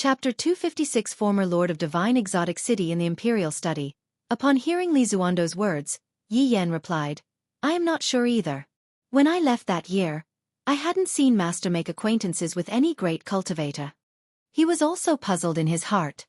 Chapter 256 Former Lord of Divine Exotic City in the Imperial Study. Upon hearing Li Zuando's words, Yi Yan replied, I am not sure either. When I left that year, I hadn't seen Master make acquaintances with any great cultivator. He was also puzzled in his heart.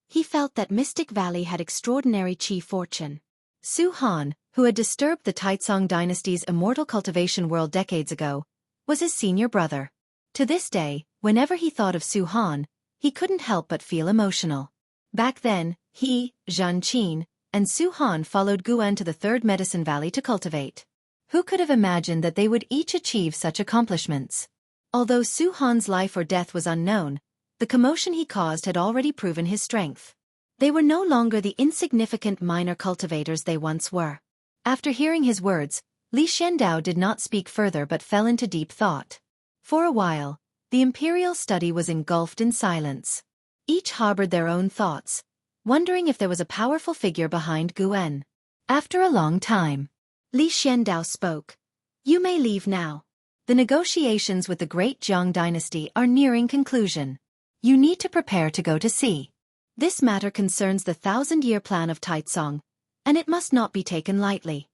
He felt that Mystic Valley had extraordinary chi fortune. Su Han, who had disturbed the Taitsong dynasty's immortal cultivation world decades ago, was his senior brother. To this day, whenever he thought of Su Han, he couldn't help but feel emotional. Back then, he, Zhan Qin, and Su Han followed Guan to the Third Medicine Valley to cultivate. Who could have imagined that they would each achieve such accomplishments? Although Su Han's life or death was unknown, the commotion he caused had already proven his strength. They were no longer the insignificant minor cultivators they once were. After hearing his words, Li Xiandao did not speak further but fell into deep thought. For a while, the imperial study was engulfed in silence. Each harbored their own thoughts, wondering if there was a powerful figure behind Guan. After a long time, Li Xiandao spoke. You may leave now. The negotiations with the Great Jiang dynasty are nearing conclusion. You need to prepare to go to sea. This matter concerns the 1,000-year plan of Taitsong, and it must not be taken lightly.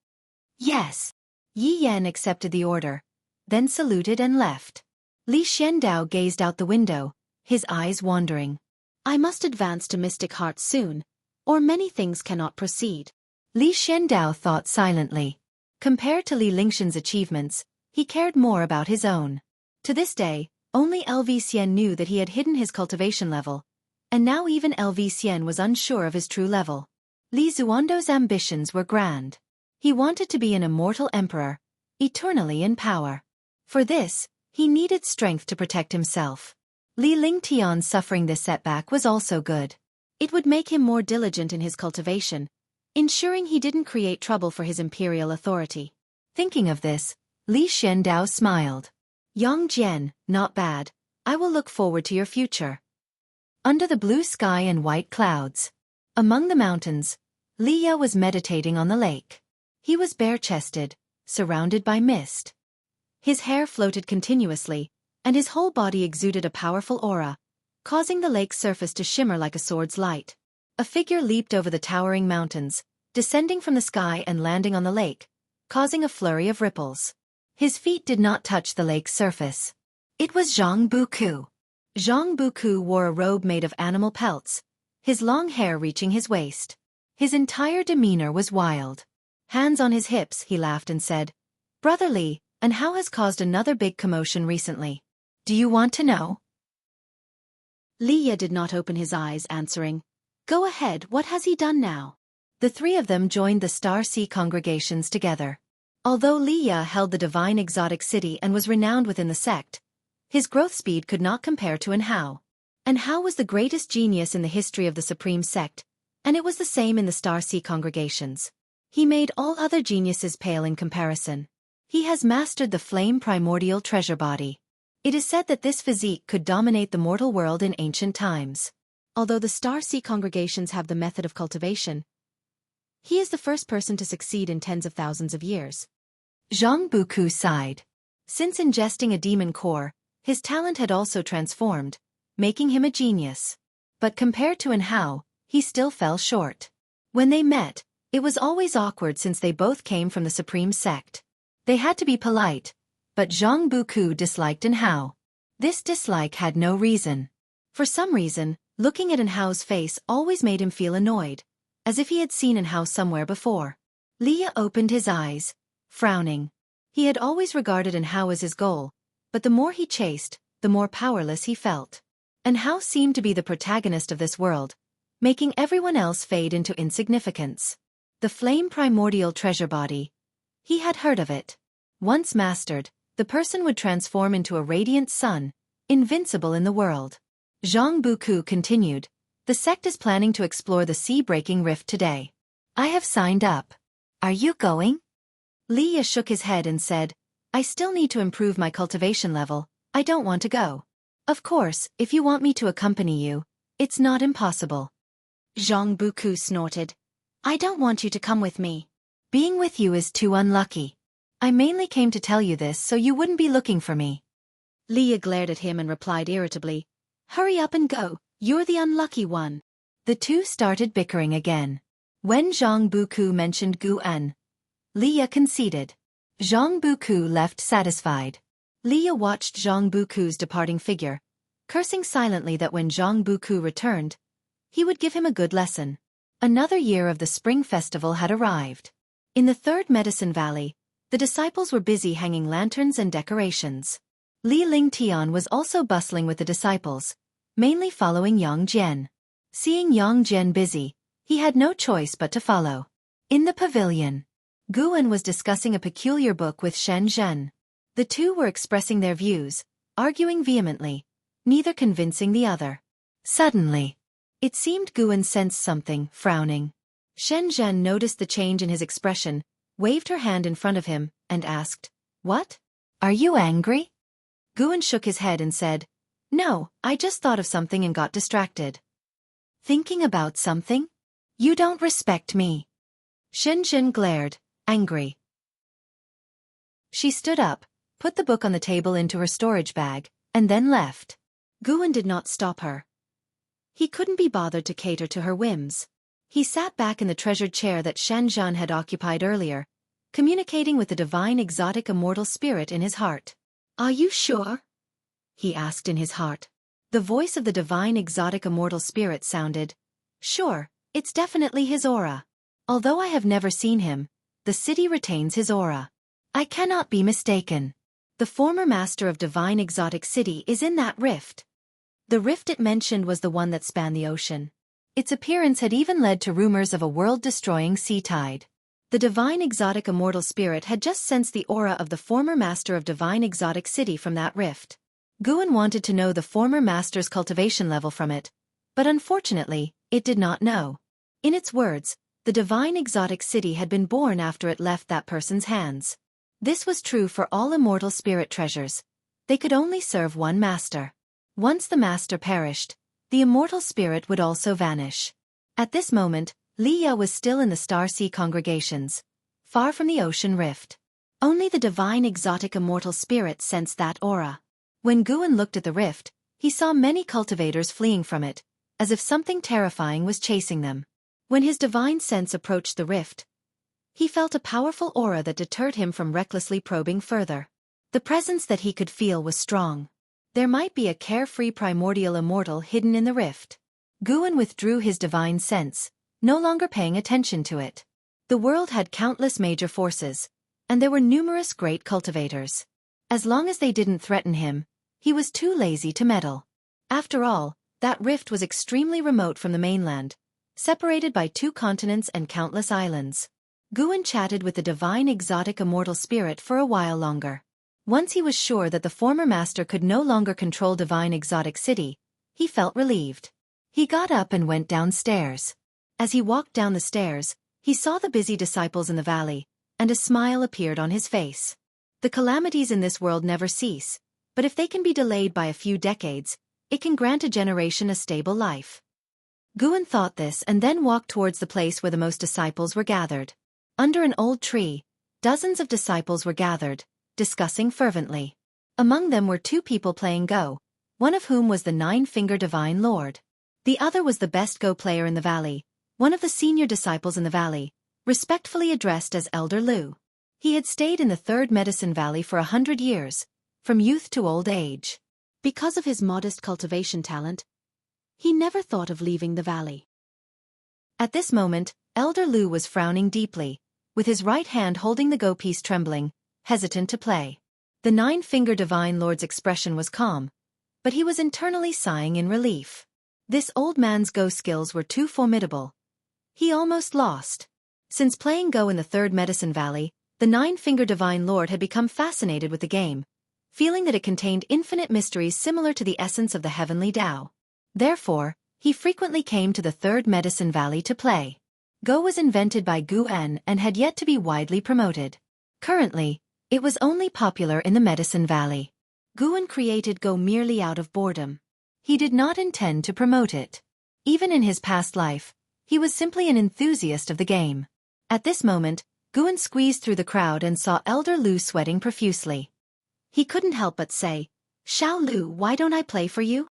Yes. Yi Yan accepted the order, then saluted and left. Li Xiandao gazed out the window, his eyes wandering. I must advance to Mystic Heart soon, or many things cannot proceed. Li Xiandao thought silently. Compared to Li Lingshan's achievements, he cared more about his own. To this day, only LV Xian knew that he had hidden his cultivation level, and now even LV Xian was unsure of his true level. Li Zuando's ambitions were grand. He wanted to be an immortal emperor, eternally in power. For this, he needed strength to protect himself. Li Lingtian's suffering this setback was also good. It would make him more diligent in his cultivation, ensuring he didn't create trouble for his imperial authority. Thinking of this, Li Xiandao smiled. Yang Jian, not bad. I will look forward to your future. Under the blue sky and white clouds, among the mountains, Li Ya was meditating on the lake. He was bare-chested, surrounded by mist. His hair floated continuously, and his whole body exuded a powerful aura, causing the lake's surface to shimmer like a sword's light. A figure leaped over the towering mountains, descending from the sky and landing on the lake, causing a flurry of ripples. His feet did not touch the lake's surface. It was Zhang Buku. Zhang Buku wore a robe made of animal pelts, his long hair reaching his waist. His entire demeanor was wild. Hands on his hips, he laughed and said, Brother Li, and how has caused another big commotion recently? Do you want to know? Li Ya did not open his eyes, answering, Go ahead, what has he done now? The three of them joined the Star Sea congregations together. Although Li Ya held the divine exotic city and was renowned within the sect, his growth speed could not compare to Anhao. Anhao was the greatest genius in the history of the Supreme Sect, and it was the same in the Star Sea congregations. He made all other geniuses pale in comparison. He has mastered the flame primordial treasure body. It is said that this physique could dominate the mortal world in ancient times. Although the Star Sea congregations have the method of cultivation, he is the first person to succeed in tens of thousands of years. Zhang Buku sighed. Since ingesting a demon core, his talent had also transformed, making him a genius. But compared to Anhao, he still fell short. When they met, it was always awkward since they both came from the Supreme Sect. They had to be polite, but Zhang Buku disliked Anhao. This dislike had no reason. For some reason, looking at Anhao's face always made him feel annoyed, as if he had seen Anhao somewhere before. Li Ya opened his eyes, frowning. He had always regarded Anhao as his goal, but the more he chased, the more powerless he felt. Anhao seemed to be the protagonist of this world, making everyone else fade into insignificance. The flame primordial treasure body. He had heard of it. Once mastered, the person would transform into a radiant sun, invincible in the world. Zhang Buku continued, The sect is planning to explore the sea-breaking rift today. I have signed up. Are you going? Li Ya shook his head and said, I still need to improve my cultivation level, I don't want to go. Of course, if you want me to accompany you, it's not impossible. Zhang Buku snorted. I don't want you to come with me. Being with you is too unlucky. I mainly came to tell you this so you wouldn't be looking for me. Li Ya glared at him and replied irritably, Hurry up and go, you're the unlucky one. The two started bickering again. When Zhang Buku mentioned Gu-en, Leah conceded. Zhang Buku left satisfied. Leah watched Zhang Buku's departing figure, cursing silently that when Zhang Buku returned, he would give him a good lesson. Another year of the Spring Festival had arrived. In the Third Medicine Valley, the disciples were busy hanging lanterns and decorations. Li Lingtian was also bustling with the disciples, mainly following Yang Jian. Seeing Yang Jian busy, he had no choice but to follow. In the pavilion, Guan was discussing a peculiar book with Shen Zhen. The two were expressing their views, arguing vehemently, neither convincing the other. Suddenly, it seemed Guan sensed something, frowning. Shen Zhen noticed the change in his expression, waved her hand in front of him, and asked, "What? Are you angry?" Guan shook his head and said, "No, I just thought of something and got distracted." "Thinking about something? You don't respect me." Shen Zhen glared, angry. She stood up, put the book on the table into her storage bag, and then left. Guan did not stop her. He couldn't be bothered to cater to her whims. He sat back in the treasured chair that Shen Zhen had occupied earlier, communicating with the divine exotic immortal spirit in his heart. "Are you sure?" he asked in his heart. The voice of the divine exotic immortal spirit sounded, "Sure, it's definitely his aura. Although I have never seen him, the city retains his aura. I cannot be mistaken. The former master of divine exotic city is in that rift." The rift it mentioned was the one that spanned the ocean. Its appearance had even led to rumors of a world-destroying sea tide. The divine exotic immortal spirit had just sensed the aura of the former master of divine exotic city from that rift. Guan wanted to know the former master's cultivation level from it, but unfortunately, it did not know. In its words, the divine exotic city had been born after it left that person's hands. This was true for all immortal spirit treasures. They could only serve one master. Once the master perished, the immortal spirit would also vanish. At this moment, Leah was still in the Star Sea congregations, far from the ocean rift. Only the divine exotic immortal spirit sensed that aura. When Guan looked at the rift, he saw many cultivators fleeing from it, as if something terrifying was chasing them. When his divine sense approached the rift, he felt a powerful aura that deterred him from recklessly probing further. The presence that he could feel was strong. There might be a carefree primordial immortal hidden in the rift. Guan withdrew his divine sense, no longer paying attention to it. The world had countless major forces, and there were numerous great cultivators. As long as they didn't threaten him, he was too lazy to meddle. After all, that rift was extremely remote from the mainland, separated by 2 continents and countless islands. Guan chatted with the divine exotic immortal spirit for a while longer. Once he was sure that the former master could no longer control divine exotic city, he felt relieved. He got up and went downstairs. As he walked down the stairs, he saw the busy disciples in the valley, and a smile appeared on his face. The calamities in this world never cease, but if they can be delayed by a few decades, it can grant a generation a stable life. Guan thought this and then walked towards the place where the most disciples were gathered. Under an old tree, dozens of disciples were gathered, discussing fervently. Among them were 2 people playing Go, one of whom was the 9-Finger Divine Lord. The other was the best Go player in the valley, one of the senior disciples in the valley, respectfully addressed as Elder Lu. He had stayed in the Third Medicine Valley for 100 years, from youth to old age. Because of his modest cultivation talent, he never thought of leaving the valley. At this moment, Elder Lu was frowning deeply, with his right hand holding the Go piece trembling, hesitant to play. The 9-Finger Divine Lord's expression was calm, but he was internally sighing in relief. This old man's Go skills were too formidable. He almost lost. Since playing Go in the Third Medicine Valley, the 9-Finger Divine Lord had become fascinated with the game, feeling that it contained infinite mysteries similar to the essence of the heavenly Tao. Therefore, he frequently came to the Third Medicine Valley to play. Go was invented by Gu-en and had yet to be widely promoted. Currently, it was only popular in the Medicine Valley. Gu-en created Go merely out of boredom. He did not intend to promote it. Even in his past life, he was simply an enthusiast of the game. At this moment, Gu-en squeezed through the crowd and saw Elder Lu sweating profusely. He couldn't help but say, "Xiao Lu, why don't I play for you?"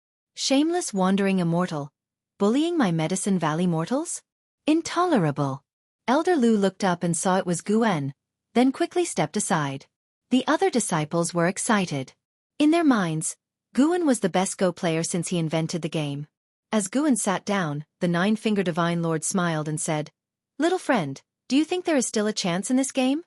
Shameless wandering immortal. Bullying my Medicine Valley mortals? Intolerable. Elder Lu looked up and saw it was Guen, then quickly stepped aside. The other disciples were excited. In their minds, Guen was the best Go player since he invented the game. As Guen sat down, the Nine-Finger Divine Lord smiled and said, "Little friend, do you think there is still a chance in this game?"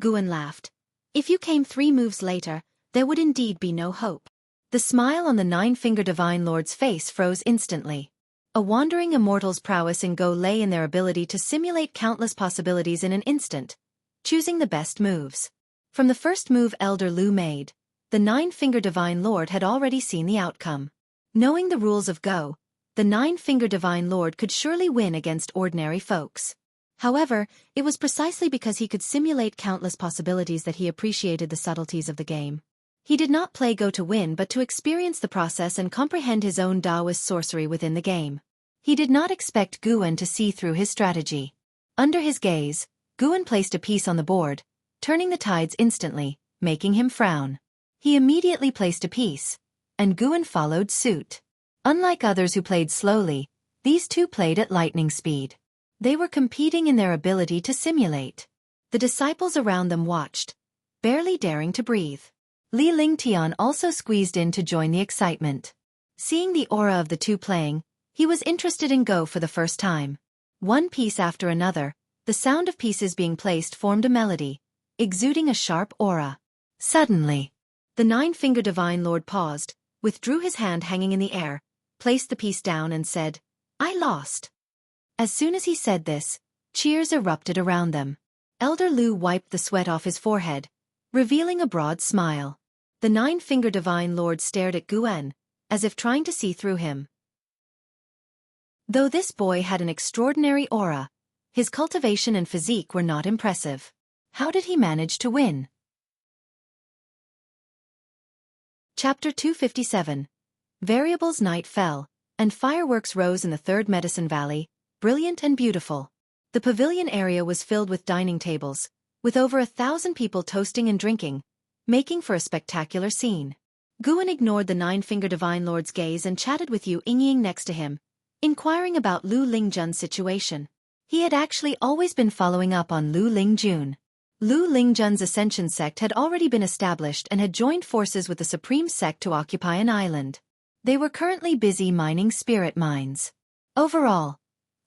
Guen laughed. "If you came 3 moves later, there would indeed be no hope." The smile on the Nine-Finger Divine Lord's face froze instantly. A wandering immortal's prowess in Go lay in their ability to simulate countless possibilities in an instant, choosing the best moves. From the first move Elder Lu made, the Nine-Finger Divine Lord had already seen the outcome. Knowing the rules of Go, the Nine-Finger Divine Lord could surely win against ordinary folks. However, it was precisely because he could simulate countless possibilities that he appreciated the subtleties of the game. He did not play Go to win but to experience the process and comprehend his own Taoist sorcery within the game. He did not expect Guen to see through his strategy. Under his gaze, Guen placed a piece on the board, turning the tides instantly, making him frown. He immediately placed a piece, and Guen followed suit. Unlike others who played slowly, these two played at lightning speed. They were competing in their ability to simulate. The disciples around them watched, barely daring to breathe. Li Lingtian also squeezed in to join the excitement. Seeing the aura of the two playing, he was interested in Go for the first time. One piece after another, the sound of pieces being placed formed a melody, exuding a sharp aura. Suddenly, the Nine-Finger Divine Lord paused, withdrew his hand hanging in the air, placed the piece down and said, "I lost." As soon as he said this, cheers erupted around them. Elder Lu wiped the sweat off his forehead, revealing a broad smile. The Nine-Finger Divine Lord stared at Guen, as if trying to see through him. Though this boy had an extraordinary aura, his cultivation and physique were not impressive. How did he manage to win? Chapter 257. Variables. Night fell, and fireworks rose in the Third Medicine Valley, brilliant and beautiful. The pavilion area was filled with dining tables, with over 1,000 people toasting and drinking, making for a spectacular scene. Guen ignored the Nine-Finger Divine Lord's gaze and chatted with Yu Yingying next to him, inquiring about Lu Lingjun's situation. He had actually always been following up on Lu Lingjun. Lu Lingjun's Ascension sect had already been established and had joined forces with the Supreme Sect to occupy an island. They were currently busy mining spirit mines. Overall,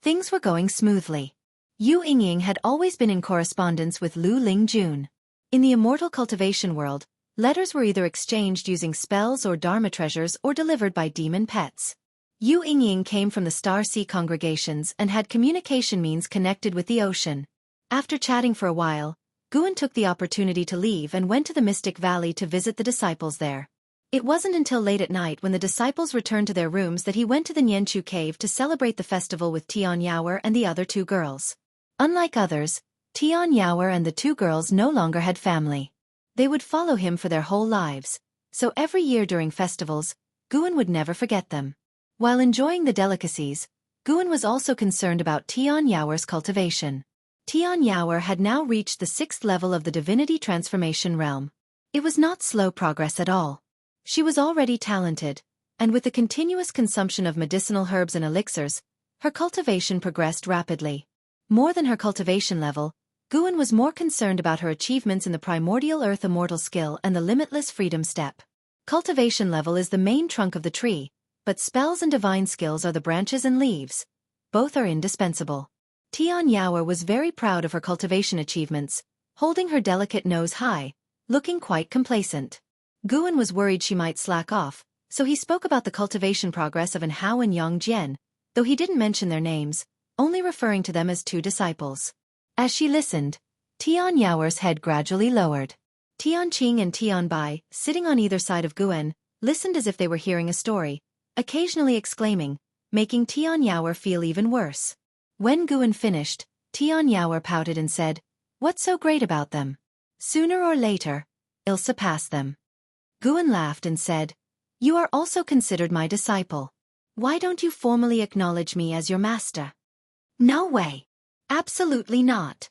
things were going smoothly. Yu Yingying had always been in correspondence with Lu Lingjun. In the immortal cultivation world, letters were either exchanged using spells or dharma treasures or delivered by demon pets. Yu Yingying came from the Star Sea congregations and had communication means connected with the ocean. After chatting for a while, Guen took the opportunity to leave and went to the Mystic Valley to visit the disciples there. It wasn't until late at night when the disciples returned to their rooms that he went to the Nianchu cave to celebrate the festival with Tian Yaoer and the other 2 girls. Unlike others, Tian Yaoer and the 2 girls no longer had family. They would follow him for their whole lives, so every year during festivals, Guen would never forget them. While enjoying the delicacies, Guen was also concerned about Tian Yaoer's cultivation. Tian Yaoer had now reached the 6th level of the divinity transformation realm. It was not slow progress at all. She was already talented, and with the continuous consumption of medicinal herbs and elixirs, her cultivation progressed rapidly. More than her cultivation level, Guen was more concerned about her achievements in the primordial earth immortal skill and the limitless freedom step. Cultivation level is the main trunk of the tree, but spells and divine skills are the branches and leaves. Both are indispensable. Tian Yaoer was very proud of her cultivation achievements, holding her delicate nose high, looking quite complacent. Guen was worried she might slack off, so he spoke about the cultivation progress of An Hao and Yang Jian, though he didn't mention their names, only referring to them as 2 disciples. As she listened, Tian Yaoer's head gradually lowered. Tian Qing and Tian Bai, sitting on either side of Guen, listened as if they were hearing a story, occasionally exclaiming, making Tian Yaoer feel even worse. When Guen finished, Tian Yaoer pouted and said, "What's so great about them? Sooner or later, I'll surpass them." Guen laughed and said, "You are also considered my disciple. Why don't you formally acknowledge me as your master?" "No way. Absolutely not."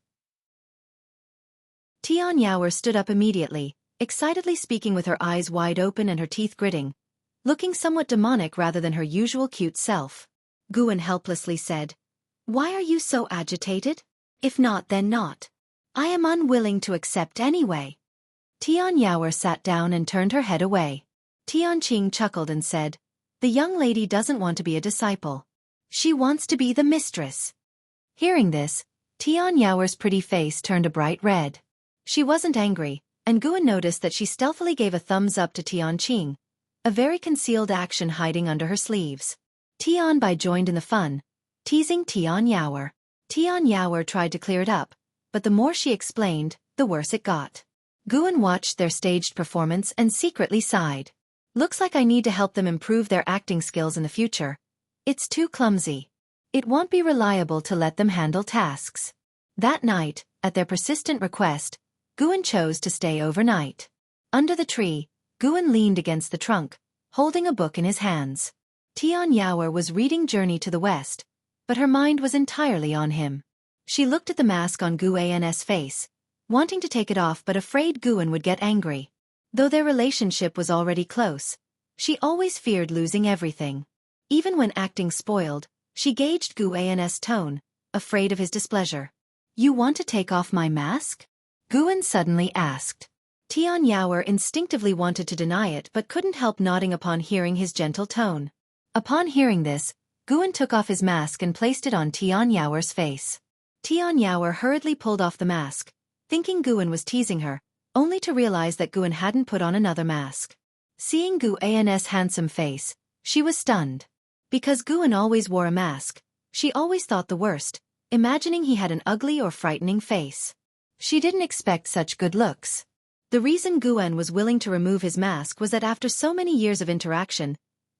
Tian Yaoer stood up immediately, excitedly speaking with her eyes wide open and her teeth gritting. looking somewhat demonic rather than her usual cute self. Guan helplessly said, "Why are you so agitated? If not, then not. I am unwilling to accept anyway." Tian Yaoer sat down and turned her head away. Tianqing chuckled and said, "The young lady doesn't want to be a disciple. She wants to be the mistress." Hearing this, Tian Yaoer's pretty face turned a bright red. She wasn't angry, and Guan noticed that she stealthily gave a thumbs up to Tianqing, a very concealed action hiding under her sleeves. Tian Bai joined in the fun, teasing Tian Yaoer. Tian Yaoer tried to clear it up, but the more she explained, the worse it got. Guan watched their staged performance and secretly sighed. Looks like I need to help them improve their acting skills in the future. It's too clumsy. It won't be reliable to let them handle tasks. That night, at their persistent request, Guan chose to stay overnight. Under the tree, Guan leaned against the trunk, holding a book in his hands. Tian Yaoer was reading Journey to the West, but her mind was entirely on him. She looked at the mask on Guan's face, wanting to take it off but afraid Guan would get angry. Though their relationship was already close, she always feared losing everything. Even when acting spoiled, she gauged Guan's tone, afraid of his displeasure. "You want to take off my mask?" Guan suddenly asked. Tian Yaoer instinctively wanted to deny it but couldn't help nodding upon hearing his gentle tone. Upon hearing this, Guan took off his mask and placed it on Tian Yaoer's face. Tian Yaoer hurriedly pulled off the mask, thinking Guan was teasing her, only to realize that Guan hadn't put on another mask. Seeing Guan's handsome face, she was stunned. Because Guan always wore a mask, she always thought the worst, imagining he had an ugly or frightening face. She didn't expect such good looks. The reason Guan was willing to remove his mask was that after so many years of interaction,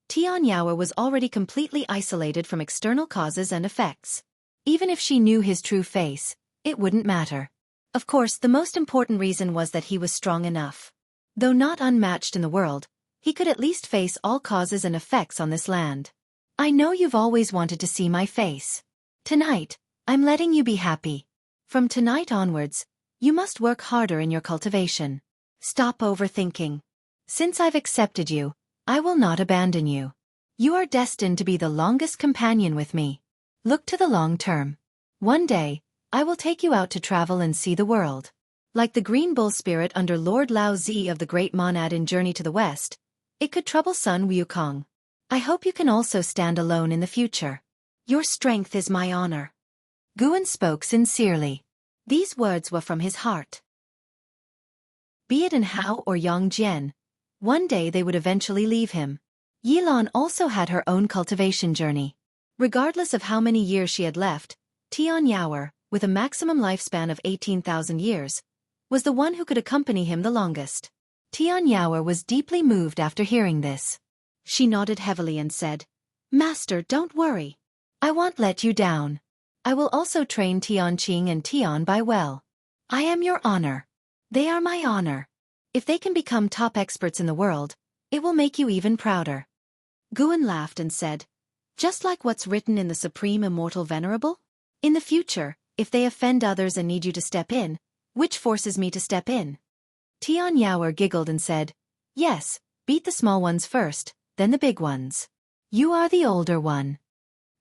Tian Yaoer was already completely isolated from external causes and effects. Even if she knew his true face, it wouldn't matter. Of course, the most important reason was that he was strong enough. Though not unmatched in the world, he could at least face all causes and effects on this land. "I know you've always wanted to see my face. Tonight, I'm letting you be happy. From tonight onwards, you must work harder in your cultivation. Stop overthinking. Since I've accepted you, I will not abandon you. You are destined to be the longest companion with me. Look to the long term. One day, I will take you out to travel and see the world. Like the green bull spirit under Lord Lao Zi of the Great Monad in Journey to the West, it could trouble Sun Wukong. I hope you can also stand alone in the future. Your strength is my honor." Guan spoke sincerely. These words were from his heart. Be it in Hao or Yongjian, one day they would eventually leave him. Yilan also had her own cultivation journey. Regardless of how many years she had left, Tian Yaoer, with a maximum lifespan of 18,000 years, was the one who could accompany him the longest. Tian Yaoer was deeply moved after hearing this. She nodded heavily and said, "Master, don't worry. I won't let you down. I will also train Tianqing and Tian Bai well. I am your honor. They are my honor. If they can become top experts in the world, it will make you even prouder." Guan laughed and said, "Just like what's written in the Supreme Immortal Venerable? In the future, if they offend others and need you to step in, which forces me to step in?" Tian Yaoer giggled and said, "Yes, beat the small ones first, then the big ones. You are the older one."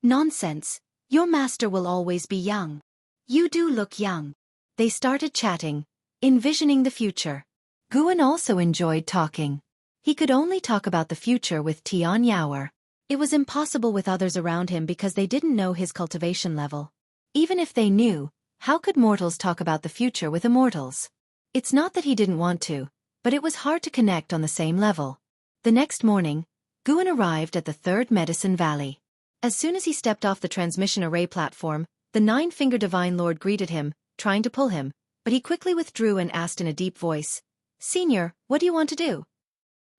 "Nonsense. Your master will always be young. You do look young." They started chatting, envisioning the future. Guan also enjoyed talking. He could only talk about the future with Tian Yaoer. It was impossible with others around him because they didn't know his cultivation level. Even if they knew, how could mortals talk about the future with immortals? It's not that he didn't want to, but it was hard to connect on the same level. The next morning, Guan arrived at the Third Medicine Valley. As soon as he stepped off the transmission array platform, the Nine-Finger Divine Lord greeted him, trying to pull him, but he quickly withdrew and asked in a deep voice, "Senior, what do you want to do?"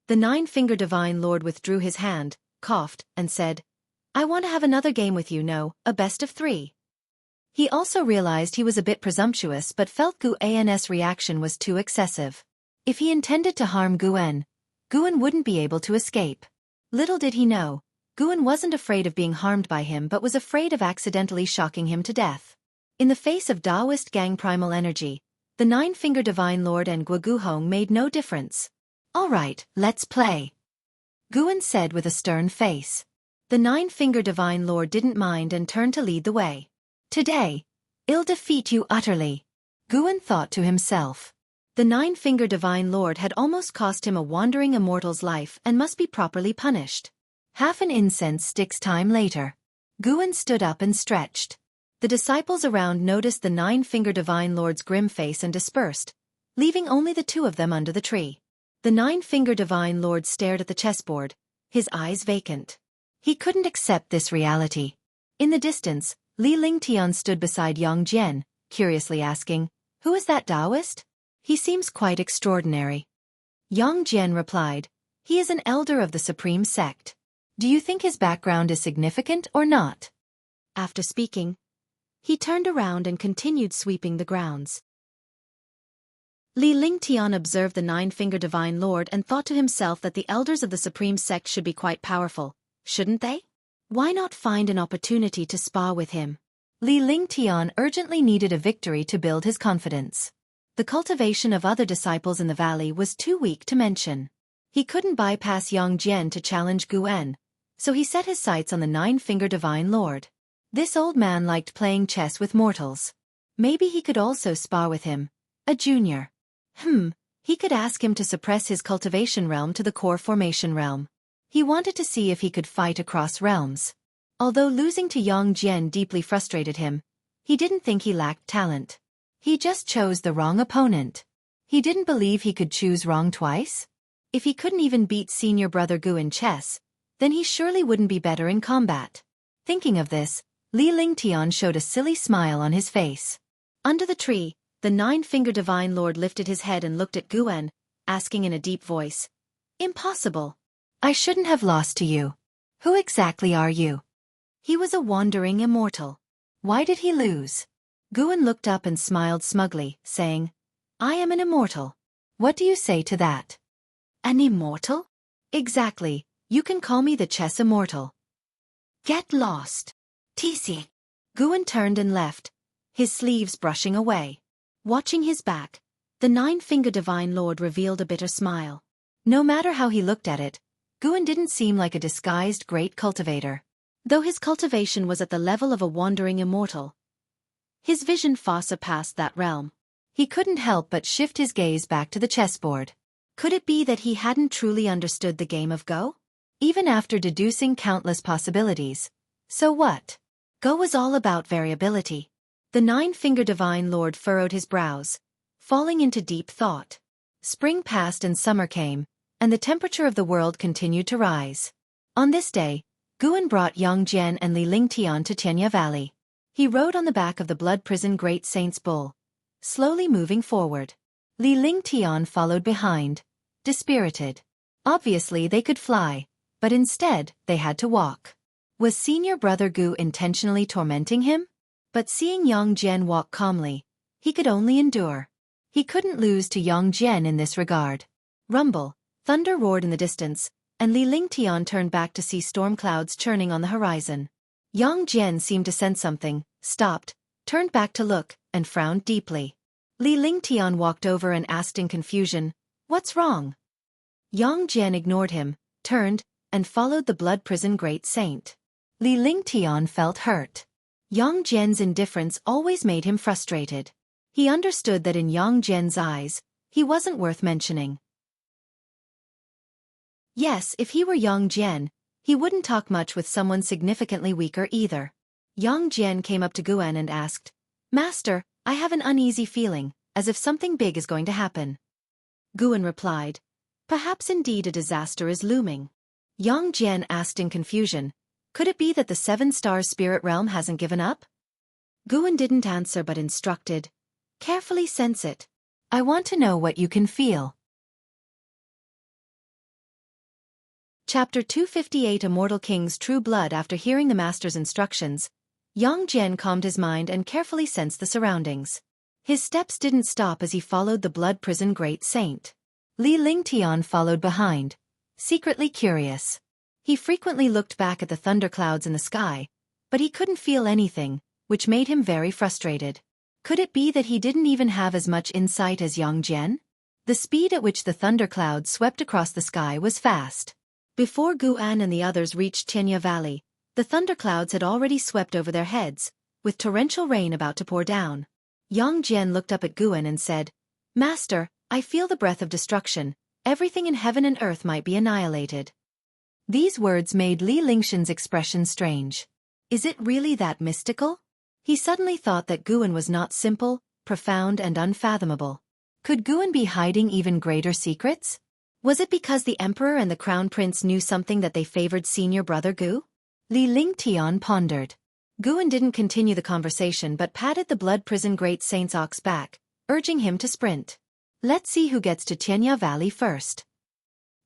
The Nine-Finger Divine Lord withdrew his hand, coughed, and said, "I want to have another game with you, no, a best of 3. He also realized he was a bit presumptuous but felt Guan's reaction was too excessive. If he intended to harm Guan wouldn't be able to escape. Little did he know, Guan wasn't afraid of being harmed by him but was afraid of accidentally shocking him to death. In the face of Taoist gang primal energy, the Nine-Finger Divine Lord and Guoguhong made no difference. "All right, let's play." Guan said with a stern face. The Nine-Finger Divine Lord didn't mind and turned to lead the way. Today, I'll defeat you utterly, Guan thought to himself. The Nine-Finger Divine Lord had almost cost him a wandering immortal's life and must be properly punished. Half an incense stick's time later. Guan stood up and stretched. The disciples around noticed the Nine-Finger Divine Lord's grim face and dispersed, leaving only the two of them under the tree. The Nine-Finger Divine Lord stared at the chessboard, his eyes vacant. He couldn't accept this reality. In the distance, Li Lingtian stood beside Yang Jian, curiously asking, "Who is that Taoist? He seems quite extraordinary." Yang Jian replied, "He is an elder of the Supreme Sect. Do you think his background is significant or not?" After speaking, he turned around and continued sweeping the grounds. Li Lingtian observed the Nine-Finger Divine Lord and thought to himself that the elders of the Supreme Sect should be quite powerful, shouldn't they? Why not find an opportunity to spar with him? Li Lingtian urgently needed a victory to build his confidence. The cultivation of other disciples in the valley was too weak to mention. He couldn't bypass Yang Jian to challenge Guan, so he set his sights on the Nine-Finger Divine Lord. This old man liked playing chess with mortals. Maybe he could also spar with him, a junior. He could ask him to suppress his cultivation realm to the core formation realm. He wanted to see if he could fight across realms. Although losing to Yang Jian deeply frustrated him, he didn't think he lacked talent. He just chose the wrong opponent. He didn't believe he could choose wrong twice. If he couldn't even beat senior brother Gu in chess, then he surely wouldn't be better in combat. Thinking of this, Li Lingtian showed a silly smile on his face. Under the tree, the Nine-Finger Divine Lord lifted his head and looked at Guan, asking in a deep voice, "Impossible. I shouldn't have lost to you. Who exactly are you?" He was a wandering immortal. Why did he lose? Guan looked up and smiled smugly, saying, "I am an immortal. What do you say to that?" "An immortal?" "Exactly. You can call me the chess immortal." "Get lost. TC." Guan turned and left, his sleeves brushing away. Watching his back, the Nine-Finger Divine Lord revealed a bitter smile. No matter how he looked at it, Guan didn't seem like a disguised great cultivator. Though his cultivation was at the level of a wandering immortal, his vision far surpassed that realm. He couldn't help but shift his gaze back to the chessboard. Could it be that he hadn't truly understood the game of Go? Even after deducing countless possibilities. So what? Go was all about variability. The Nine-Finger Divine Lord furrowed his brows, falling into deep thought. Spring passed and summer came, and the temperature of the world continued to rise. On this day, Guan brought Yang Jian and Li Lingtian to Tianya Valley. He rode on the back of the Blood Prison Great Saint's bull, slowly moving forward. Li Lingtian followed behind, dispirited. Obviously they could fly, but instead they had to walk. Was senior brother Gu intentionally tormenting him? But seeing Yang Jian walk calmly, he could only endure. He couldn't lose to Yang Jian in this regard. Rumble, thunder roared in the distance, and Li Lingtian turned back to see storm clouds churning on the horizon. Yang Jian seemed to sense something, stopped, turned back to look, and frowned deeply. Li Lingtian walked over and asked in confusion, "What's wrong?" Yang Jian ignored him, turned, and followed the Blood Prison Great Saint. Li Lingtian felt hurt. Yang Jian's indifference always made him frustrated. He understood that in Yang Jian's eyes, he wasn't worth mentioning. Yes, if he were Yang Jian, he wouldn't talk much with someone significantly weaker either. Yang Jian came up to Guan and asked, "Master, I have an uneasy feeling, as if something big is going to happen." Guan replied, "Perhaps indeed a disaster is looming." Yang Jian asked in confusion, "Could it be that the Seven-Star Spirit Realm hasn't given up?" Guan didn't answer but instructed, "Carefully sense it. I want to know what you can feel." Chapter 258 Immortal King's True Blood. After hearing the master's instructions, Yang Jian calmed his mind and carefully sensed the surroundings. His steps didn't stop as he followed the Blood Prison Great Saint. Li Lingtian followed behind, secretly curious. He frequently looked back at the thunderclouds in the sky, but he couldn't feel anything, which made him very frustrated. Could it be that he didn't even have as much insight as Yang Jian? The speed at which the thunderclouds swept across the sky was fast. Before Guan and the others reached Tianya Valley, the thunderclouds had already swept over their heads, with torrential rain about to pour down. Yang Jian looked up at Guan and said, "Master, I feel the breath of destruction. Everything in heaven and earth might be annihilated." These words made Li Lingxian's expression strange. Is it really that mystical? He suddenly thought that Guan was not simple, profound and unfathomable. Could Guan be hiding even greater secrets? Was it because the emperor and the crown prince knew something that they favored senior brother Gu? Li Lingtian pondered. Guan didn't continue the conversation but patted the blood prison great saint's ox back, urging him to sprint. Let's see who gets to Tianya Valley first.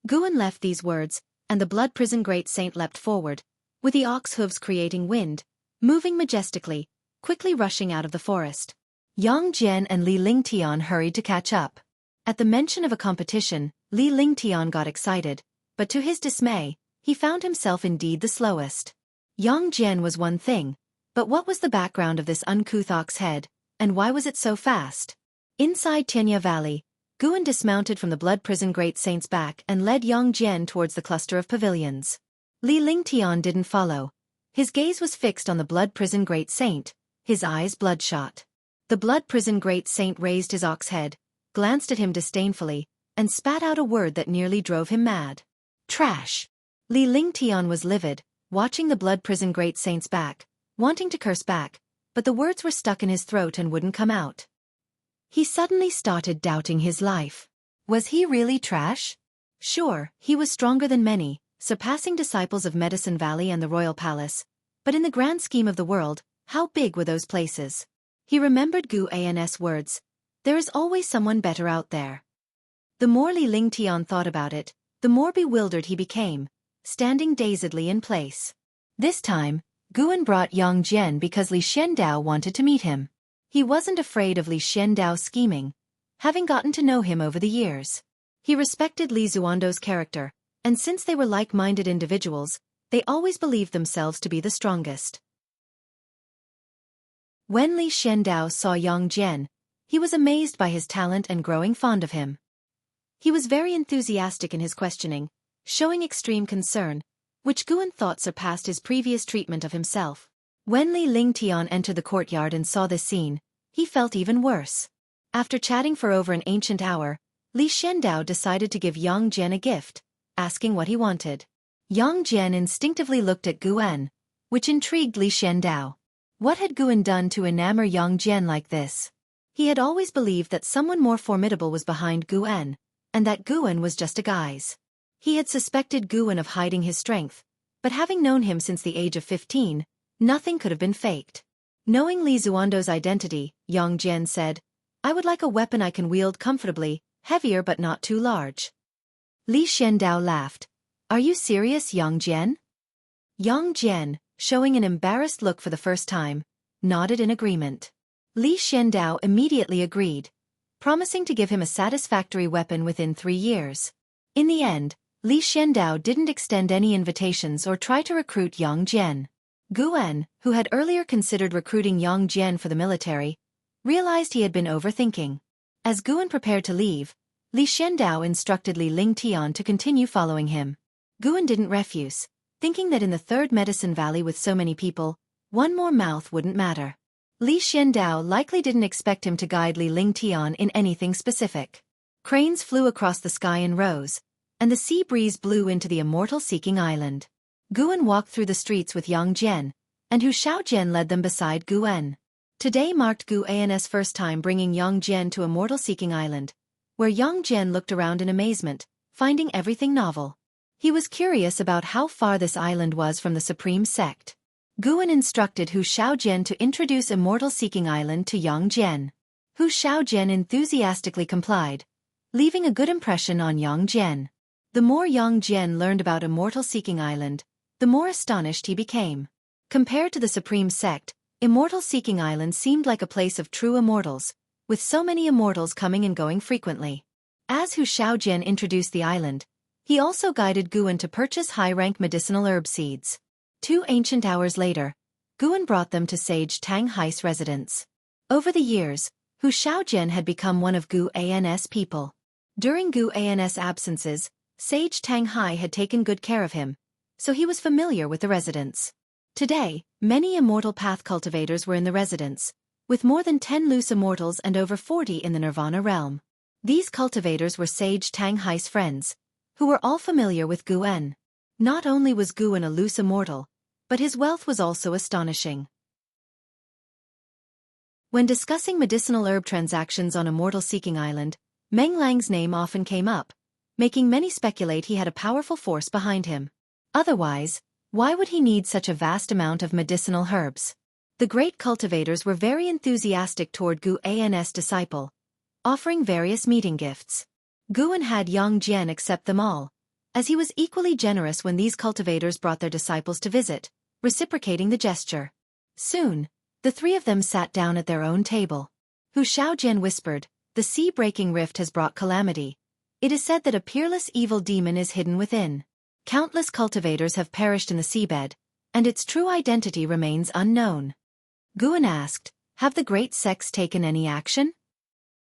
Guan left these words, and the blood prison great saint leapt forward, with the ox hooves creating wind, moving majestically, quickly rushing out of the forest. Yang Jian and Li Lingtian hurried to catch up. At the mention of a competition, Li Lingtian got excited, but to his dismay, he found himself indeed the slowest. Yang Jian was one thing, but what was the background of this uncouth ox head, and why was it so fast? Inside Tianya Valley, Guan dismounted from the blood prison great saint's back and led Yang Jian towards the cluster of pavilions. Li Lingtian didn't follow. His gaze was fixed on the blood prison great saint, his eyes bloodshot. The blood prison great saint raised his ox head, glanced at him disdainfully, and spat out a word that nearly drove him mad. Trash! Li Lingtian was livid, watching the blood prison great saint's back, wanting to curse back, but the words were stuck in his throat and wouldn't come out. He suddenly started doubting his life. Was he really trash? Sure, he was stronger than many, surpassing disciples of Medicine Valley and the Royal Palace, but in the grand scheme of the world, how big were those places? He remembered Gu An's words, "There is always someone better out there." The more Li Lingtian thought about it, the more bewildered he became, standing dazedly in place. This time, Guan brought Yang Jian because Li Xiandao wanted to meet him. He wasn't afraid of Li Xiandao's scheming, having gotten to know him over the years. He respected Li Zuando's character, and since they were like-minded individuals, they always believed themselves to be the strongest. When Li Xiandao saw Yang Jian, he was amazed by his talent and growing fond of him. He was very enthusiastic in his questioning, showing extreme concern, which Guan thought surpassed his previous treatment of himself. When Li Lingtian entered the courtyard and saw this scene, he felt even worse. After chatting for over an ancient hour, Li Xiandao decided to give Yang Jian a gift, asking what he wanted. Yang Jian instinctively looked at Guan, which intrigued Li Xiandao. What had Guan done to enamor Yang Jian like this? He had always believed that someone more formidable was behind Guan, and that Guan was just a guise. He had suspected Guan of hiding his strength, but having known him since the age of 15, nothing could have been faked. Knowing Li Zuando's identity, Yang Jian said, "I would like a weapon I can wield comfortably, heavier but not too large." Li Xiandao laughed. "Are you serious, Yang Jian?" Yang Jian, showing an embarrassed look for the first time, nodded in agreement. Li Xiandao immediately agreed, promising to give him a satisfactory weapon within 3 years. In the end, Li Xiandao didn't extend any invitations or try to recruit Yang Jian. Guan, who had earlier considered recruiting Yang Jian for the military, realized he had been overthinking. As Guan prepared to leave, Li Xiandao instructed Li Lingtian to continue following him. Guan didn't refuse, thinking that in the third Medicine Valley with so many people, one more mouth wouldn't matter. Li Xiandao likely didn't expect him to guide Li Lingtian in anything specific. Cranes flew across the sky in rows, and the sea breeze blew into the immortal-seeking island. Guan walked through the streets with Yang Jian, and Hu Shaojian led them beside Guan. Today marked Guan's first time bringing Yang Jian to immortal-seeking island, where Yang Jian looked around in amazement, finding everything novel. He was curious about how far this island was from the supreme sect. Guan instructed Hu Shaojian to introduce immortal-seeking island to Yang Jian. Hu Shaojian enthusiastically complied, leaving a good impression on Yang Jian. The more Yang Jian learned about immortal-seeking island, the more astonished he became. Compared to the supreme sect, immortal-seeking island seemed like a place of true immortals, with so many immortals coming and going frequently. As Hu Shaojian introduced the island, he also guided Guan to purchase high-rank medicinal herb seeds. 2 ancient hours later, Guan brought them to Sage Tang Hai's residence. Over the years, Hu Shaojian had become one of Guan's people. During Guan's absences, Sage Tang Hai had taken good care of him, so he was familiar with the residents. Today, many immortal path cultivators were in the residence, with more than 10 loose immortals and over 40 in the Nirvana realm. These cultivators were Sage Tang Hai's friends, who were all familiar with Guan. Not only was Guan a loose immortal, but his wealth was also astonishing. When discussing medicinal herb transactions on Immortal Seeking Island, Meng Lang's name often came up, making many speculate he had a powerful force behind him. Otherwise, why would he need such a vast amount of medicinal herbs? The great cultivators were very enthusiastic toward Guan's disciple, offering various meeting gifts. Guan had Yang Jian accept them all, as he was equally generous when these cultivators brought their disciples to visit, reciprocating the gesture. Soon, the three of them sat down at their own table. Hu Xiaojian whispered, "The sea-breaking rift has brought calamity. It is said that a peerless evil demon is hidden within. Countless cultivators have perished in the seabed, and its true identity remains unknown." Guan asked, "Have the great sects taken any action?"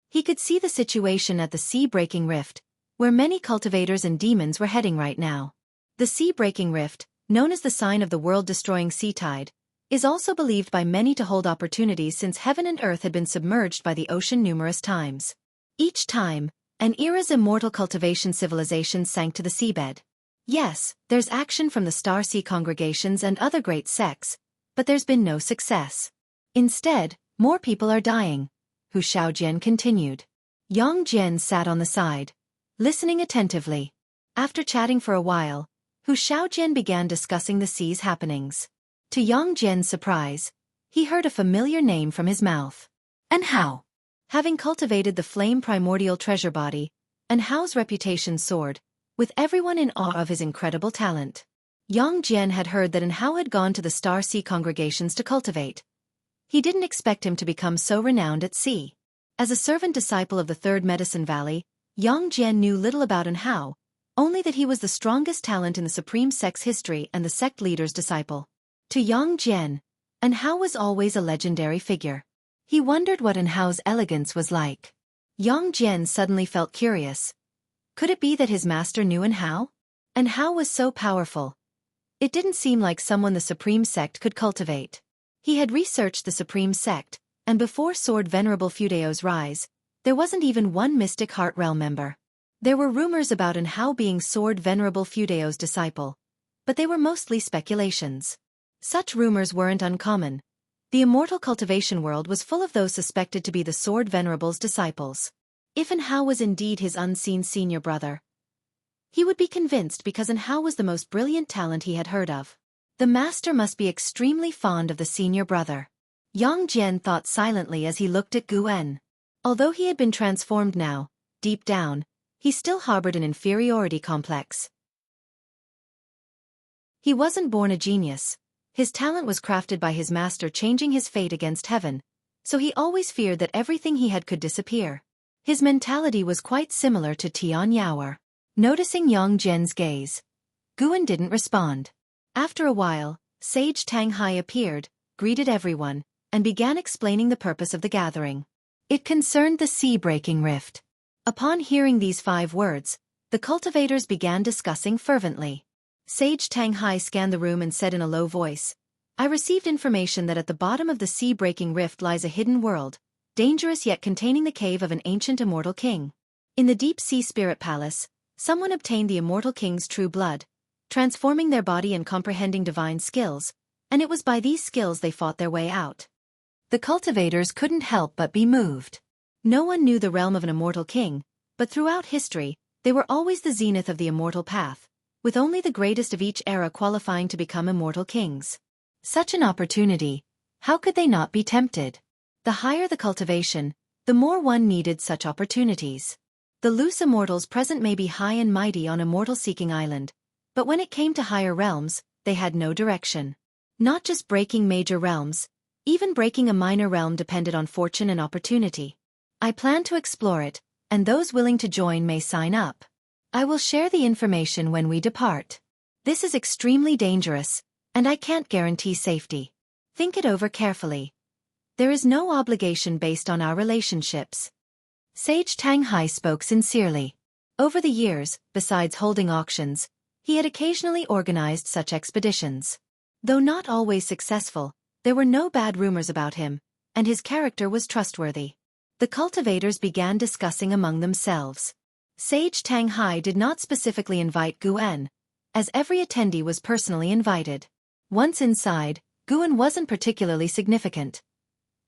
He could see the situation at the sea-breaking rift, where many cultivators and demons were heading right now. The sea-breaking rift, known as the sign of the world-destroying sea tide, is also believed by many to hold opportunities since heaven and earth had been submerged by the ocean numerous times. Each time, an era's immortal cultivation civilization sank to the seabed. Yes, there's action from the Star Sea congregations and other great sects, but there's been no success. Instead, more people are dying, Hu Xiaojian continued. Yang Jian sat on the side, listening attentively. After chatting for a while, Hu Xiaojian began discussing the sea's happenings. To Yang Jian's surprise, he heard a familiar name from his mouth. And Hao. Having cultivated the flame primordial treasure body, and Hao's reputation soared, with everyone in awe of his incredible talent. Yang Jian had heard that Hao had gone to the Star Sea congregations to cultivate. He didn't expect him to become so renowned at sea. As a servant disciple of the Third Medicine Valley, Yang Jian knew little about Hao, only that he was the strongest talent in the Supreme Sect's history and the sect leader's disciple. To Yang Jian, Hao was always a legendary figure. He wondered what Hao's elegance was like. Yang Jian suddenly felt curious. Could it be that his master knew Hao? Hao was so powerful. It didn't seem like someone the Supreme Sect could cultivate. He had researched the Supreme Sect, and before Sword Venerable Fudeo's rise, there wasn't even one Mystic Heart Realm member. There were rumors about Hao being Sword Venerable Fudeo's disciple, but they were mostly speculations. Such rumors weren't uncommon. The immortal cultivation world was full of those suspected to be the Sword Venerable's disciples. If Hao was indeed his unseen senior brother, he would be convinced because Hao was the most brilliant talent he had heard of. The master must be extremely fond of the senior brother. Yang Jian thought silently as he looked at Guan. Although he had been transformed now, deep down, he still harbored an inferiority complex. He wasn't born a genius. His talent was crafted by his master changing his fate against heaven, so he always feared that everything he had could disappear. His mentality was quite similar to Tian Yaoer. Noticing Yang Jian's gaze, Guan didn't respond. After a while, Sage Tang Hai appeared, greeted everyone, and began explaining the purpose of the gathering. It concerned the sea-breaking rift. Upon hearing these 5 words, the cultivators began discussing fervently. Sage Tang Hai scanned the room and said in a low voice, "I received information that at the bottom of the sea-breaking rift lies a hidden world, dangerous yet containing the cave of an ancient immortal king. In the deep sea spirit palace, someone obtained the immortal king's true blood, transforming their body and comprehending divine skills, and it was by these skills they fought their way out." The cultivators couldn't help but be moved. No one knew the realm of an immortal king, but throughout history, they were always the zenith of the immortal path, with only the greatest of each era qualifying to become immortal kings. Such an opportunity, how could they not be tempted? The higher the cultivation, the more one needed such opportunities. The loose immortals present may be high and mighty on Immortal Seeking Island, but when it came to higher realms, they had no direction. Not just breaking major realms, even breaking a minor realm depended on fortune and opportunity. I plan to explore it, and those willing to join may sign up. I will share the information when we depart. This is extremely dangerous, and I can't guarantee safety. Think it over carefully. There is no obligation based on our relationships. Sage Tang Hai spoke sincerely. Over the years, besides holding auctions, he had occasionally organized such expeditions. Though not always successful, there were no bad rumors about him, and his character was trustworthy. The cultivators began discussing among themselves. Sage Tang Hai did not specifically invite Guan, as every attendee was personally invited. Once inside, Guan wasn't particularly significant.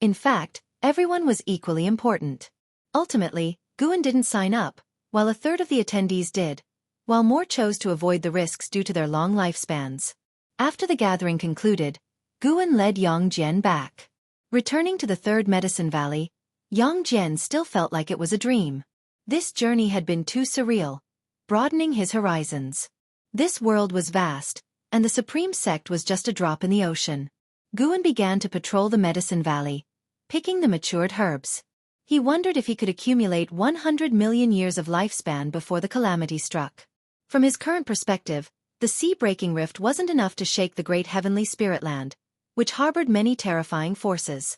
In fact, everyone was equally important. Ultimately, Guan didn't sign up, while a third of the attendees did, while more chose to avoid the risks due to their long lifespans. After the gathering concluded, Guan led Yang Jian back. Returning to the third Medicine Valley, Yang Jian still felt like it was a dream. This journey had been too surreal, broadening his horizons. This world was vast, and the Supreme Sect was just a drop in the ocean. Guan began to patrol the Medicine Valley, picking the matured herbs. He wondered if he could accumulate 100 million years of lifespan before the calamity struck. From his current perspective, the sea-breaking rift wasn't enough to shake the great heavenly spirit land, which harbored many terrifying forces.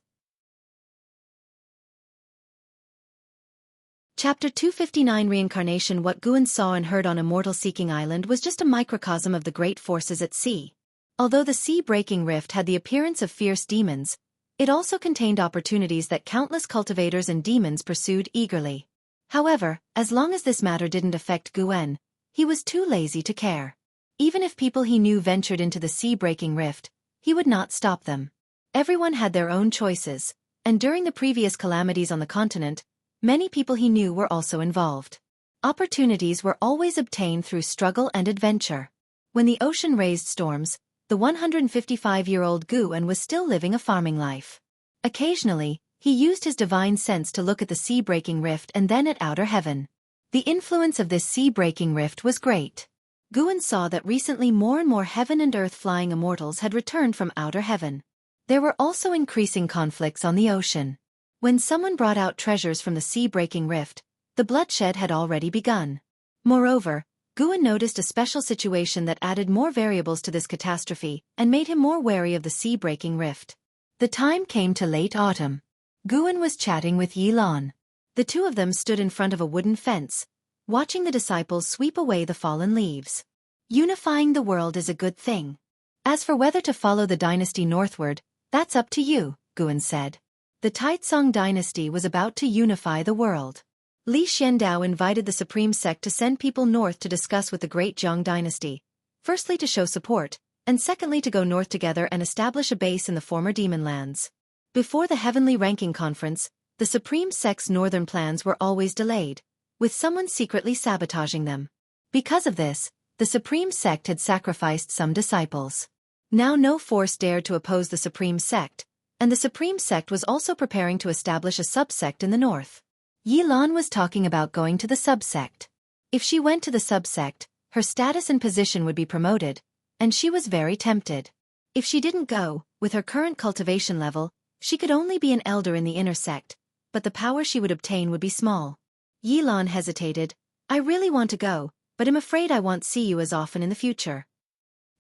Chapter 259 Reincarnation. What Guan saw and heard on Immortal Seeking Island was just a microcosm of the great forces at sea. Although the sea-breaking rift had the appearance of fierce demons, it also contained opportunities that countless cultivators and demons pursued eagerly. However, as long as this matter didn't affect Guan, he was too lazy to care. Even if people he knew ventured into the sea-breaking rift, he would not stop them. Everyone had their own choices, and during the previous calamities on the continent, many people he knew were also involved. Opportunities were always obtained through struggle and adventure. When the ocean raised storms, the 155-year-old Guan was still living a farming life. Occasionally, he used his divine sense to look at the sea-breaking rift and then at outer heaven. The influence of this sea-breaking rift was great. Guan saw that recently more and more heaven and earth-flying immortals had returned from outer heaven. There were also increasing conflicts on the ocean. When someone brought out treasures from the sea-breaking rift, the bloodshed had already begun. Moreover, Guan noticed a special situation that added more variables to this catastrophe and made him more wary of the sea-breaking rift. The time came to late autumn. Guan was chatting with Yi Lan. The two of them stood in front of a wooden fence, watching the disciples sweep away the fallen leaves. Unifying the world is a good thing. As for whether to follow the dynasty northward, that's up to you, Guan said. The Taitsong dynasty was about to unify the world. Li Xiandao invited the Supreme Sect to send people north to discuss with the great Zhang dynasty, firstly to show support, and secondly to go north together and establish a base in the former demon lands. Before the Heavenly Ranking Conference, the Supreme Sect's northern plans were always delayed, with someone secretly sabotaging them. Because of this, the Supreme Sect had sacrificed some disciples. Now no force dared to oppose the Supreme Sect, and the Supreme Sect was also preparing to establish a subsect in the north. Yi Lan was talking about going to the subsect. If she went to the subsect, her status and position would be promoted, and she was very tempted. If she didn't go, with her current cultivation level, she could only be an elder in the inner sect, but the power she would obtain would be small. Yi Lan hesitated. I really want to go, but I'm afraid I won't see you as often in the future.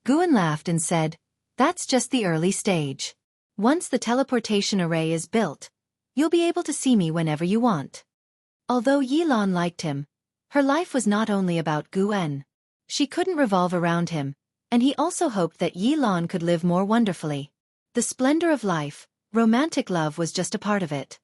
Guan laughed and said, that's just the early stage. Once the teleportation array is built, you'll be able to see me whenever you want. Although Yi Lan liked him, her life was not only about Guan. She couldn't revolve around him, and he also hoped that Yi Lan could live more wonderfully. The splendor of life, romantic love was just a part of it.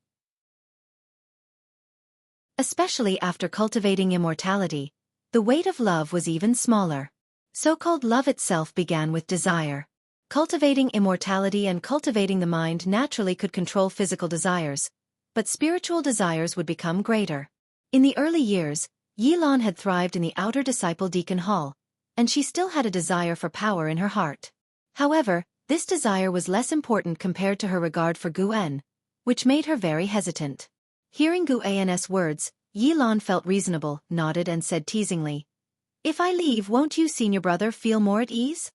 Especially after cultivating immortality, the weight of love was even smaller. So-called love itself began with desire. Cultivating immortality and cultivating the mind naturally could control physical desires, but spiritual desires would become greater. In the early years, Yi Lan had thrived in the outer disciple Deacon Hall, and she still had a desire for power in her heart. However, this desire was less important compared to her regard for Guan, which made her very hesitant. Hearing Guan's words, Yi Lan felt reasonable, nodded and said teasingly, if I leave, won't you, senior brother, feel more at ease?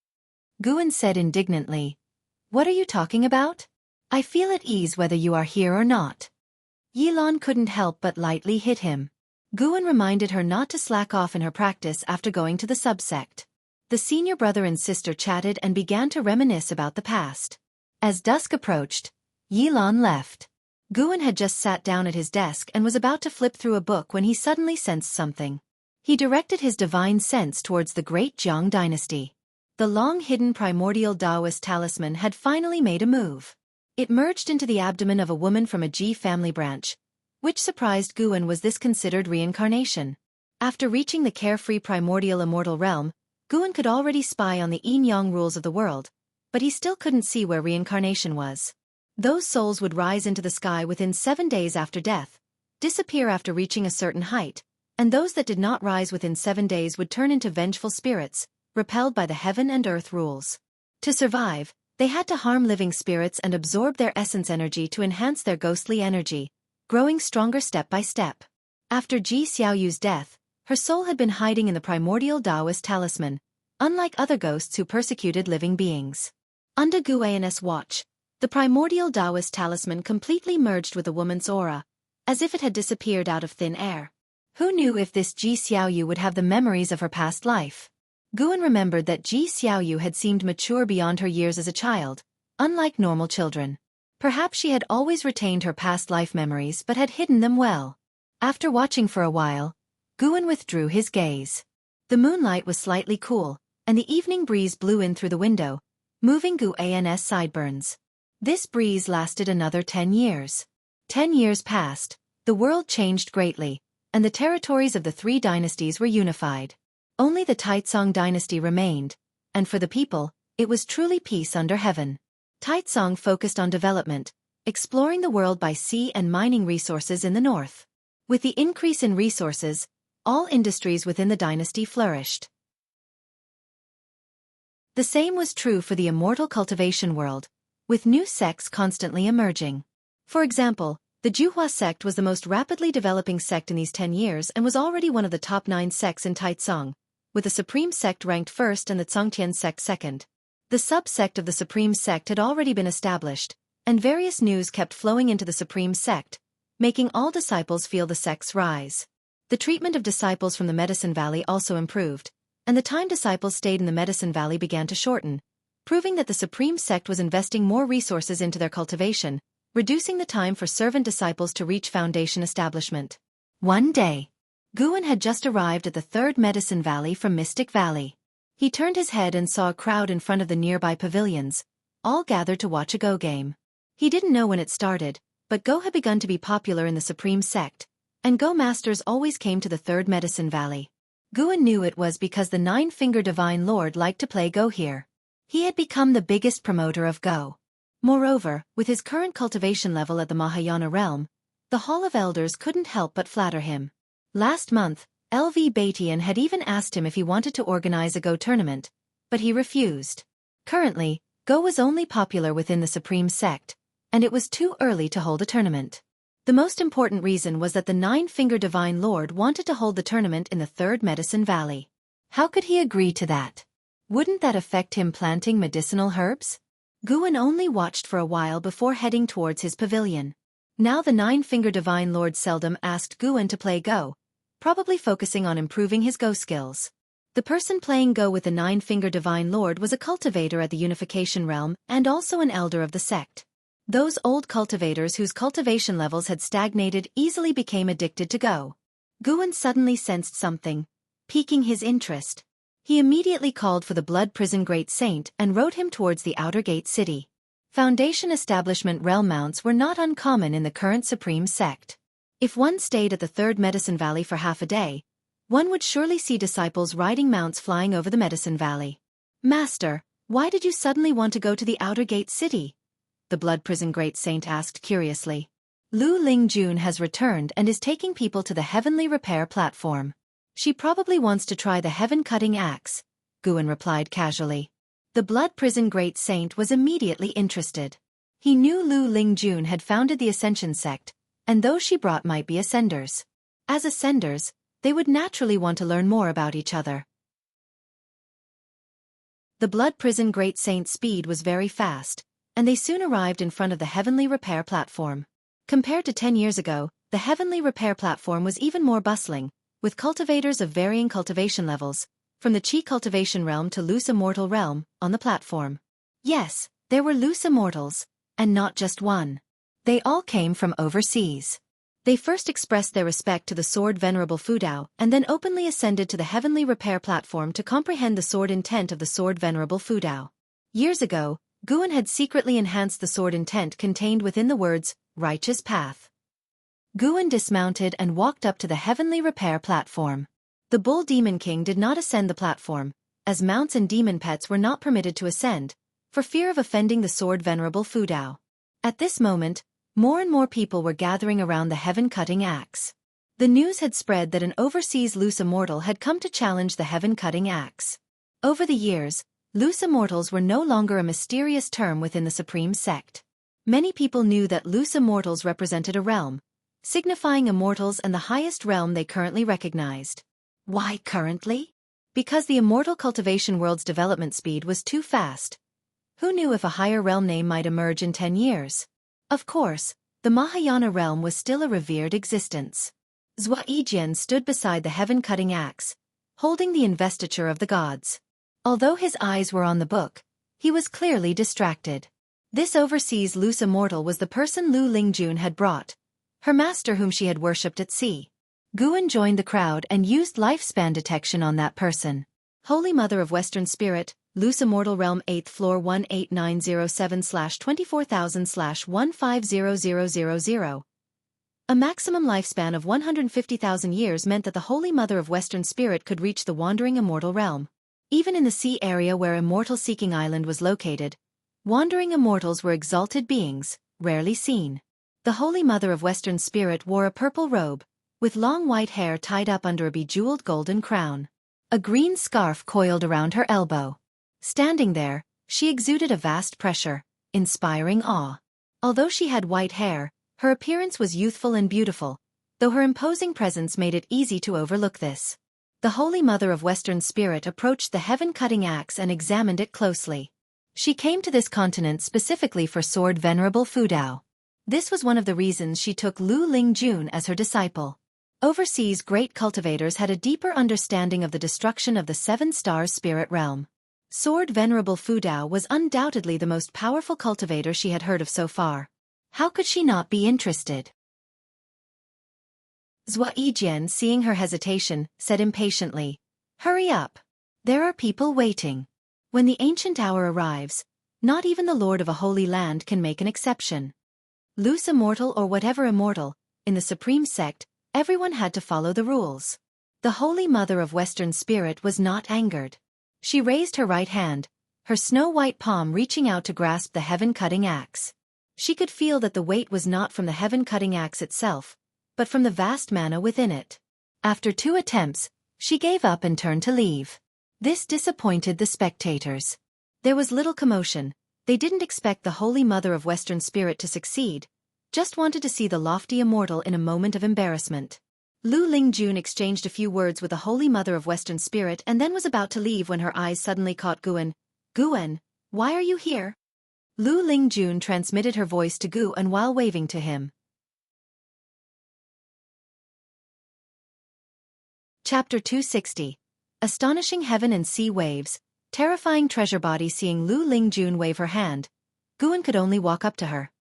Guan said indignantly, what are you talking about? I feel at ease whether you are here or not. Yi Lan couldn't help but lightly hit him. Guan reminded her not to slack off in her practice after going to the subsect. The senior brother and sister chatted and began to reminisce about the past. As dusk approached, Yi Lan left. Guan had just sat down at his desk and was about to flip through a book when he suddenly sensed something. He directed his divine sense towards the great Jiang dynasty. The long-hidden primordial Taoist talisman had finally made a move. It merged into the abdomen of a woman from a Ji family branch, which surprised Guan. Was this considered reincarnation? After reaching the carefree primordial immortal realm, Guan could already spy on the yin-yang rules of the world, but he still couldn't see where reincarnation was. Those souls would rise into the sky within 7 days after death, disappear after reaching a certain height, and those that did not rise within 7 days would turn into vengeful spirits, repelled by the heaven and earth rules. To survive, they had to harm living spirits and absorb their essence energy to enhance their ghostly energy, growing stronger step by step. After Ji Xiaoyu's death, her soul had been hiding in the primordial Taoist talisman, unlike other ghosts who persecuted living beings. Under Guan's watch, the primordial Taoist talisman completely merged with the woman's aura, as if it had disappeared out of thin air. Who knew if this Ji Xiaoyu would have the memories of her past life? Guan remembered that Ji Xiaoyu had seemed mature beyond her years as a child, unlike normal children. Perhaps she had always retained her past life memories but had hidden them well. After watching for a while, Guan withdrew his gaze. The moonlight was slightly cool, and the evening breeze blew in through the window, moving Guan's sideburns. This breeze lasted another 10 years. 10 years passed, the world changed greatly, and the territories of the 3 dynasties were unified. Only the Taitsong dynasty remained, and for the people, it was truly peace under heaven. Taitsong focused on development, exploring the world by sea and mining resources in the north. With the increase in resources, all industries within the dynasty flourished. The same was true for the immortal cultivation world, with new sects constantly emerging. For example, the Juhua sect was the most rapidly developing sect in these 10 years and was already one of the top 9 sects in Taitsong, with the Supreme Sect ranked first and the Zongtian sect second. The sub-sect of the Supreme Sect had already been established, and various news kept flowing into the Supreme Sect, making all disciples feel the sect's rise. The treatment of disciples from the Medicine Valley also improved, and the time disciples stayed in the Medicine Valley began to shorten, proving that the Supreme Sect was investing more resources into their cultivation, reducing the time for servant disciples to reach foundation establishment. One day, Guan had just arrived at the 3rd Medicine Valley from Mystic Valley. He turned his head and saw a crowd in front of the nearby pavilions, all gathered to watch a Go game. He didn't know when it started, but Go had begun to be popular in the Supreme Sect, and Go masters always came to the 3rd Medicine Valley. Guan knew it was because the 9-Finger Divine Lord liked to play Go here. He had become the biggest promoter of Go. Moreover, with his current cultivation level at the Mahayana realm, the Hall of Elders couldn't help but flatter him. Last month, LV Batian had even asked him if he wanted to organize a Go tournament, but he refused. Currently, Go was only popular within the Supreme Sect, and it was too early to hold a tournament. The most important reason was that the 9-Finger Divine Lord wanted to hold the tournament in the 3rd Medicine Valley. How could he agree to that? Wouldn't that affect him planting medicinal herbs? Guan only watched for a while before heading towards his pavilion. Now the 9-Finger Divine Lord seldom asked Guan to play Go, probably focusing on improving his Go skills. The person playing Go with the 9-Finger Divine Lord was a cultivator at the Unification Realm and also an elder of the sect. Those old cultivators whose cultivation levels had stagnated easily became addicted to Go. Guan suddenly sensed something, piquing his interest. He immediately called for the Blood Prison Great Saint and rode him towards the Outer Gate City. Foundation establishment realm mounts were not uncommon in the current Supreme Sect. If one stayed at the 3rd Medicine Valley for half a day, one would surely see disciples riding mounts flying over the Medicine Valley. Master, why did you suddenly want to go to the Outer Gate City? The Blood Prison Great Saint asked curiously. Lu Lingjun has returned and is taking people to the Heavenly Repair platform. She probably wants to try the Heaven-Cutting Axe, Guan replied casually. The Blood Prison Great Saint was immediately interested. He knew Lu Lingjun had founded the Ascension sect, and those she brought might be Ascenders. As Ascenders, they would naturally want to learn more about each other. The Blood Prison Great Saint's speed was very fast, and they soon arrived in front of the Heavenly Repair platform. Compared to 10 years ago, the Heavenly Repair platform was even more bustling, with cultivators of varying cultivation levels, from the Qi cultivation realm to loose immortal realm, on the platform. Yes, there were loose immortals, and not just one. They all came from overseas. They first expressed their respect to the sword Venerable Fudao and then openly ascended to the heavenly repair platform to comprehend the sword intent of the sword Venerable Fudao. Years ago, Guan had secretly enhanced the sword intent contained within the words, righteous path. Guan dismounted and walked up to the heavenly repair platform. The Bull Demon King did not ascend the platform, as mounts and demon pets were not permitted to ascend, for fear of offending the sword Venerable Fudao. At this moment, more and more people were gathering around the heaven-cutting axe. The news had spread that an overseas loose immortal had come to challenge the heaven-cutting axe. Over the years, loose immortals were no longer a mysterious term within the supreme sect. Many people knew that loose immortals represented a realm, signifying immortals and the highest realm they currently recognized. Why currently? Because the immortal cultivation world's development speed was too fast. Who knew if a higher realm name might emerge in 10 years? Of course, the Mahayana realm was still a revered existence. Zhua Yijian stood beside the heaven-cutting axe, holding the investiture of the gods. Although his eyes were on the book, he was clearly distracted. This overseas loose immortal was the person Lu Lingjun had brought, her master whom she had worshipped at sea. Guan joined the crowd and used lifespan detection on that person. Holy Mother of Western Spirit, Loose Immortal Realm 8th Floor 18907/24000/150000. A maximum lifespan of 150,000 years meant that the Holy Mother of Western Spirit could reach the wandering immortal realm. Even in the sea area where Immortal Seeking Island was located, wandering immortals were exalted beings, rarely seen. The Holy Mother of Western Spirit wore a purple robe, with long white hair tied up under a bejeweled golden crown. A green scarf coiled around her elbow. Standing there, she exuded a vast pressure, inspiring awe. Although she had white hair, her appearance was youthful and beautiful, though her imposing presence made it easy to overlook this. The Holy Mother of Western Spirit approached the heaven-cutting axe and examined it closely. She came to this continent specifically for Sword Venerable Fudao. This was one of the reasons she took Lu Lingjun as her disciple. Overseas great cultivators had a deeper understanding of the destruction of the Seven Stars spirit realm. Sword Venerable Fudao was undoubtedly the most powerful cultivator she had heard of so far. How could she not be interested? Zhua Yijian, seeing her hesitation, said impatiently, "Hurry up. There are people waiting. When the ancient hour arrives, not even the Lord of a holy land can make an exception." Loose immortal or whatever immortal, in the supreme sect, everyone had to follow the rules. The Holy Mother of Western Spirit was not angered. She raised her right hand, her snow-white palm reaching out to grasp the heaven-cutting axe. She could feel that the weight was not from the heaven-cutting axe itself, but from the vast mana within it. After 2 attempts, she gave up and turned to leave. This disappointed the spectators. There was little commotion. They didn't expect the Holy Mother of Western Spirit to succeed, just wanted to see the lofty immortal in a moment of embarrassment. Lu Lingjun exchanged a few words with the Holy Mother of Western Spirit and then was about to leave when her eyes suddenly caught Guan. "Guan, why are you here?" Lu Lingjun transmitted her voice to Guan while waving to him. Chapter 260. Astonishing Heaven and Sea Waves, Terrifying Treasure Body. Seeing Lu Lingjun wave her hand, Guan could only walk up to her.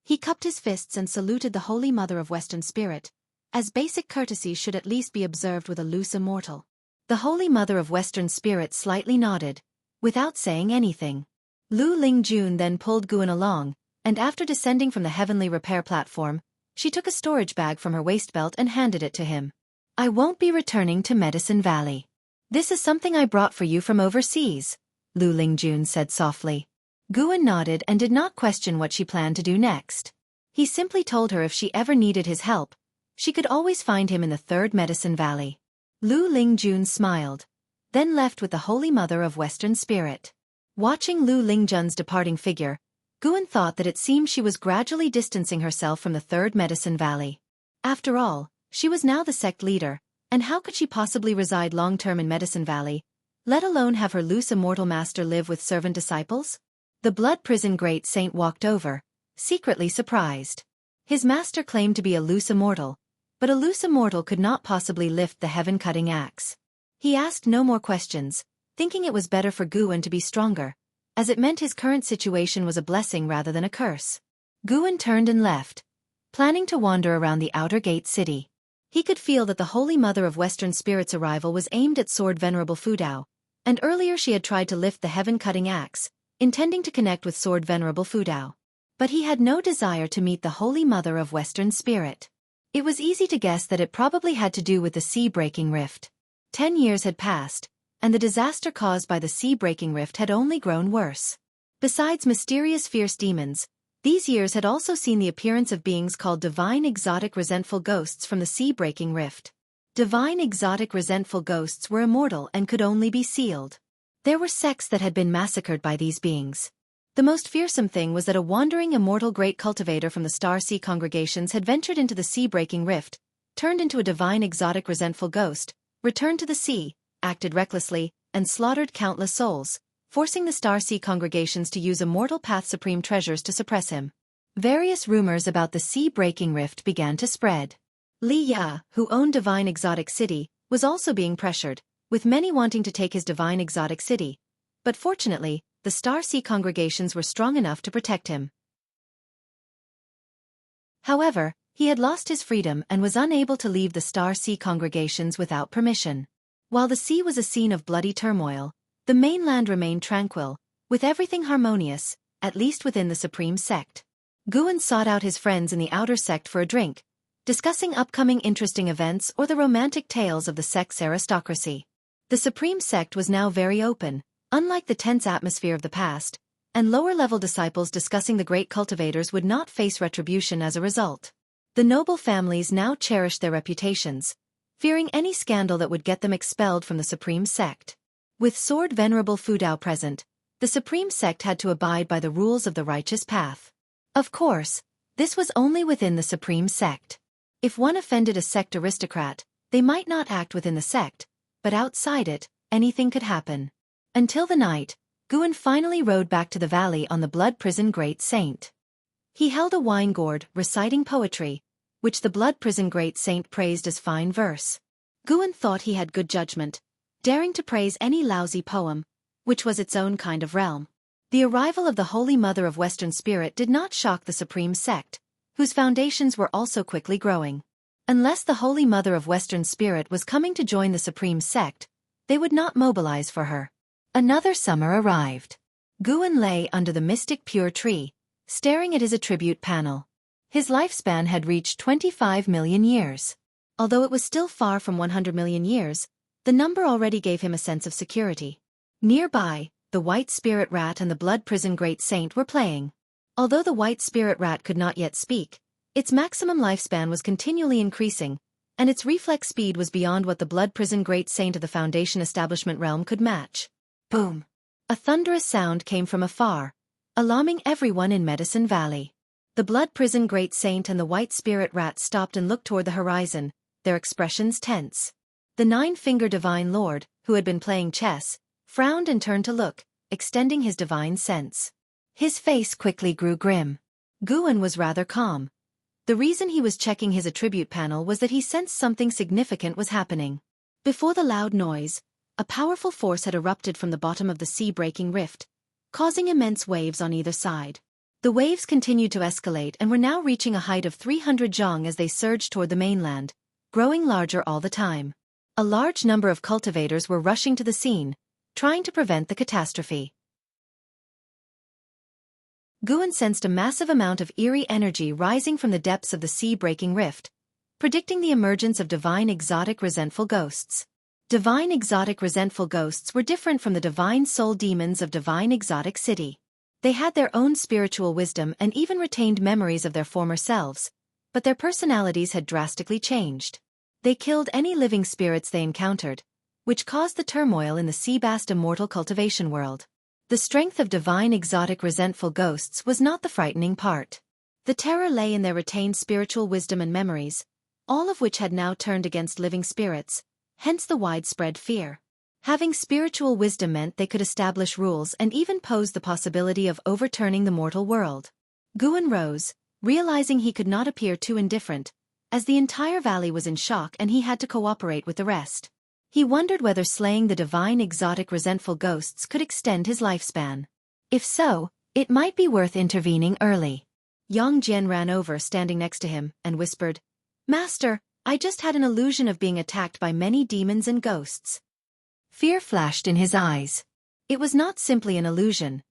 He cupped his fists and saluted the Holy Mother of Western Spirit, as basic courtesy should at least be observed with a loose immortal. The Holy Mother of Western Spirit slightly nodded, without saying anything. Lu Lingjun then pulled Guan along, and after descending from the heavenly repair platform, she took a storage bag from her waist belt and handed it to him. "I won't be returning to Medicine Valley. This is something I brought for you from overseas," Lu Lingjun said softly. Guan nodded and did not question what she planned to do next. He simply told her if she ever needed his help, she could always find him in the 3rd Medicine Valley. Lu Lingjun smiled, then left with the Holy Mother of Western Spirit. Watching Lu Lingjun's departing figure, Guan thought that it seemed she was gradually distancing herself from the 3rd Medicine Valley. After all, she was now the sect leader, and how could she possibly reside long-term in Medicine Valley, let alone have her loose immortal master live with servant disciples? The Blood Prison Great Saint walked over, secretly surprised. His master claimed to be a loose immortal, but a loose immortal could not possibly lift the heaven-cutting axe. He asked no more questions, thinking it was better for Guan to be stronger, as it meant his current situation was a blessing rather than a curse. Guan turned and left, planning to wander around the outer gate city. He could feel that the Holy Mother of Western Spirit's arrival was aimed at Sword Venerable Fudao, and earlier she had tried to lift the heaven-cutting axe, intending to connect with Sword Venerable Fudao. But he had no desire to meet the Holy Mother of Western Spirit. It was easy to guess that it probably had to do with the sea-breaking rift. 10 years had passed, and the disaster caused by the sea-breaking rift had only grown worse. Besides mysterious fierce demons, these years had also seen the appearance of beings called divine exotic resentful ghosts from the sea-breaking rift. Divine exotic resentful ghosts were immortal and could only be sealed. There were sects that had been massacred by these beings. The most fearsome thing was that a wandering immortal great cultivator from the Star Sea congregations had ventured into the sea-breaking rift, turned into a divine exotic resentful ghost, returned to the sea, acted recklessly, and slaughtered countless souls, forcing the Star Sea congregations to use immortal path supreme treasures to suppress him. Various rumors about the sea-breaking rift began to spread. Li Ya, who owned Divine Exotic City, was also being pressured, with many wanting to take his Divine Exotic City. But fortunately, the Star Sea congregations were strong enough to protect him. However, he had lost his freedom and was unable to leave the Star Sea congregations without permission. While the sea was a scene of bloody turmoil, the mainland remained tranquil, with everything harmonious, at least within the Supreme Sect. Guan sought out his friends in the outer sect for a drink, discussing upcoming interesting events or the romantic tales of the sect's aristocracy. The Supreme Sect was now very open, unlike the tense atmosphere of the past, and lower-level disciples discussing the great cultivators would not face retribution as a result. The noble families now cherished their reputations, fearing any scandal that would get them expelled from the Supreme Sect. With Sword Venerable Fudao present, the Supreme Sect had to abide by the rules of the righteous path. Of course, this was only within the Supreme Sect. If one offended a sect aristocrat, they might not act within the sect, but outside it, anything could happen. Until the night, Guan finally rode back to the valley on the Blood Prison Great Saint. He held a wine gourd, reciting poetry, which the Blood Prison Great Saint praised as fine verse. Guan thought he had good judgment, daring to praise any lousy poem, which was its own kind of realm. The arrival of the Holy Mother of Western Spirit did not shock the Supreme Sect, whose foundations were also quickly growing. Unless the Holy Mother of Western Spirit was coming to join the Supreme Sect, they would not mobilize for her. Another summer arrived. Guan lay under the mystic pure tree, staring at his attribute panel. His lifespan had reached 25 million years. Although it was still far from 100 million years, the number already gave him a sense of security. Nearby, the White Spirit Rat and the Blood Prison Great Saint were playing. Although the White Spirit Rat could not yet speak, its maximum lifespan was continually increasing, and its reflex speed was beyond what the Blood Prison Great Saint of the Foundation Establishment realm could match. Boom! A thunderous sound came from afar, alarming everyone in Medicine Valley. The Blood Prison Great Saint and the White Spirit Rat stopped and looked toward the horizon, their expressions tense. The Nine-Finger Divine Lord, who had been playing chess, frowned and turned to look, extending his divine sense. His face quickly grew grim. Guan was rather calm. The reason he was checking his attribute panel was that he sensed something significant was happening. Before the loud noise, a powerful force had erupted from the bottom of the sea-breaking rift, causing immense waves on either side. The waves continued to escalate and were now reaching a height of 300 zhang as they surged toward the mainland, growing larger all the time. A large number of cultivators were rushing to the scene, trying to prevent the catastrophe. Guan sensed a massive amount of eerie energy rising from the depths of the sea-breaking rift, predicting the emergence of divine exotic resentful ghosts. Divine exotic resentful ghosts were different from the divine soul demons of Divine Exotic City. They had their own spiritual wisdom and even retained memories of their former selves, but their personalities had drastically changed. They killed any living spirits they encountered, which caused the turmoil in the Seabast immortal cultivation world. The strength of divine exotic resentful ghosts was not the frightening part. The terror lay in their retained spiritual wisdom and memories, all of which had now turned against living spirits, hence the widespread fear. Having spiritual wisdom meant they could establish rules and even pose the possibility of overturning the mortal world. Guan rose, realizing he could not appear too indifferent, as the entire valley was in shock and he had to cooperate with the rest. He wondered whether slaying the divine exotic resentful ghosts could extend his lifespan. If so, it might be worth intervening early. Yang Jian ran over, standing next to him, and whispered, "Master, I just had an illusion of being attacked by many demons and ghosts." Fear flashed in his eyes. It was not simply an illusion.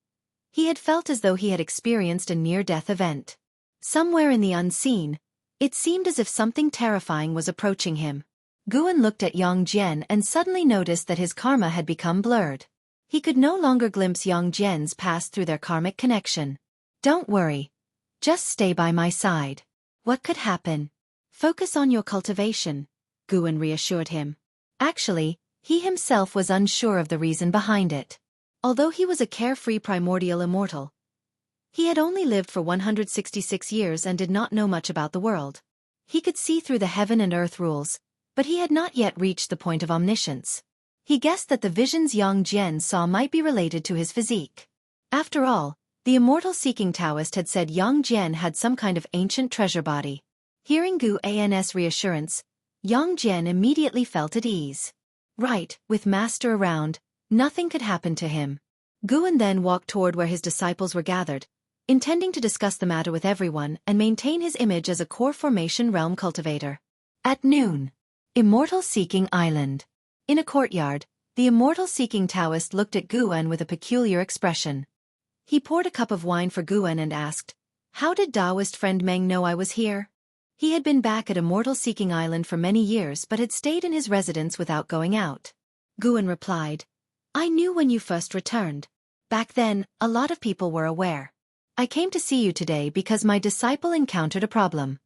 He had felt as though he had experienced a near-death event. Somewhere in the unseen, it seemed as if something terrifying was approaching him. Guan looked at Yang Jian and suddenly noticed that his karma had become blurred. He could no longer glimpse Yang Jian's past through their karmic connection. "Don't worry. Just stay by my side. What could happen? Focus on your cultivation," Guan reassured him. Actually, he himself was unsure of the reason behind it. Although he was a carefree primordial immortal, he had only lived for 166 years and did not know much about the world. He could see through the heaven and earth rules, but he had not yet reached the point of omniscience. He guessed that the visions Yang Jian saw might be related to his physique. After all, the immortal-seeking Taoist had said Yang Jian had some kind of ancient treasure body. Hearing Guan's reassurance, Yang Jian immediately felt at ease. Right, with Master around, nothing could happen to him. Guan then walked toward where his disciples were gathered, intending to discuss the matter with everyone and maintain his image as a core formation realm cultivator. At noon, Immortal-Seeking Island. In a courtyard, the immortal-seeking Taoist looked at Guan with a peculiar expression. He poured a cup of wine for Guan and asked, "How did Taoist friend Meng know I was here?" He had been back at Immortal-Seeking Island for many years but had stayed in his residence without going out. Guan replied, "I knew when you first returned. Back then, a lot of people were aware. I came to see you today because my disciple encountered a problem."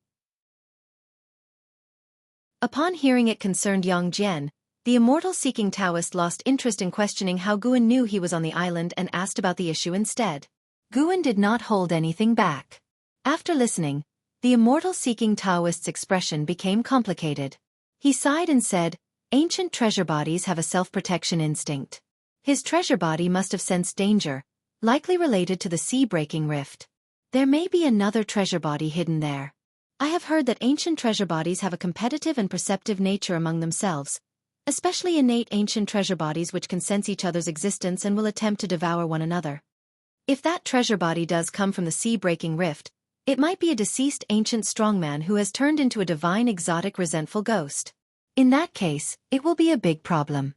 Upon hearing it concerned Yang Jian, the immortal-seeking Taoist lost interest in questioning how Guan knew he was on the island and asked about the issue instead. Guan did not hold anything back. After listening, the immortal-seeking Taoist's expression became complicated. He sighed and said, "Ancient treasure bodies have a self-protection instinct. His treasure body must have sensed danger, likely related to the sea-breaking rift. There may be another treasure body hidden there. I have heard that ancient treasure bodies have a competitive and perceptive nature among themselves, especially innate ancient treasure bodies which can sense each other's existence and will attempt to devour one another. If that treasure body does come from the sea-breaking rift, it might be a deceased ancient strongman who has turned into a divine exotic resentful ghost. In that case, it will be a big problem."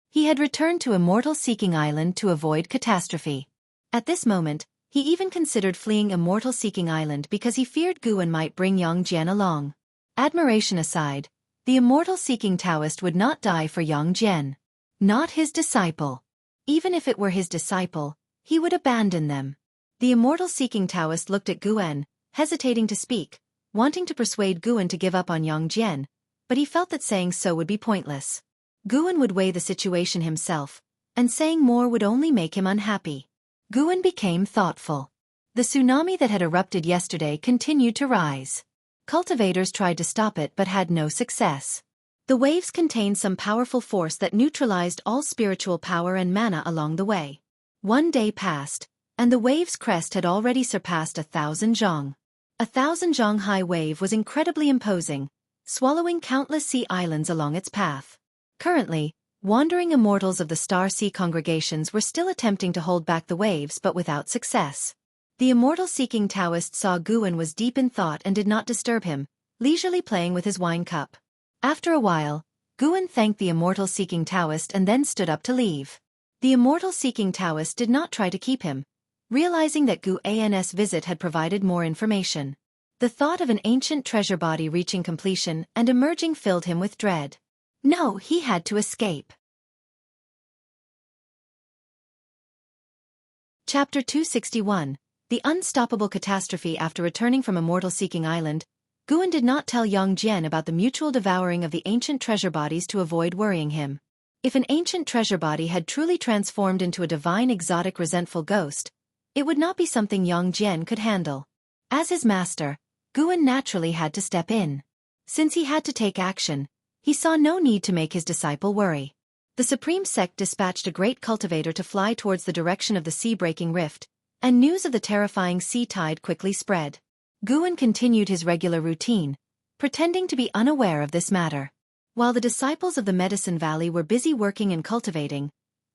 He had returned to Immortal-Seeking Island to avoid catastrophe. At this moment, he even considered fleeing Immortal-Seeking Island because he feared Guan might bring Yang Jian along. Admiration aside, the immortal-seeking Taoist would not die for Yang Jian. Not his disciple. Even if it were his disciple, he would abandon them. The immortal-seeking Taoist looked at Guan, hesitating to speak, wanting to persuade Guan to give up on Yang Jian, but he felt that saying so would be pointless. Guan would weigh the situation himself, and saying more would only make him unhappy. Guan became thoughtful. The tsunami that had erupted yesterday continued to rise. Cultivators tried to stop it but had no success. The waves contained some powerful force that neutralized all spiritual power and mana along the way. One day passed, and the wave's crest had already surpassed 1,000 zhang. 1,000 zhang high wave was incredibly imposing, swallowing countless sea islands along its path. Currently, wandering immortals of the Star Sea congregations were still attempting to hold back the waves but without success. The immortal-seeking Taoist saw Guan was deep in thought and did not disturb him, leisurely playing with his wine cup. After a while, Guan thanked the immortal-seeking Taoist and then stood up to leave. The immortal-seeking Taoist did not try to keep him, realizing that Guan's visit had provided more information. The thought of an ancient treasure body reaching completion and emerging filled him with dread. No, he had to escape. Chapter 261. The Unstoppable Catastrophe. After returning from Immortal-Seeking Island, Guan did not tell Yang Jian about the mutual devouring of the ancient treasure bodies to avoid worrying him. If an ancient treasure body had truly transformed into a divine exotic resentful ghost, it would not be something Yang Jian could handle. As his master, Guan naturally had to step in. Since he had to take action, he saw no need to make his disciple worry. The Supreme Sect dispatched a great cultivator to fly towards the direction of the sea-breaking rift, and news of the terrifying sea tide quickly spread. Guan continued his regular routine, pretending to be unaware of this matter. While the disciples of the Medicine Valley were busy working and cultivating,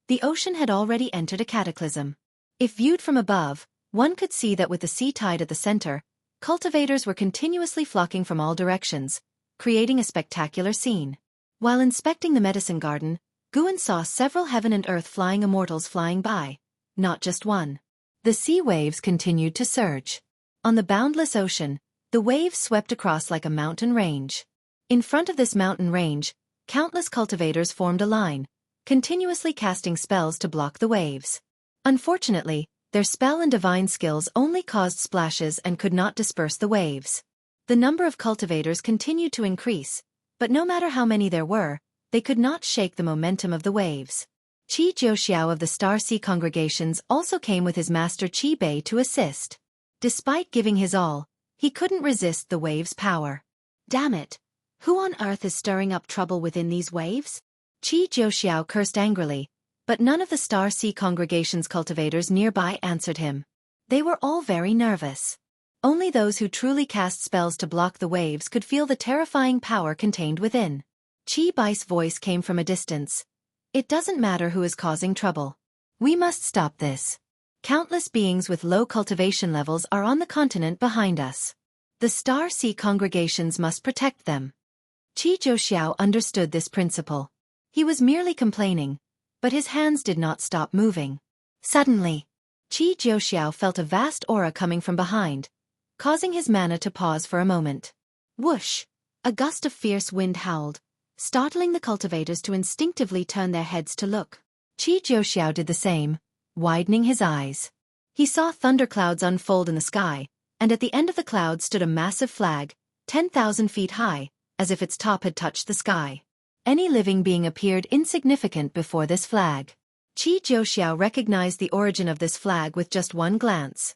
the ocean had already entered a cataclysm. If viewed from above, one could see that with the sea tide at the center, Cultivators were continuously flocking from all directions, creating a spectacular scene. While inspecting the medicine garden, Guan saw several heaven and earth flying immortals flying by, not just one. The sea waves continued to surge. On the boundless ocean, the waves swept across like a mountain range. In front of this mountain range, countless cultivators formed a line, continuously casting spells to block the waves. Unfortunately, their spell and divine skills only caused splashes and could not disperse the waves. The number of cultivators continued to increase, but no matter how many there were, they could not shake the momentum of the waves. Qi Jiuxiao of the Star Sea congregations also came with his master Qi Bei to assist. Despite giving his all, he couldn't resist the waves' power. Damn it! Who on earth is stirring up trouble within these waves? Qi Jiuxiao cursed angrily, but none of the Star Sea congregation's cultivators nearby answered him. They were all very nervous. Only those who truly cast spells to block the waves could feel the terrifying power contained within. Qi Bai's voice came from a distance. It doesn't matter who is causing trouble. We must stop this. Countless beings with low cultivation levels are on the continent behind us. The Star Sea congregations must protect them. Qi Jiuxiao understood this principle. He was merely complaining, but his hands did not stop moving. Suddenly, Qi Jiuxiao felt a vast aura coming from behind, causing his mana to pause for a moment. Whoosh! A gust of fierce wind howled, startling the cultivators to instinctively turn their heads to look. Qi Jiuxiao did the same, widening his eyes. He saw thunderclouds unfold in the sky, and at the end of the cloud stood a massive flag, 10,000 feet high, as if its top had touched the sky. Any living being appeared insignificant before this flag. Qi Jiuxiao recognized the origin of this flag with just one glance.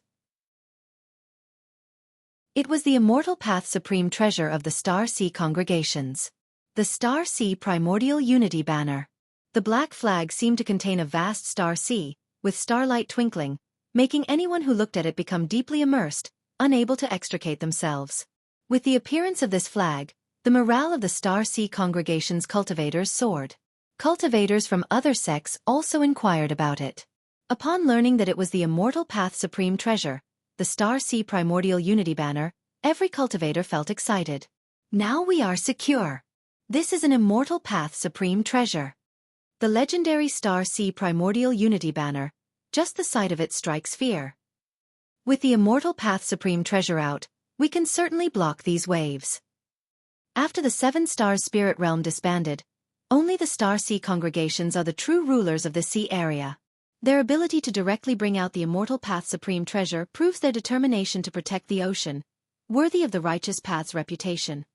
It was the Immortal Path Supreme Treasure of the Star Sea congregations. The Star Sea Primordial Unity Banner. The black flag seemed to contain a vast star sea, with starlight twinkling, making anyone who looked at it become deeply immersed, unable to extricate themselves. With the appearance of this flag, the morale of the Star Sea congregation's cultivators soared. Cultivators from other sects also inquired about it. Upon learning that it was the Immortal Path Supreme Treasure, the Star Sea Primordial Unity Banner, every cultivator felt excited. Now we are secure. This is an Immortal Path Supreme Treasure. The legendary Star Sea Primordial Unity Banner, just the sight of it strikes fear. With the Immortal Path Supreme Treasure out, we can certainly block these waves. After the Seven Stars Spirit Realm disbanded, only the Star Sea congregations are the true rulers of the sea area. Their ability to directly bring out the Immortal Path Supreme Treasure proves their determination to protect the ocean, worthy of the Righteous Path's reputation.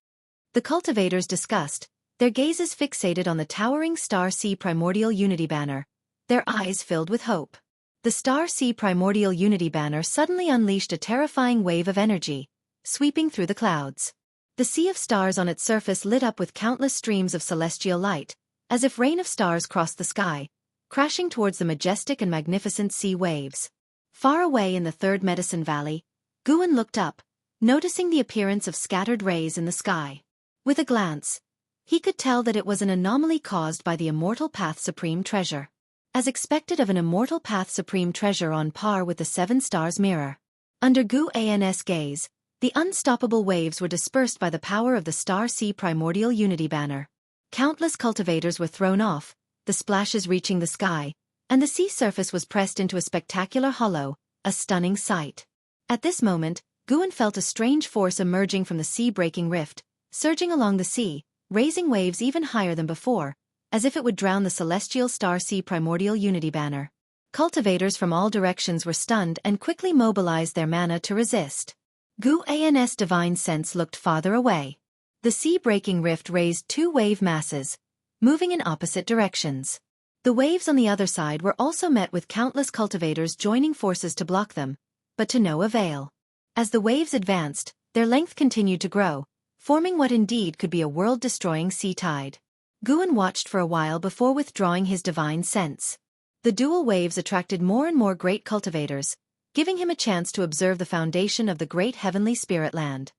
The cultivators discussed, their gazes fixated on the towering Star Sea Primordial Unity Banner, their eyes filled with hope. The Star Sea Primordial Unity Banner suddenly unleashed a terrifying wave of energy, sweeping through the clouds. The sea of stars on its surface lit up with countless streams of celestial light, as if rain of stars crossed the sky, crashing towards the majestic and magnificent sea waves. Far away in the Third Medicine Valley, Guan looked up, noticing the appearance of scattered rays in the sky. With a glance, he could tell that it was an anomaly caused by the Immortal Path Supreme Treasure. As expected of an Immortal Path Supreme Treasure on par with the Seven Stars Mirror. Under Guan's gaze, the unstoppable waves were dispersed by the power of the Star Sea Primordial Unity Banner. Countless cultivators were thrown off, the splashes reaching the sky, and the sea surface was pressed into a spectacular hollow, a stunning sight. At this moment, Guan felt a strange force emerging from the sea-breaking rift, surging along the sea, raising waves even higher than before, as if it would drown the celestial Star Sea Primordial Unity Banner. Cultivators from all directions were stunned and quickly mobilized their mana to resist. Guan's divine sense looked farther away. The sea-breaking rift raised two wave masses, moving in opposite directions. The waves on the other side were also met with countless cultivators joining forces to block them, but to no avail. As the waves advanced, their length continued to grow, forming what indeed could be a world-destroying sea tide. Guan watched for a while before withdrawing his divine sense. The dual waves attracted more and more great cultivators, giving him a chance to observe the foundation of the great heavenly spirit land.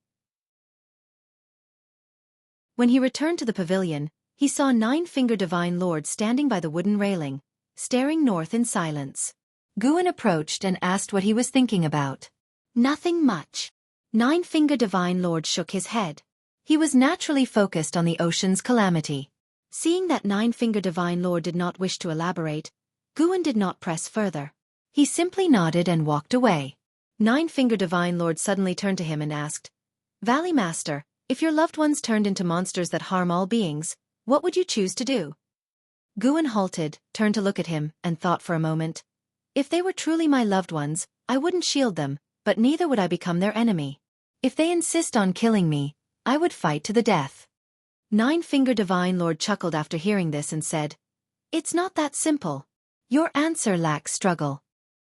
When he returned to the pavilion, he saw Nine-Finger Divine Lord standing by the wooden railing, staring north in silence. Guan approached and asked what he was thinking about. Nothing much. Nine-Finger Divine Lord shook his head. He was naturally focused on the ocean's calamity. Seeing that Nine-Finger Divine Lord did not wish to elaborate, Guan did not press further. He simply nodded and walked away. Nine-Finger Divine Lord suddenly turned to him and asked, Valley Master, if your loved ones turned into monsters that harm all beings, what would you choose to do? Guan halted, turned to look at him, and thought for a moment. If they were truly my loved ones, I wouldn't shield them, but neither would I become their enemy. If they insist on killing me, I would fight to the death. Nine-Finger Divine Lord chuckled after hearing this and said, It's not that simple. Your answer lacks struggle.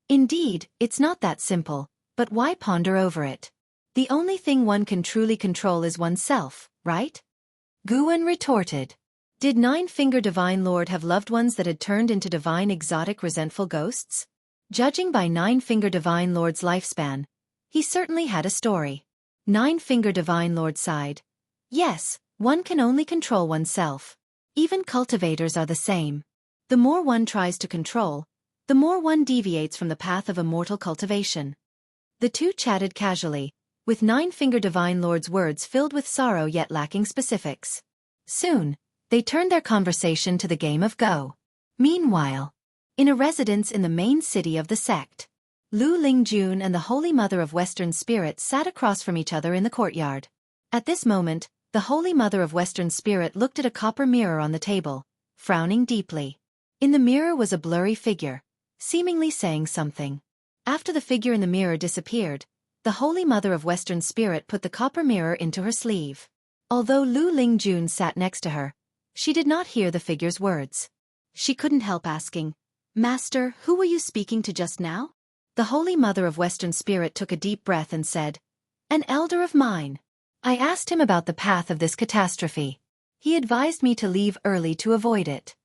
Indeed, it's not that simple, but why ponder over it? The only thing one can truly control is oneself, right? Guan retorted. Did Nine-Finger Divine Lord have loved ones that had turned into divine exotic resentful ghosts? Judging by Nine-Finger Divine Lord's lifespan, he certainly had a story. Nine-Finger Divine Lord sighed. Yes, one can only control oneself. Even cultivators are the same. The more one tries to control, the more one deviates from the path of immortal cultivation. The two chatted casually, with Nine-Finger Divine Lord's words filled with sorrow yet lacking specifics. Soon, they turned their conversation to the game of Go. Meanwhile, in a residence in the main city of the sect, Lu Lingjun and the Holy Mother of Western Spirit sat across from each other in the courtyard. At this moment, the Holy Mother of Western Spirit looked at a copper mirror on the table, frowning deeply. In the mirror was a blurry figure, seemingly saying something. After the figure in the mirror disappeared, the Holy Mother of Western Spirit put the copper mirror into her sleeve. Although Lu Lingjun sat next to her, she did not hear the figure's words. She couldn't help asking, Master, who were you speaking to just now? The Holy Mother of Western Spirit took a deep breath and said, An elder of mine. I asked him about the path of this catastrophe. He advised me to leave early to avoid it.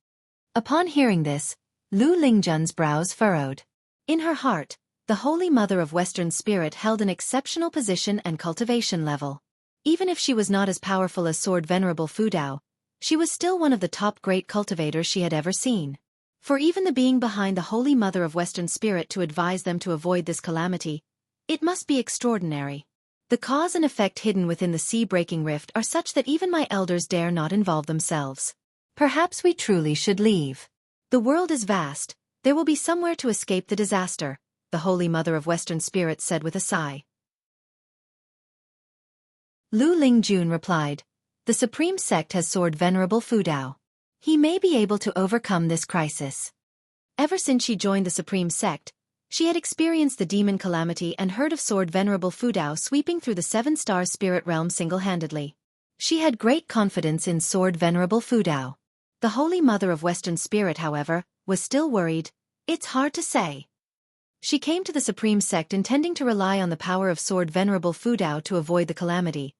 Upon hearing this, Lu Lingjun's brows furrowed. In her heart, the Holy Mother of Western Spirit held an exceptional position and cultivation level. Even if she was not as powerful as Sword Venerable Fudao, she was still one of the top great cultivators she had ever seen. For even the being behind the Holy Mother of Western Spirit to advise them to avoid this calamity, it must be extraordinary. The cause and effect hidden within the sea-breaking rift are such that even my elders dare not involve themselves. Perhaps we truly should leave. The world is vast, there will be somewhere to escape the disaster, the Holy Mother of Western Spirit said with a sigh. Lu Lingjun replied, The Supreme Sect has Sword Venerable Fudao. He may be able to overcome this crisis. Ever since she joined the Supreme Sect, she had experienced the demon calamity and heard of Sword Venerable Fudao sweeping through the 7-star spirit realm single-handedly. She had great confidence in Sword Venerable Fudao. The Holy Mother of Western Spirit, however, was still worried. It's hard to say. She came to the Supreme Sect intending to rely on the power of Sword Venerable Fudao to avoid the calamity.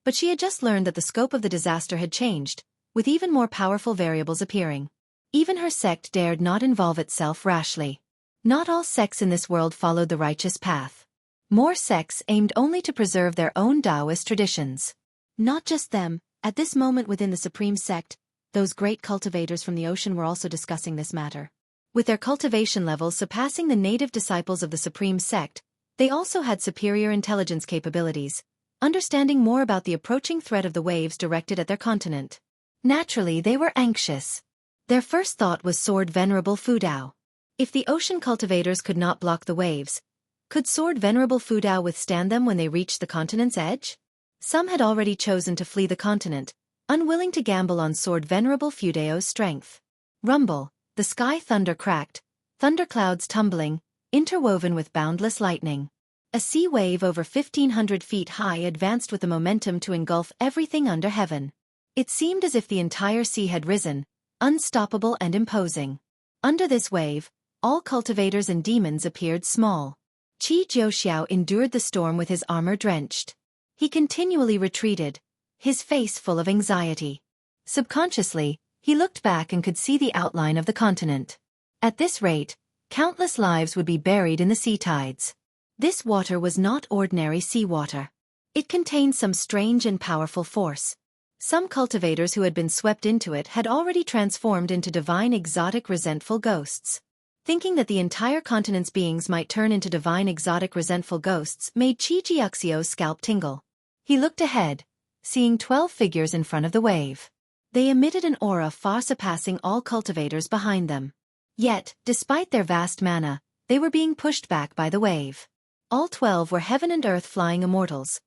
But she had just learned that the scope of the disaster had changed, with even more powerful variables appearing. Even her sect dared not involve itself rashly. Not all sects in this world followed the righteous path. More sects aimed only to preserve their own Taoist traditions. Not just them, at this moment within the Supreme Sect, those great cultivators from the ocean were also discussing this matter. With their cultivation levels surpassing the native disciples of the Supreme Sect, they also had superior intelligence capabilities, understanding more about the approaching threat of the waves directed at their continent. Naturally, they were anxious. Their first thought was Sword Venerable Fudao. If the ocean cultivators could not block the waves, could Sword Venerable Fudao withstand them when they reached the continent's edge? Some had already chosen to flee the continent, unwilling to gamble on Sword Venerable Fudao's strength. Rumble, the sky thunder cracked, thunderclouds tumbling, interwoven with boundless lightning. A sea wave over 1,500 feet high advanced with the momentum to engulf everything under heaven. It seemed as if the entire sea had risen, unstoppable and imposing. Under this wave, all cultivators and demons appeared small. Qi Jiuxiao endured the storm with his armor drenched. He continually retreated, his face full of anxiety. Subconsciously, he looked back and could see the outline of the continent. At this rate, countless lives would be buried in the sea tides. This water was not ordinary seawater. It contained some strange and powerful force. Some cultivators who had been swept into it had already transformed into divine exotic resentful ghosts. Thinking that the entire continent's beings might turn into divine exotic resentful ghosts made Chi-Jiuxio's scalp tingle. He looked ahead, seeing 12 figures in front of the wave. They emitted an aura far surpassing all cultivators behind them. Yet, despite their vast mana, they were being pushed back by the wave. All 12 were heaven and earth flying immortals,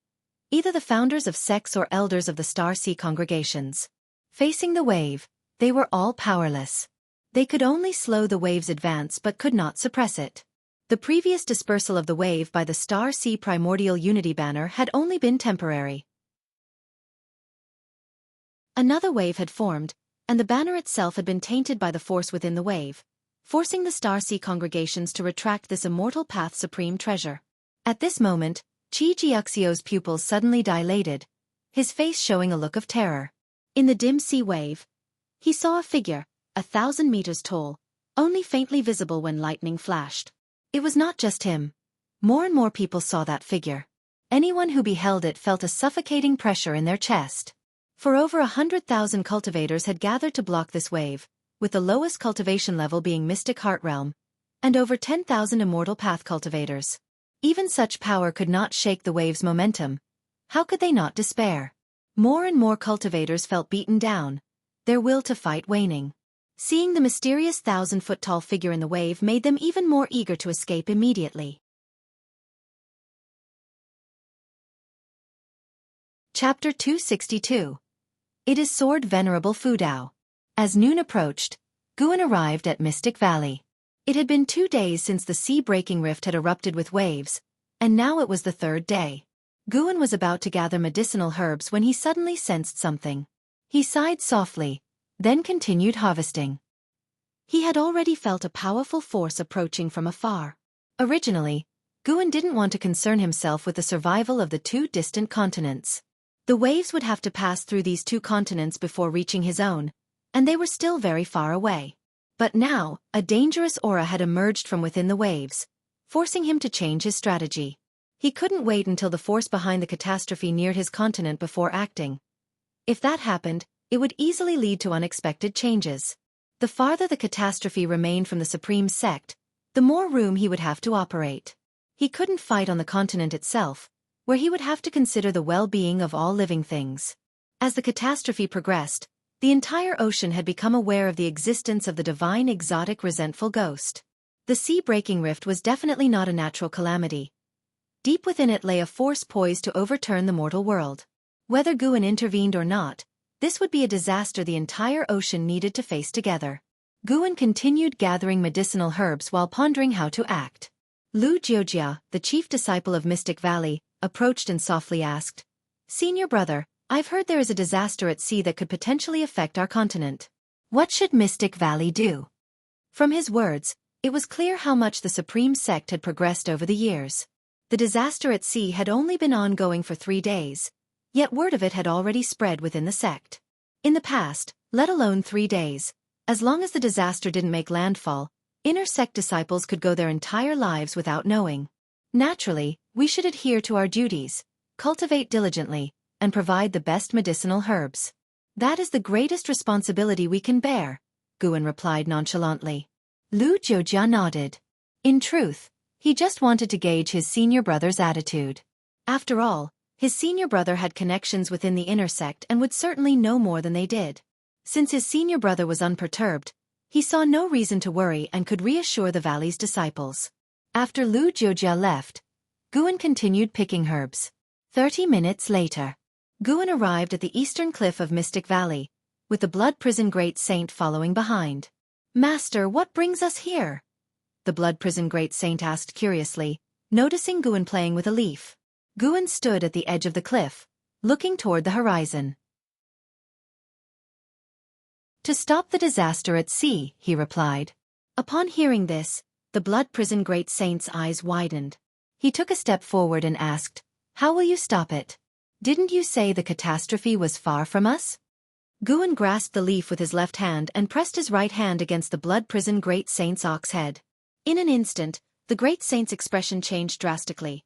either the founders of sects or elders of the Star Sea congregations. Facing the wave, they were all powerless. They could only slow the wave's advance but could not suppress it. The previous dispersal of the wave by the Star Sea Primordial Unity banner had only been temporary. Another wave had formed, and the banner itself had been tainted by the force within the wave, forcing the Star Sea congregations to retract this immortal path's supreme treasure. At this moment, Chi-Jiuxio's pupils suddenly dilated, his face showing a look of terror. In the dim sea wave, he saw a figure, 1,000 meters tall, only faintly visible when lightning flashed. It was not just him. More and more people saw that figure. Anyone who beheld it felt a suffocating pressure in their chest. For over 100,000 cultivators had gathered to block this wave, with the lowest cultivation level being Mystic Heart Realm, and over 10,000 Immortal Path cultivators. Even such power could not shake the wave's momentum. How could they not despair? More and more cultivators felt beaten down, their will to fight waning. Seeing the mysterious 1,000-foot-tall figure in the wave made them even more eager to escape immediately. Chapter 262. It is Sword Venerable Fudao. As noon approached, Guan arrived at Mystic Valley. It had been 2 days since the sea-breaking rift had erupted with waves, and now it was the 3rd day. Guan was about to gather medicinal herbs when he suddenly sensed something. He sighed softly, then continued harvesting. He had already felt a powerful force approaching from afar. Originally, Guan didn't want to concern himself with the survival of the 2 distant continents. The waves would have to pass through these 2 continents before reaching his own, and they were still very far away. But now, a dangerous aura had emerged from within the waves, forcing him to change his strategy. He couldn't wait until the force behind the catastrophe neared his continent before acting. If that happened, it would easily lead to unexpected changes. The farther the catastrophe remained from the Supreme Sect, the more room he would have to operate. He couldn't fight on the continent itself, where he would have to consider the well-being of all living things. As the catastrophe progressed, the entire ocean had become aware of the existence of the divine exotic resentful ghost. The sea-breaking rift was definitely not a natural calamity. Deep within it lay a force poised to overturn the mortal world. Whether Guan intervened or not, this would be a disaster the entire ocean needed to face together. Guan continued gathering medicinal herbs while pondering how to act. Lu Jiujia, the chief disciple of Mystic Valley, approached and softly asked, "Senior brother, I've heard there is a disaster at sea that could potentially affect our continent. What should Mystic Valley do?" From his words, it was clear how much the Supreme Sect had progressed over the years. The disaster at sea had only been ongoing for 3 days, yet word of it had already spread within the sect. In the past, let alone 3 days, as long as the disaster didn't make landfall, inner sect disciples could go their entire lives without knowing. Naturally, we should adhere to our duties, cultivate diligently, and provide the best medicinal herbs. That is the greatest responsibility we can bear, Guan replied nonchalantly. Lu Jiujia nodded. In truth, he just wanted to gauge his senior brother's attitude. After all, his senior brother had connections within the inner sect and would certainly know more than they did. Since his senior brother was unperturbed, he saw no reason to worry and could reassure the valley's disciples. After Lu Jiujia left, Guan continued picking herbs. 30 minutes later, Guan arrived at the eastern cliff of Mystic Valley, with the Blood Prison Great Saint following behind. "Master, what brings us here?" the Blood Prison Great Saint asked curiously, noticing Guan playing with a leaf. Guan stood at the edge of the cliff, looking toward the horizon. "To stop the disaster at sea," he replied. Upon hearing this, the Blood Prison Great Saint's eyes widened. He took a step forward and asked, "How will you stop it? Didn't you say the catastrophe was far from us?" Guan grasped the leaf with his left hand and pressed his right hand against the Blood Prison Great Saint's ox head. In an instant, the Great Saint's expression changed drastically,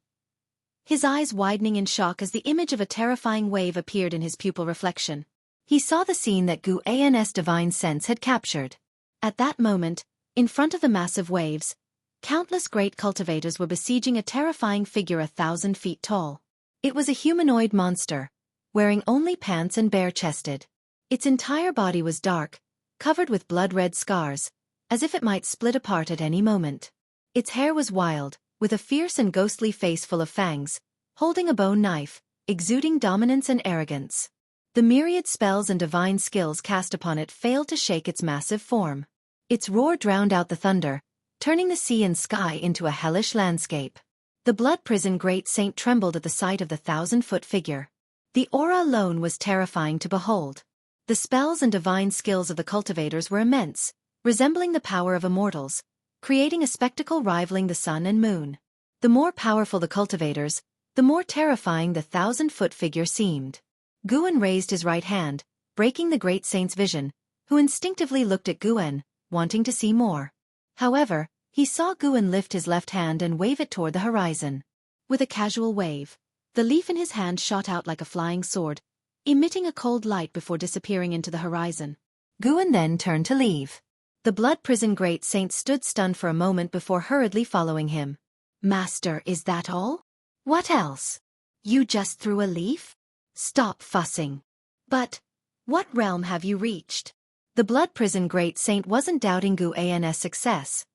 his eyes widening in shock as the image of a terrifying wave appeared in his pupil reflection. He saw the scene that Guan's divine sense had captured. At that moment, In front of the massive waves, countless great cultivators were besieging a terrifying figure 1,000 feet tall. It was a humanoid monster, wearing only pants and bare-chested. Its entire body was dark, covered with blood-red scars, as if it might split apart at any moment. Its hair was wild, with a fierce and ghostly face full of fangs, holding a bone knife, exuding dominance and arrogance. The myriad spells and divine skills cast upon it failed to shake its massive form. Its roar drowned out the thunder, turning the sea and sky into a hellish landscape. The blood prison great saint trembled at the sight of the 1,000-foot figure. The aura alone was terrifying to behold. The spells and divine skills of the cultivators were immense, resembling the power of immortals, creating a spectacle rivaling the sun and moon. The more powerful the cultivators, the more terrifying the 1,000-foot figure seemed. Guan raised his right hand, breaking the great saint's vision, who instinctively looked at Guan, wanting to see more. However, he saw Guan lift his left hand and wave it toward the horizon. With a casual wave, the leaf in his hand shot out like a flying sword, emitting a cold light before disappearing into the horizon. Guan then turned to leave. The blood prison great saint stood stunned for a moment before hurriedly following him. "Master, is that all? What else? You just threw a leaf? Stop fussing." "But, what realm have you reached?" The blood prison great saint wasn't doubting Guan's success.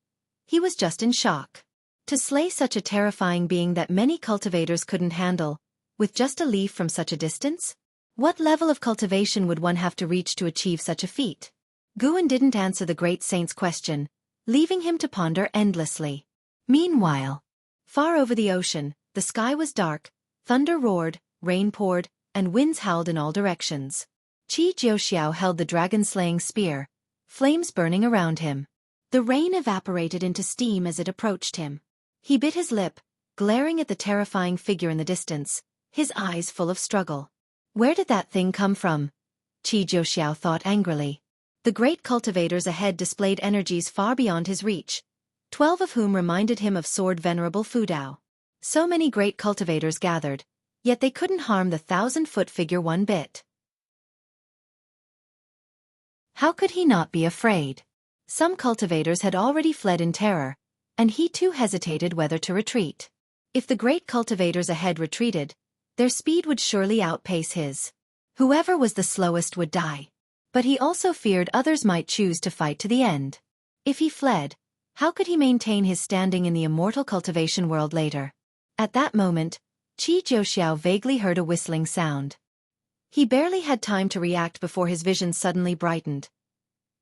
He was just in shock. To slay such a terrifying being that many cultivators couldn't handle, with just a leaf from such a distance? What level of cultivation would one have to reach to achieve such a feat? Guan didn't answer the great saint's question, leaving him to ponder endlessly. Meanwhile, far over the ocean, the sky was dark, thunder roared, rain poured, and winds howled in all directions. Qi Jiuxiao held the dragon-slaying spear, flames burning around him. The rain evaporated into steam as it approached him. He bit his lip, glaring at the terrifying figure in the distance, his eyes full of struggle. Where did that thing come from? Qi Jiuxiao thought angrily. The great cultivators ahead displayed energies far beyond his reach, 12 of whom reminded him of Sword Venerable Fudao. So many great cultivators gathered, yet they couldn't harm the 1,000-foot figure one bit. How could he not be afraid? Some cultivators had already fled in terror, and he too hesitated whether to retreat. If the great cultivators ahead retreated, their speed would surely outpace his. Whoever was the slowest would die. But he also feared others might choose to fight to the end. If he fled, how could he maintain his standing in the immortal cultivation world later? At that moment, Qi Jiuxiao vaguely heard a whistling sound. He barely had time to react before his vision suddenly brightened,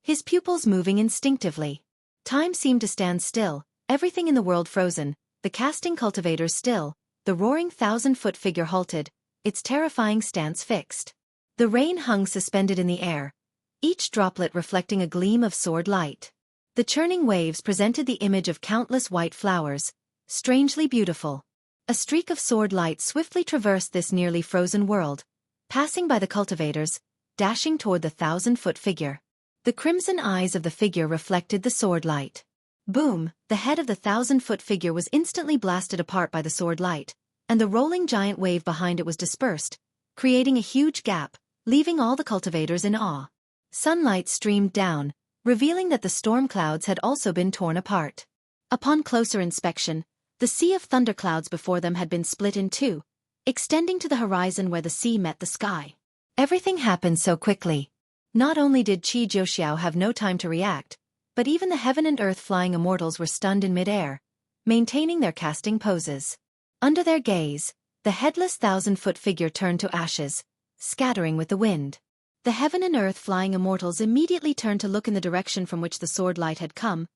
his pupils moving instinctively. Time seemed to stand still, everything in the world frozen, the casting cultivators still, the roaring 1,000-foot figure halted, its terrifying stance fixed. The rain hung suspended in the air, each droplet reflecting a gleam of sword light. The churning waves presented the image of countless white flowers, strangely beautiful. A streak of sword light swiftly traversed this nearly frozen world, passing by the cultivators, dashing toward the 1,000-foot figure. The crimson eyes of the figure reflected the sword light. Boom! The head of the 1,000-foot figure was instantly blasted apart by the sword light, and the rolling giant wave behind it was dispersed, creating a huge gap, leaving all the cultivators in awe. Sunlight streamed down, revealing that the storm clouds had also been torn apart. Upon closer inspection, the sea of thunderclouds before them had been split in two, extending to the horizon where the sea met the sky. Everything happened so quickly. Not only did Qi Jiuxiao have no time to react, but even the heaven and earth flying immortals were stunned in midair, maintaining their casting poses. Under their gaze, the headless 1,000-foot figure turned to ashes, scattering with the wind. The heaven and earth flying immortals immediately turned to look in the direction from which the sword light had come,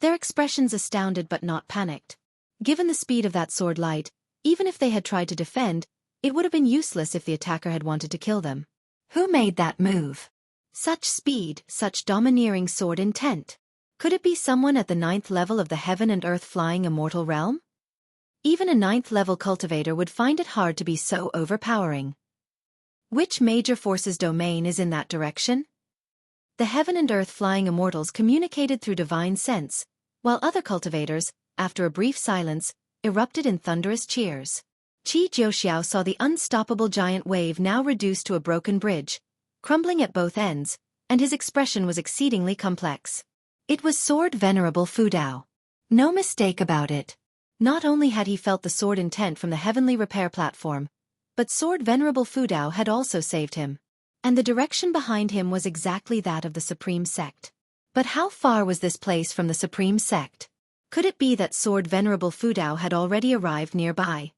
their expressions astounded but not panicked. Given the speed of that sword light, even if they had tried to defend, it would have been useless if the attacker had wanted to kill them. Who made that move? Such speed, such domineering sword intent. Could it be someone at the 9th level of the heaven and earth flying immortal realm? Even a 9th level cultivator would find it hard to be so overpowering. Which major force's domain is in that direction? The heaven and earth flying immortals communicated through divine sense, while other cultivators, after a brief silence, erupted in thunderous cheers. Qi Jiuxiao saw the unstoppable giant wave now reduced to a broken bridge, crumbling at both ends, and his expression was exceedingly complex. It was Sword Venerable Fudao. No mistake about it. Not only had he felt the sword intent from the heavenly repair platform, but Sword Venerable Fudao had also saved him. And the direction behind him was exactly that of the Supreme Sect. But how far was this place from the Supreme Sect? Could it be that Sword Venerable Fudao had already arrived nearby?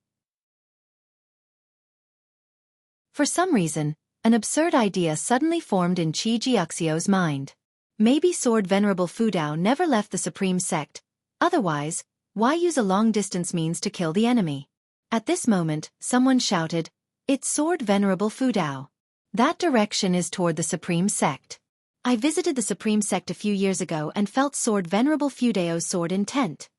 For some reason, an absurd idea suddenly formed in Chi Jiuxio's mind. Maybe Sword Venerable Fudao never left the Supreme Sect, otherwise, why use a long-distance means to kill the enemy? At this moment, someone shouted, "It's Sword Venerable Fudao. That direction is toward the Supreme Sect." I visited the Supreme Sect a few years ago and felt Sword Venerable Fudao's sword intent.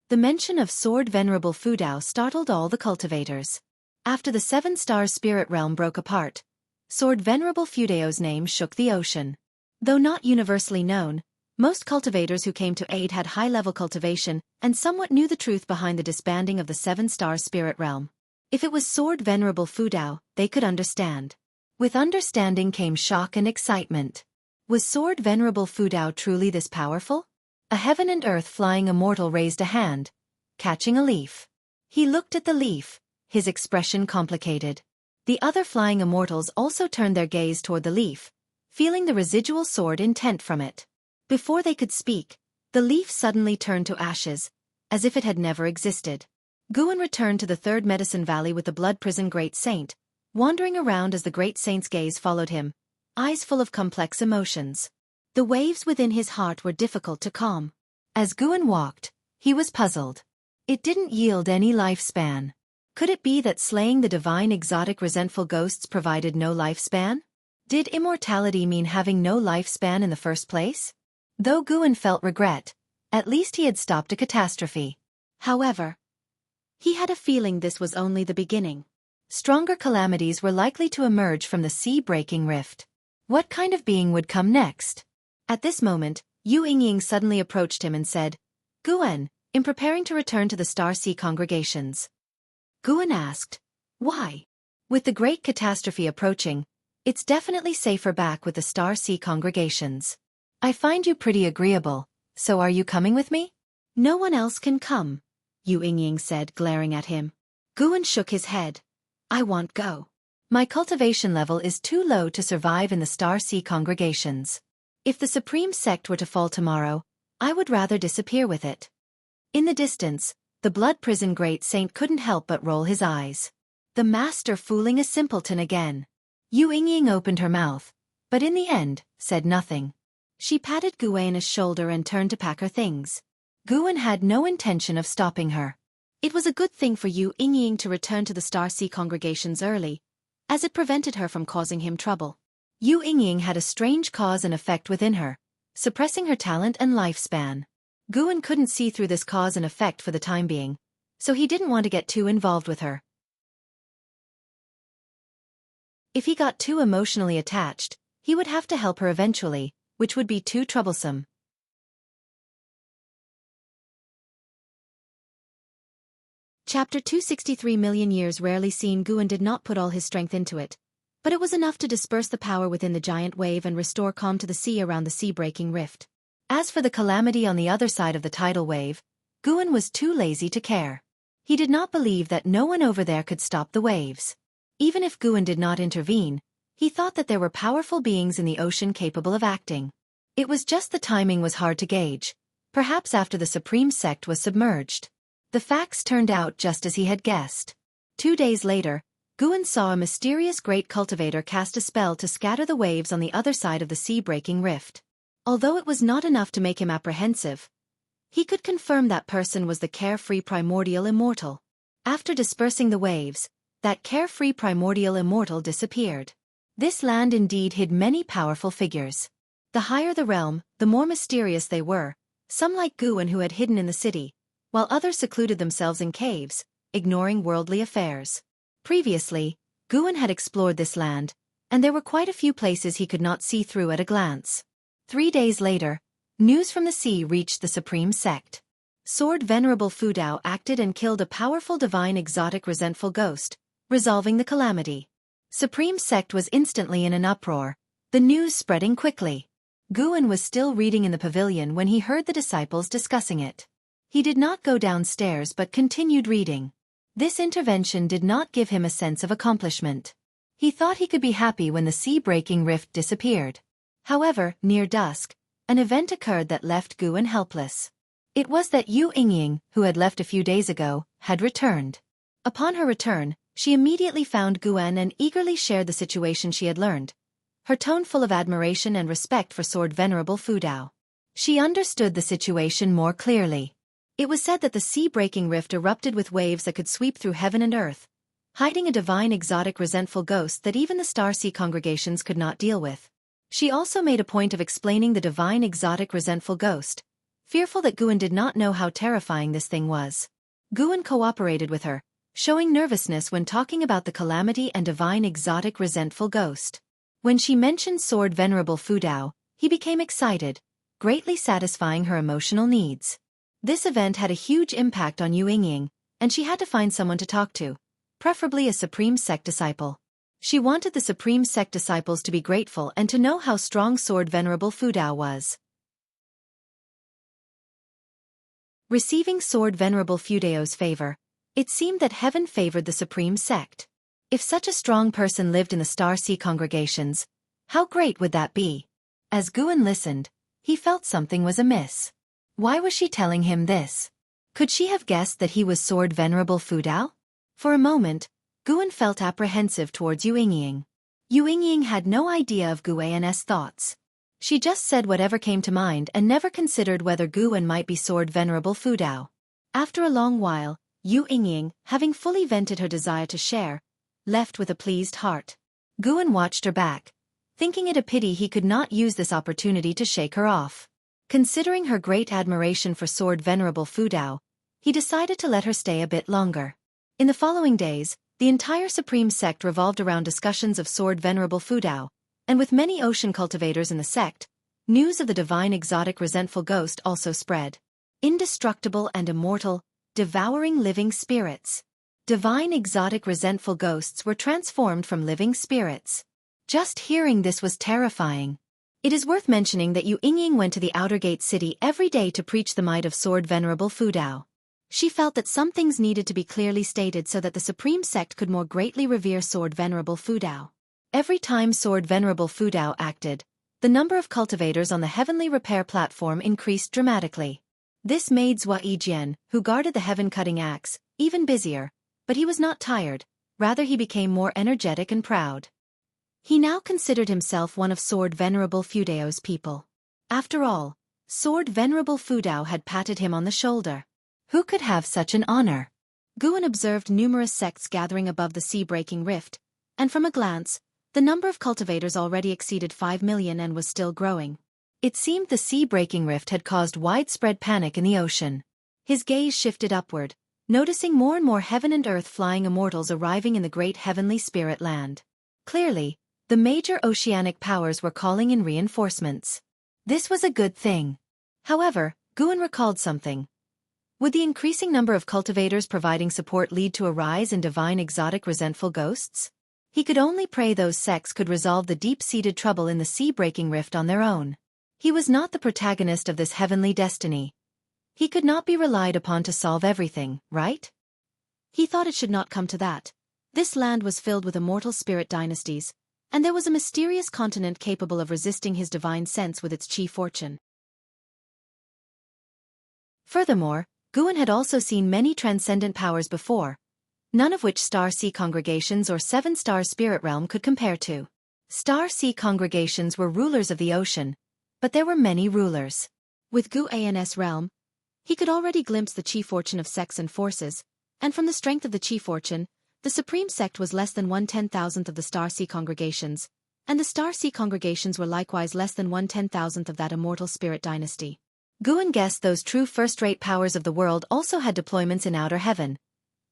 The mention of Sword Venerable Fudao startled all the cultivators. After the 7-star spirit realm broke apart, Sword Venerable Fudao's name shook the ocean. Though not universally known, most cultivators who came to aid had high-level cultivation and somewhat knew the truth behind the disbanding of the 7-star spirit realm. If it was Sword Venerable Fudao, they could understand. With understanding came shock and excitement. Was Sword Venerable Fudao truly this powerful? A heaven and earth flying immortal raised a hand, catching a leaf. He looked at the leaf, his expression complicated. The other flying immortals also turned their gaze toward the leaf, feeling the residual sword intent from it. Before they could speak, the leaf suddenly turned to ashes, as if it had never existed. Guan returned to the Third Medicine Valley with the Blood Prison Great Saint, wandering around as the Great Saint's gaze followed him, eyes full of complex emotions. The waves within his heart were difficult to calm. As Guan walked, he was puzzled. It didn't yield any lifespan. Could it be that slaying the divine exotic resentful ghosts provided no lifespan? Did immortality mean having no lifespan in the first place? Though Guan felt regret, at least he had stopped a catastrophe. However, he had a feeling this was only the beginning. Stronger calamities were likely to emerge from the sea-breaking rift. What kind of being would come next? At this moment, Yu Yingying suddenly approached him and said, "Guan, in preparing to return to the Star Sea congregations." Guan asked, "Why?" "With the great catastrophe approaching, it's definitely safer back with the Star Sea congregations. I find you pretty agreeable, so are you coming with me?" "No one else can come," Yu Yingying said, glaring at him. Guan shook his head. "I won't go. My cultivation level is too low to survive in the Star Sea congregations. If the Supreme Sect were to fall tomorrow, I would rather disappear with it." In the distance, the Blood Prison Great Saint couldn't help but roll his eyes. The master fooling a simpleton again. Yu Yingying opened her mouth, but in the end, said nothing. She patted Guan's shoulder and turned to pack her things. Guan had no intention of stopping her. It was a good thing for Yu Yingying to return to the Star Sea congregations early, as it prevented her from causing him trouble. Yu Yingying had a strange cause and effect within her, suppressing her talent and lifespan. Guan couldn't see through this cause and effect for the time being, so he didn't want to get too involved with her. If he got too emotionally attached, he would have to help her eventually, which would be too troublesome. Chapter 263 Million years rarely seen. Guan did not put all his strength into it, but it was enough to disperse the power within the giant wave and restore calm to the sea around the sea-breaking rift. As for the calamity on the other side of the tidal wave, Guan was too lazy to care. He did not believe that no one over there could stop the waves. Even if Guan did not intervene, he thought that there were powerful beings in the ocean capable of acting. It was just the timing was hard to gauge, perhaps after the Supreme Sect was submerged. The facts turned out just as he had guessed. 2 days later, Guan saw a mysterious great cultivator cast a spell to scatter the waves on the other side of the sea-breaking rift. Although it was not enough to make him apprehensive, he could confirm that person was the carefree primordial immortal. After dispersing the waves, that carefree primordial immortal disappeared. This land indeed hid many powerful figures. The higher the realm, the more mysterious they were, some like Guan who had hidden in the city, while others secluded themselves in caves, ignoring worldly affairs. Previously, Guan had explored this land, and there were quite a few places he could not see through at a glance. 3 days later, news from the sea reached the Supreme Sect. Sword Venerable Fudao acted and killed a powerful divine exotic resentful ghost, resolving the calamity. Supreme Sect was instantly in an uproar, the news spreading quickly. Guan was still reading in the pavilion when he heard the disciples discussing it. He did not go downstairs but continued reading. This intervention did not give him a sense of accomplishment. He thought he could be happy when the sea-breaking rift disappeared. However, near dusk, an event occurred that left Guan helpless. It was that Yu Yingying, who had left a few days ago, had returned. Upon her return, she immediately found Guan and eagerly shared the situation she had learned, her tone full of admiration and respect for Sword Venerable Fudao. She understood the situation more clearly. It was said that the sea-breaking rift erupted with waves that could sweep through heaven and earth, hiding a divine exotic resentful ghost that even the Star Sea congregations could not deal with. She also made a point of explaining the divine exotic resentful ghost, fearful that Guan did not know how terrifying this thing was. Guan cooperated with her, showing nervousness when talking about the calamity and divine exotic resentful ghost. When she mentioned Sword Venerable Fudao, he became excited, greatly satisfying her emotional needs. This event had a huge impact on Yu Yingying, and she had to find someone to talk to, preferably a Supreme Sect disciple. She wanted the Supreme Sect disciples to be grateful and to know how strong Sword Venerable Fudao was. Receiving Sword Venerable Fudao's favor, it seemed that heaven favored the Supreme Sect. If such a strong person lived in the Star Sea congregations, how great would that be? As Guan listened, he felt something was amiss. Why was she telling him this? Could she have guessed that he was Sword Venerable Fudao? For a moment, Guan felt apprehensive towards Yu Yingying. Yu Yingying had no idea of Guan's thoughts. She just said whatever came to mind and never considered whether Guan might be Sword Venerable Fudao. After a long while, Yu Yingying, having fully vented her desire to share, left with a pleased heart. Guan watched her back, thinking it a pity he could not use this opportunity to shake her off. Considering her great admiration for Sword Venerable Fudao, he decided to let her stay a bit longer. In the following days, the entire Supreme Sect revolved around discussions of Sword Venerable Fudao, and with many ocean cultivators in the sect, news of the divine exotic resentful ghost also spread. Indestructible and immortal, devouring living spirits. Divine exotic resentful ghosts were transformed from living spirits. Just hearing this was terrifying. It is worth mentioning that Yu Yingying went to the Outer Gate City every day to preach the might of Sword Venerable Fudao. She felt that some things needed to be clearly stated so that the Supreme Sect could more greatly revere Sword Venerable Fudao. Every time Sword Venerable Fudao acted, the number of cultivators on the Heavenly Repair platform increased dramatically. This made Zhua Yijian, who guarded the heaven-cutting axe, even busier, but he was not tired, rather he became more energetic and proud. He now considered himself one of Sword Venerable Fudao's people. After all, Sword Venerable Fudao had patted him on the shoulder. Who could have such an honor? Guan observed numerous sects gathering above the sea-breaking rift, and from a glance, the number of cultivators already exceeded 5 million and was still growing. It seemed the sea-breaking rift had caused widespread panic in the ocean. His gaze shifted upward, noticing more and more heaven and earth flying immortals arriving in the great heavenly spirit land. Clearly, the major oceanic powers were calling in reinforcements. This was a good thing. However, Guan recalled something. Would the increasing number of cultivators providing support lead to a rise in divine exotic resentful ghosts? He could only pray those sects could resolve the deep-seated trouble in the sea-breaking rift on their own. He was not the protagonist of this heavenly destiny. He could not be relied upon to solve everything, right? He thought it should not come to that. This land was filled with immortal spirit dynasties, and there was a mysterious continent capable of resisting his divine sense with its chi fortune. Furthermore, Guan had also seen many transcendent powers before, none of which Star Sea congregations or Seven-Star Spirit Realm could compare to. Star Sea congregations were rulers of the ocean, but there were many rulers. With Guan's realm, he could already glimpse the chi fortune of sects and forces, and from the strength of the chi fortune, the Supreme Sect was less than 1/10,000th of the Star Sea congregations, and the Star Sea congregations were likewise less than 1/10,000th of that immortal spirit dynasty. Guan guessed those true first-rate powers of the world also had deployments in outer heaven.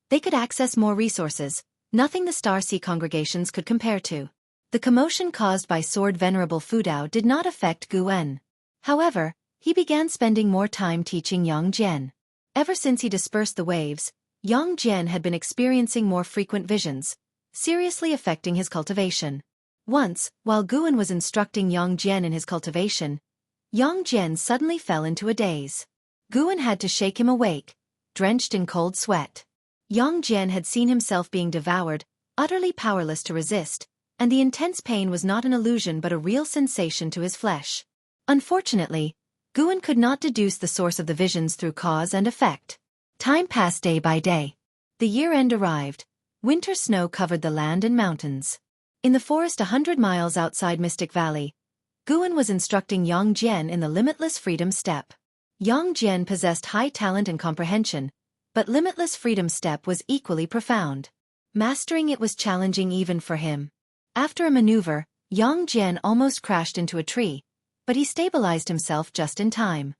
They could access more resources, nothing the Star Sea congregations could compare to. The commotion caused by Sword Venerable Fudao did not affect Guan. However, he began spending more time teaching Yang Jian. Ever since he dispersed the waves, Yang Jian had been experiencing more frequent visions, seriously affecting his cultivation. Once, while Guan was instructing Yang Jian in his cultivation, Yang Jian suddenly fell into a daze. Guan had to shake him awake, drenched in cold sweat. Yang Jian had seen himself being devoured, utterly powerless to resist, and the intense pain was not an illusion but a real sensation to his flesh. Unfortunately, Guan could not deduce the source of the visions through cause and effect. Time passed day by day. The year-end arrived. Winter snow covered the land and mountains. In the forest 100 miles outside Mystic Valley, Guan was instructing Yang Jian in the Limitless Freedom Step. Yang Jian possessed high talent and comprehension, but Limitless Freedom Step was equally profound. Mastering it was challenging even for him. After a maneuver, Yang Jian almost crashed into a tree, but he stabilized himself just in time.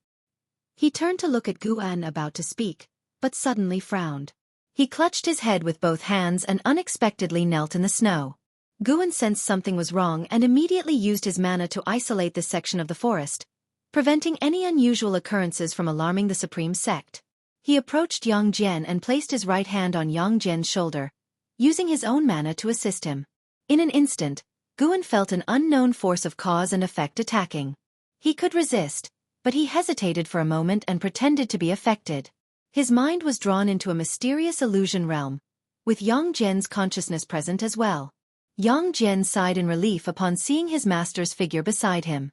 He turned to look at Guan about to speak, but suddenly frowned. He clutched his head with both hands and unexpectedly knelt in the snow. Guan sensed something was wrong and immediately used his mana to isolate this section of the forest, preventing any unusual occurrences from alarming the Supreme Sect. He approached Yang Jian and placed his right hand on Yang Jian's shoulder, using his own mana to assist him. In an instant, Guan felt an unknown force of cause and effect attacking. He could resist, but he hesitated for a moment and pretended to be affected. His mind was drawn into a mysterious illusion realm, with Yang Jian's consciousness present as well. Yang Jian sighed in relief upon seeing his master's figure beside him.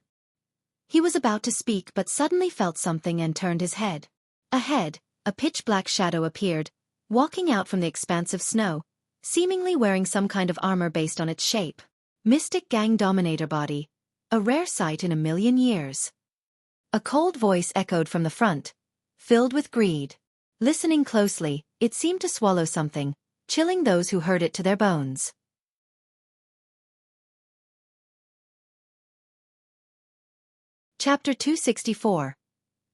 He was about to speak but suddenly felt something and turned his head. Ahead, a pitch-black shadow appeared, walking out from the expanse of snow, seemingly wearing some kind of armor based on its shape. Mystic Gang Dominator Body, a rare sight in a million years. A cold voice echoed from the front, filled with greed. Listening closely, it seemed to swallow something, chilling those who heard it to their bones. Chapter 264.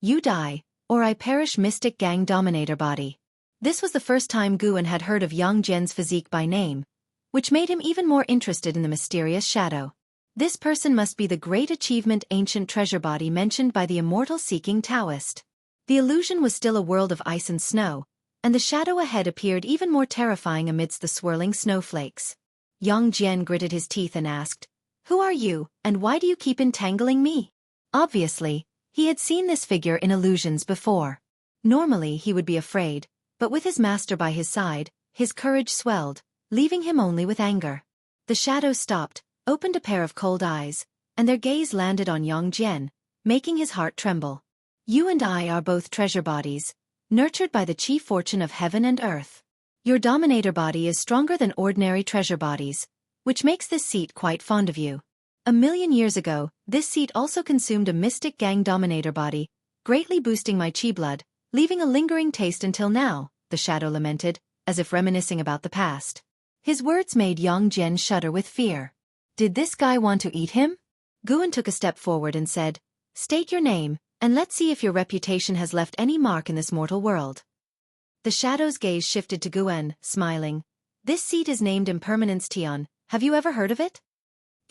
You die, or I perish. Mystic Gang Dominator Body. This was the first time Guan had heard of Yang Jian's physique by name, which made him even more interested in the mysterious shadow. This person must be the great achievement ancient treasure body mentioned by the immortal-seeking Taoist. The illusion was still a world of ice and snow, and the shadow ahead appeared even more terrifying amidst the swirling snowflakes. Yang Jian gritted his teeth and asked, "Who are you, and why do you keep entangling me?" Obviously, he had seen this figure in illusions before. Normally he would be afraid, but with his master by his side, his courage swelled, leaving him only with anger. The shadow stopped, opened a pair of cold eyes, and their gaze landed on Yang Jian, making his heart tremble. You and I are both treasure bodies, nurtured by the chief fortune of heaven and earth. Your dominator body is stronger than ordinary treasure bodies, which makes this seat quite fond of you. 1,000,000 years ago, this seat also consumed a Mystic Gang Dominator Body, greatly boosting my chi blood, leaving a lingering taste until now, the shadow lamented, as if reminiscing about the past. His words made Yang Jian shudder with fear. Did this guy want to eat him? Guan took a step forward and said, "State your name, and let's see if your reputation has left any mark in this mortal world." The shadow's gaze shifted to Guan, smiling. "This seat is named Impermanence Tian. Have you ever heard of it?"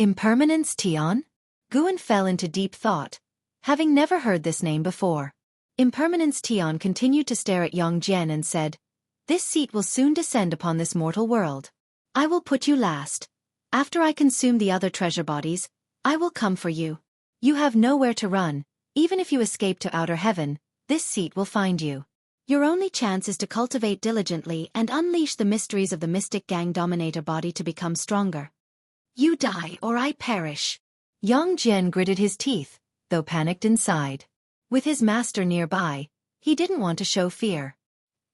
Impermanence Tian? Guan fell into deep thought, having never heard this name before. Impermanence Tian continued to stare at Yang Jian and said, "This seat will soon descend upon this mortal world. I will put you last. After I consume the other treasure bodies, I will come for you. You have nowhere to run. Even if you escape to outer heaven, this seat will find you. Your only chance is to cultivate diligently and unleash the mysteries of the Mystic Gang Dominator Body to become stronger. You die or I perish." Yang Jian gritted his teeth, though panicked inside. With his master nearby, he didn't want to show fear.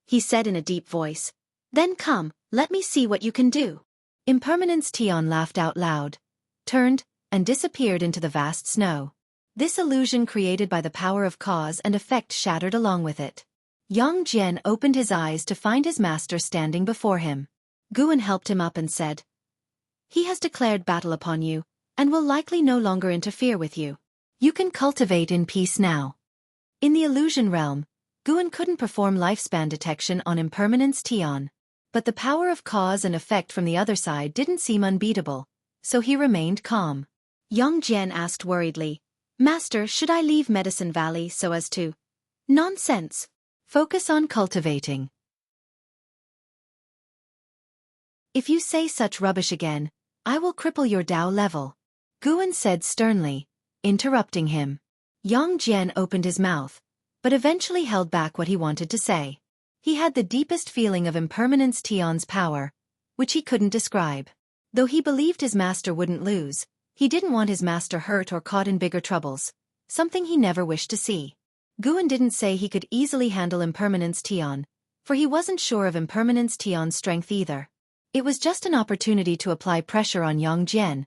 He said in a deep voice, "Then come, let me see what you can do." Impermanence Tian laughed out loud, turned, and disappeared into the vast snow. This illusion created by the power of cause and effect shattered along with it. Yang Jian opened his eyes to find his master standing before him. Guan helped him up and said, "He has declared battle upon you, and will likely no longer interfere with you. You can cultivate in peace now." In the illusion realm, Guan couldn't perform lifespan detection on Impermanence Tian, but the power of cause and effect from the other side didn't seem unbeatable, so he remained calm. Yang Jian asked worriedly, "Master, should I leave Medicine Valley so as to—" "Nonsense. Focus on cultivating. If you say such rubbish again, I will cripple your Tao level. Guan said sternly, interrupting him. Yang Jian opened his mouth, but eventually held back what he wanted to say. He had the deepest feeling of impermanence Tian's power, which he couldn't describe. Though he believed his master wouldn't lose, he didn't want his master hurt or caught in bigger troubles, something he never wished to see. Guan didn't say he could easily handle Impermanence Tian, for he wasn't sure of Impermanence Tian's strength either. It was just an opportunity to apply pressure on Yang Jian,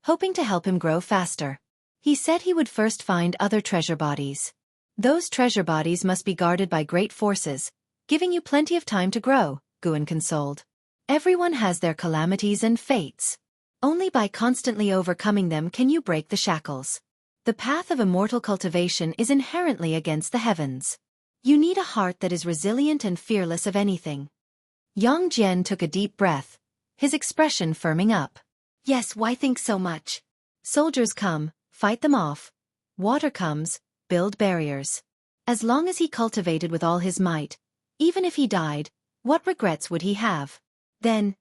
hoping to help him grow faster. He said he would first find other treasure bodies. Those treasure bodies must be guarded by great forces, giving you plenty of time to grow, Guan consoled. Everyone has their calamities and fates. Only by constantly overcoming them can you break the shackles. The path of immortal cultivation is inherently against the heavens. You need a heart that is resilient and fearless of anything. Yang Jian took a deep breath, his expression firming up. Yes, why think so much? Soldiers come, fight them off. Water comes, build barriers. As long as he cultivated with all his might, even if he died, what regrets would he have? Then,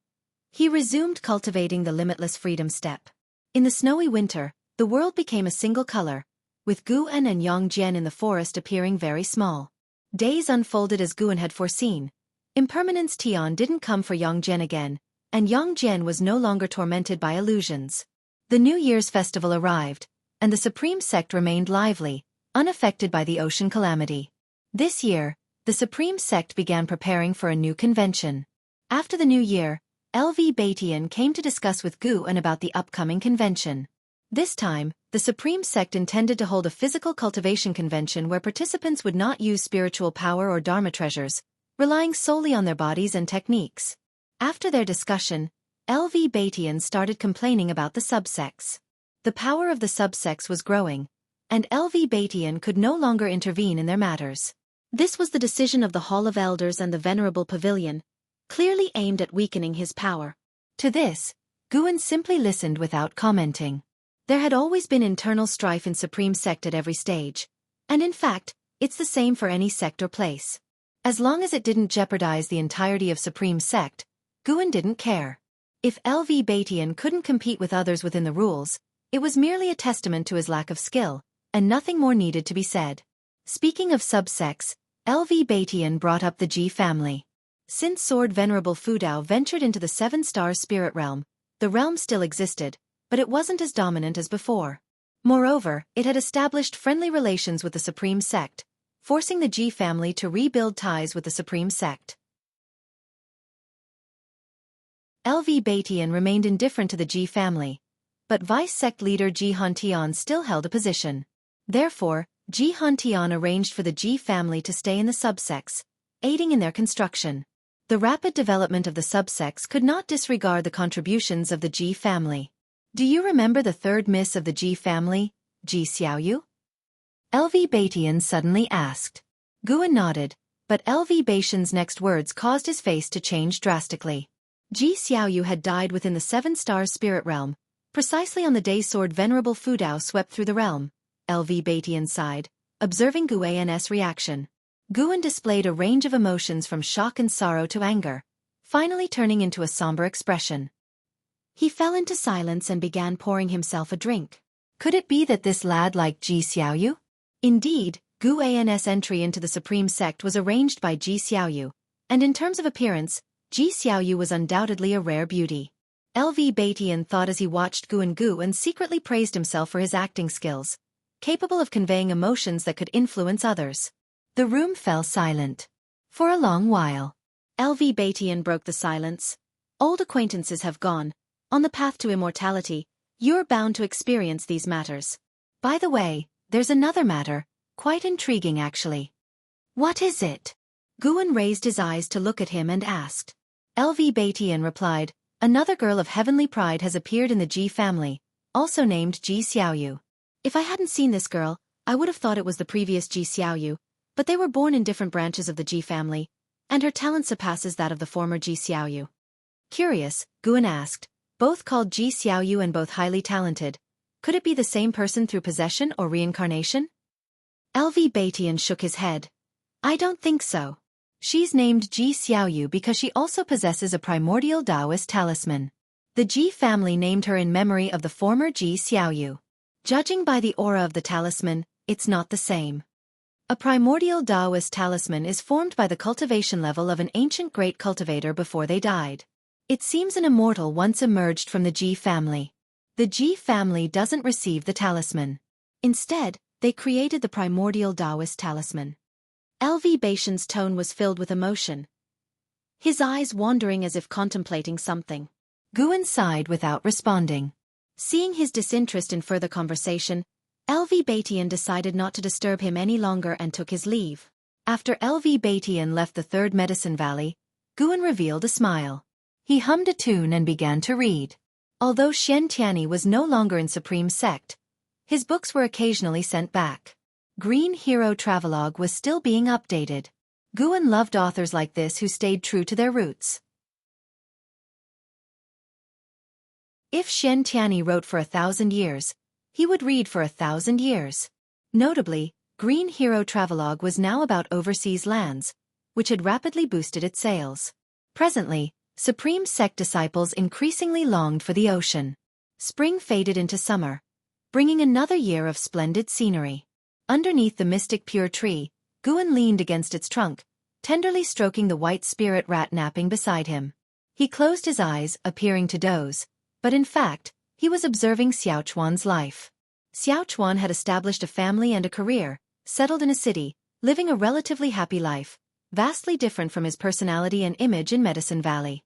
he resumed cultivating the limitless freedom step. In the snowy winter, the world became a single color, with Guan and Yang Jian in the forest appearing very small. Days unfolded as Guan had foreseen. Impermanence Tian didn't come for Yang Jian again, and Yang Jian was no longer tormented by illusions. The New Year's festival arrived, and the Supreme Sect remained lively, unaffected by the ocean calamity. This year, the Supreme Sect began preparing for a new convention. After the new year, LV Batian came to discuss with Guan about the upcoming convention. This time, the Supreme Sect intended to hold a physical cultivation convention where participants would not use spiritual power or Dharma treasures, relying solely on their bodies and techniques. After their discussion, LV Batian started complaining about the subsects. The power of the subsects was growing, and LV Batian could no longer intervene in their matters. This was the decision of the Hall of Elders and the Venerable Pavilion, clearly aimed at weakening his power. To this, Guan simply listened without commenting. There had always been internal strife in Supreme Sect at every stage, and in fact, it's the same for any sect or place. As long as it didn't jeopardize the entirety of Supreme Sect, Guan didn't care. If LV Batian couldn't compete with others within the rules, it was merely a testament to his lack of skill, and nothing more needed to be said. Speaking of subsects, LV Batian brought up the Ji family. Since Sword Venerable Fudao ventured into the 7-star spirit realm, the realm still existed, but it wasn't as dominant as before. Moreover, it had established friendly relations with the Supreme Sect, forcing the Ji family to rebuild ties with the Supreme Sect. LV Batian remained indifferent to the Ji family, but Vice-Sect leader Ji Hantian still held a position. Therefore, Ji Hantian arranged for the Ji family to stay in the subsects, aiding in their construction. The rapid development of the subsects could not disregard the contributions of the Ji family. Do you remember the third miss of the Ji family, Ji Xiaoyu? LV Batian suddenly asked. Guan nodded, but LV Batian's next words caused his face to change drastically. Ji Xiaoyu had died within the 7-star spirit realm, precisely on the day Sword Venerable Fudao swept through the realm. LV Batian sighed, observing Guan's reaction. Guan displayed a range of emotions from shock and sorrow to anger, finally turning into a somber expression. He fell into silence and began pouring himself a drink. Could it be that this lad liked Ji Xiaoyu? Indeed, Guan's entry into the Supreme Sect was arranged by Ji Xiaoyu, and in terms of appearance, Ji Xiaoyu was undoubtedly a rare beauty. LV Batian thought as he watched Guan and secretly praised himself for his acting skills, capable of conveying emotions that could influence others. The room fell silent. For a long while. LV Batian broke the silence. Old acquaintances have gone. On the path to immortality, you're bound to experience these matters. By the way, there's another matter, quite intriguing actually. What is it? Guan raised his eyes to look at him and asked. LV Batian replied, another girl of heavenly pride has appeared in the Ji family, also named Ji Xiaoyu. If I hadn't seen this girl, I would have thought it was the previous Ji Xiaoyu, but they were born in different branches of the Ji family, and her talent surpasses that of the former Ji Xiaoyu. Curious, Guan asked, both called Ji Xiaoyu and both highly talented. Could it be the same person through possession or reincarnation? LV Batian shook his head. I don't think so. She's named Ji Xiaoyu because she also possesses a primordial Taoist talisman. The Ji family named her in memory of the former Ji Xiaoyu. Judging by the aura of the talisman, it's not the same. A primordial Taoist talisman is formed by the cultivation level of an ancient great cultivator before they died. It seems an immortal once emerged from the Ji family. The Ji family doesn't receive the talisman. Instead, they created the primordial Taoist talisman. LV Baishan's tone was filled with emotion, his eyes wandering as if contemplating something. Guan sighed without responding. Seeing his disinterest in further conversation, LV Baitian decided not to disturb him any longer and took his leave. After LV Baitian left the third medicine valley, Guan revealed a smile. He hummed a tune and began to read. Although Xian Tianyi was no longer in Supreme Sect, his books were occasionally sent back. Green Hero Travelogue was still being updated. Guan loved authors like this who stayed true to their roots. If Xian Tianyi wrote for 1,000 years, he would read for 1,000 years. Notably, Green Hero Travelogue was now about overseas lands, which had rapidly boosted its sales. Presently, Supreme Sect disciples increasingly longed for the ocean. Spring faded into summer, bringing another year of splendid scenery. Underneath the mystic pure tree, Guan leaned against its trunk, tenderly stroking the white spirit rat napping beside him. He closed his eyes, appearing to doze, but in fact, he was observing Xiaochuan's life. Xiaochuan had established a family and a career, settled in a city, living a relatively happy life, vastly different from his personality and image in Medicine Valley.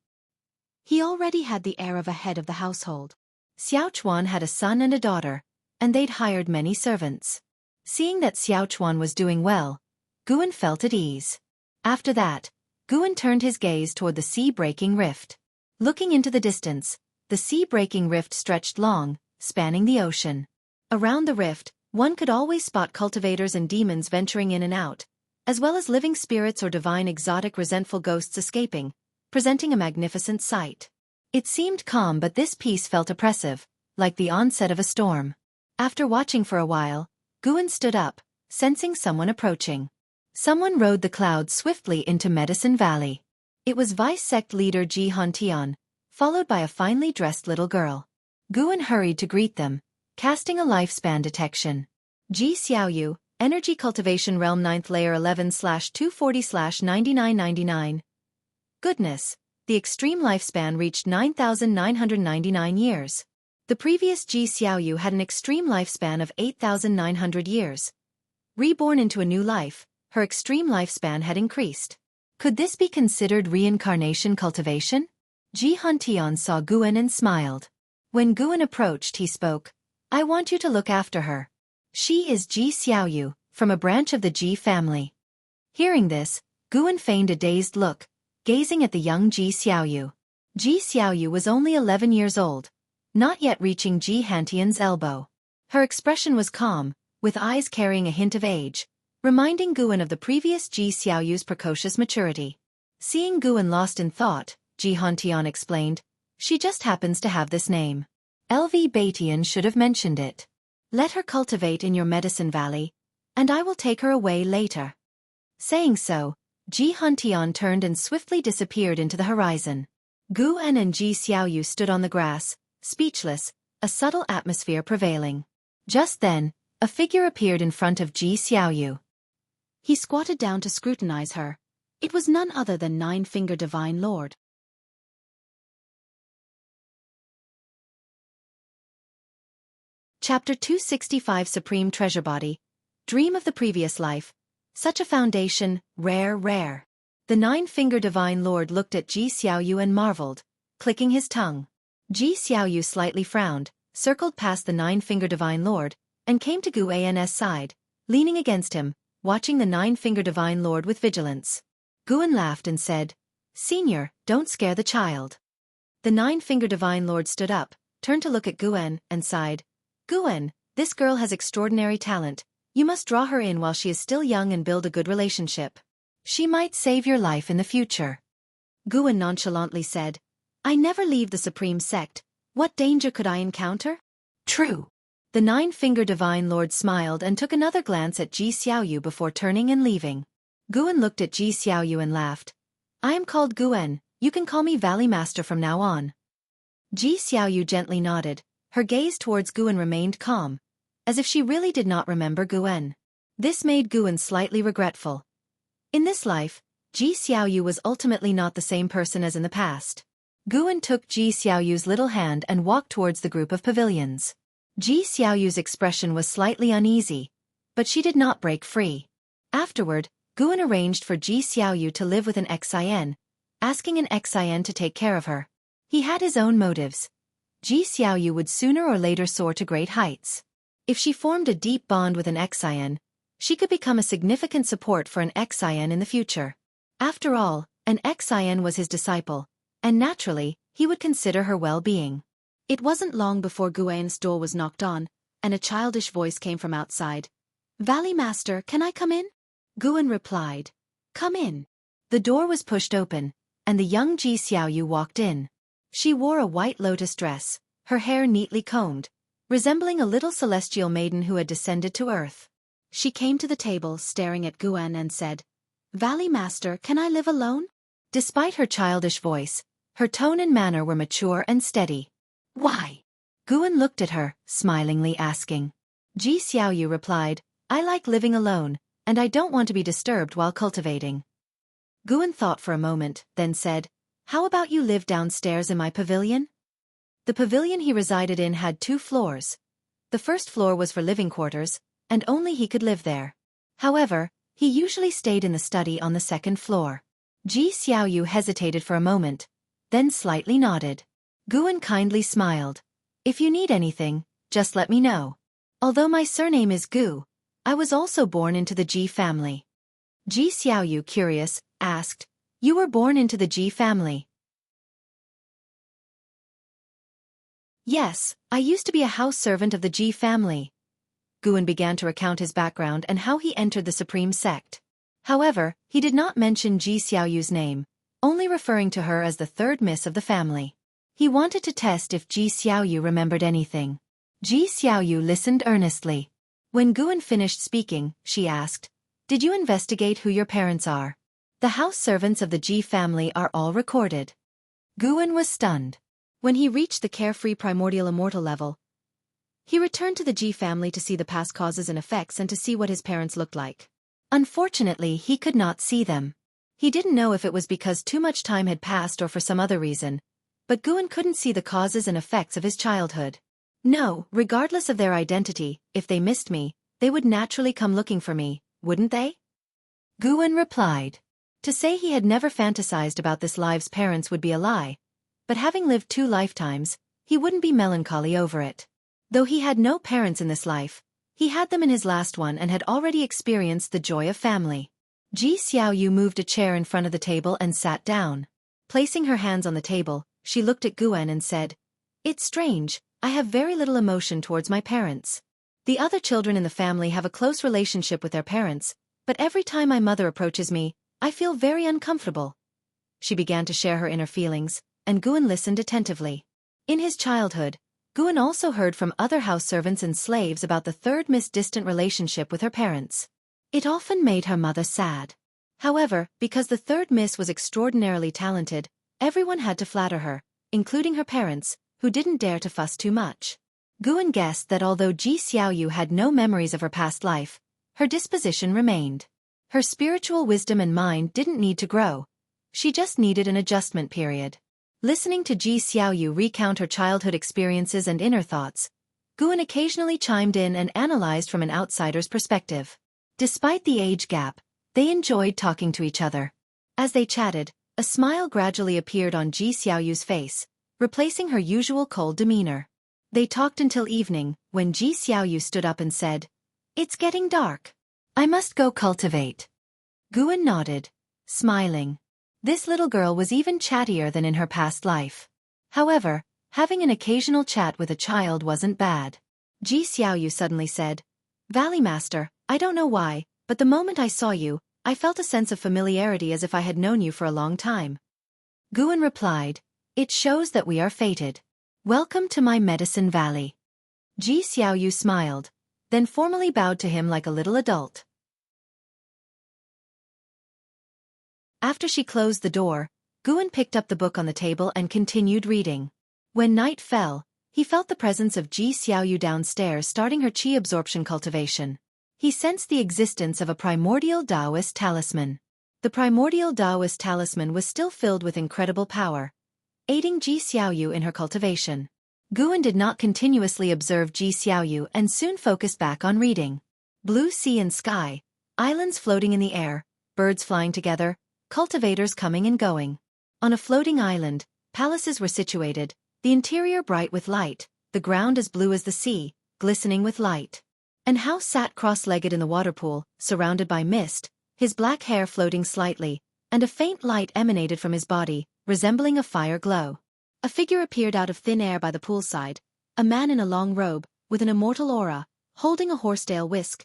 He already had the air of a head of the household. Xiaochuan had a son and a daughter, and they'd hired many servants. Seeing that Xiaochuan was doing well, Guan felt at ease. After that, Guan turned his gaze toward the sea-breaking rift. Looking into the distance, the sea-breaking rift stretched long, spanning the ocean. Around the rift, one could always spot cultivators and demons venturing in and out, as well as living spirits or divine exotic resentful ghosts escaping, presenting a magnificent sight. It seemed calm, but this peace felt oppressive, like the onset of a storm. After watching for a while, Guan stood up, sensing someone approaching. Someone rode the clouds swiftly into Medicine Valley. It was Vice Sect leader Ji Hantian, followed by a finely dressed little girl. Guan hurried to greet them, casting a lifespan detection. Ji Xiaoyu, Energy Cultivation Realm 9th Layer 11/240/9999. Goodness, the extreme lifespan reached 9,999 years. The previous Ji Xiaoyu had an extreme lifespan of 8,900 years. Reborn into a new life, her extreme lifespan had increased. Could this be considered reincarnation cultivation? Ji Hantian saw Guan and smiled. When Guan approached, he spoke, "I want you to look after her. She is Ji Xiaoyu, from a branch of the Ji family." Hearing this, Guan feigned a dazed look, gazing at the young Ji Xiaoyu. Ji Xiaoyu was only 11 years old, not yet reaching Ji Hantian's elbow. Her expression was calm, with eyes carrying a hint of age, reminding Guan of the previous Ji Xiaoyu's precocious maturity. Seeing Guan lost in thought, Ji Hantian explained, "She just happens to have this name. LV Baitian should have mentioned it. Let her cultivate in your Medicine Valley, and I will take her away later." Saying so, Ji Hantian turned and swiftly disappeared into the horizon. Guan and Ji Xiaoyu stood on the grass, speechless, a subtle atmosphere prevailing. Just then, a figure appeared in front of Ji Xiaoyu. He squatted down to scrutinize her. It was none other than Nine-Finger Divine Lord. Chapter 265 Supreme Treasure Body. Dream of the previous life. Such a foundation, rare. The Nine-Finger Divine Lord looked at Ji Xiaoyu and marveled, clicking his tongue. Ji Xiaoyu slightly frowned, circled past the Nine-Finger Divine Lord, and came to Guan's side, leaning against him, watching the Nine-Finger Divine Lord with vigilance. Guan laughed and said, "Senior, don't scare the child." The Nine-Finger Divine Lord stood up, turned to look at Guan, and sighed. "Guan, this girl has extraordinary talent. You must draw her in while she is still young and build a good relationship. She might save your life in the future." Guan nonchalantly said, "I never leave the Supreme Sect. What danger could I encounter?" "True." The Nine-Finger Divine Lord smiled and took another glance at Ji Xiaoyu before turning and leaving. Guan looked at Ji Xiaoyu and laughed. "I am called Guan, you can call me Valley Master from now on." Ji Xiaoyu gently nodded, her gaze towards Guan remained calm, as if she really did not remember Guan. This made Guan slightly regretful. In this life, Ji Xiaoyu was ultimately not the same person as in the past. Guan took Ji Xiaoyu's little hand and walked towards the group of pavilions. Ji Xiaoyu's expression was slightly uneasy, but she did not break free. Afterward, Guan arranged for Ji Xiaoyu to live with an Xin, asking an Xin to take care of her. He had his own motives. Ji Xiaoyu would sooner or later soar to great heights. If she formed a deep bond with an Xin, she could become a significant support for an Xin in the future. After all, an Xin was his disciple, and naturally, he would consider her well-being. It wasn't long before Guan's door was knocked on, and a childish voice came from outside. "Valley Master, can I come in?" Guan replied, "Come in." The door was pushed open, and the young Ji Xiaoyu walked in. She wore a white lotus dress, her hair neatly combed, resembling a little celestial maiden who had descended to earth. She came to the table staring at Guan and said, "Valley Master, can I live alone?" Despite her childish voice, her tone and manner were mature and steady. "Why?" Guan looked at her, smilingly asking. Ji Xiaoyu replied, "I like living alone, and I don't want to be disturbed while cultivating." Guan thought for a moment, then said, "How about you live downstairs in my pavilion?" The pavilion he resided in had 2 floors. The first floor was for living quarters, and only he could live there. However, he usually stayed in the study on the 2nd floor. Ji Xiaoyu hesitated for a moment, then slightly nodded. Guan kindly smiled. "If you need anything, just let me know. Although my surname is Gu, I was also born into the Ji family." Ji Xiaoyu, curious, asked, "You were born into the Ji family?" "Yes, I used to be a house servant of the Ji family." Guan began to recount his background and how he entered the supreme sect. However, he did not mention Ji Xiaoyu's name, only referring to her as the 3rd miss of the family. He wanted to test if Ji Xiaoyu remembered anything. Ji Xiaoyu listened earnestly. When Guan finished speaking, she asked, "Did you investigate who your parents are?" "The house servants of the Ji family are all recorded." Guan was stunned. When he reached the carefree primordial immortal level, he returned to the Ji family to see the past causes and effects and to see what his parents looked like. Unfortunately, he could not see them. He didn't know if it was because too much time had passed or for some other reason, but Guan couldn't see the causes and effects of his childhood. "No, regardless of their identity, if they missed me, they would naturally come looking for me, wouldn't they?" Guan replied. To say he had never fantasized about this life's parents would be a lie, but having lived 2 lifetimes, he wouldn't be melancholy over it. Though he had no parents in this life, he had them in his last one and had already experienced the joy of family. Ji Xiaoyu moved a chair in front of the table and sat down. Placing her hands on the table, she looked at Guan and said, "It's strange, I have very little emotion towards my parents. The other children in the family have a close relationship with their parents, but every time my mother approaches me, I feel very uncomfortable." She began to share her inner feelings, and Guan listened attentively. In his childhood, Guan also heard from other house servants and slaves about the 3rd Miss' distant relationship with her parents. It often made her mother sad. However, because the 3rd Miss was extraordinarily talented, everyone had to flatter her, including her parents, who didn't dare to fuss too much. Guan guessed that although Ji Xiaoyu had no memories of her past life, her disposition remained. Her spiritual wisdom and mind didn't need to grow. She just needed an adjustment period. Listening to Ji Xiaoyu recount her childhood experiences and inner thoughts, Guan occasionally chimed in and analyzed from an outsider's perspective. Despite the age gap, they enjoyed talking to each other. As they chatted, a smile gradually appeared on Ji Xiaoyu's face, replacing her usual cold demeanor. They talked until evening, when Ji Xiaoyu stood up and said, "It's getting dark. I must go cultivate." Guan nodded, smiling. This little girl was even chattier than in her past life. However, having an occasional chat with a child wasn't bad. Ji Xiaoyu suddenly said, "Valley Master, I don't know why, but the moment I saw you, I felt a sense of familiarity as if I had known you for a long time." Guan replied, "It shows that we are fated. Welcome to my medicine valley." Ji Xiaoyu smiled, then formally bowed to him like a little adult. After she closed the door, Guan picked up the book on the table and continued reading. When night fell, he felt the presence of Ji Xiaoyu downstairs starting her qi absorption cultivation. He sensed the existence of a primordial Taoist talisman. The primordial Taoist talisman was still filled with incredible power, aiding Ji Xiaoyu in her cultivation. Guan did not continuously observe Ji Xiaoyu and soon focused back on reading. Blue sea and sky, islands floating in the air, birds flying together, cultivators coming and going. On a floating island, palaces were situated, the interior bright with light, the ground as blue as the sea, glistening with light. And House sat cross-legged in the waterpool, surrounded by mist, his black hair floating slightly, and a faint light emanated from his body, resembling a fire glow. A figure appeared out of thin air by the poolside, a man in a long robe, with an immortal aura, holding a horsetail whisk,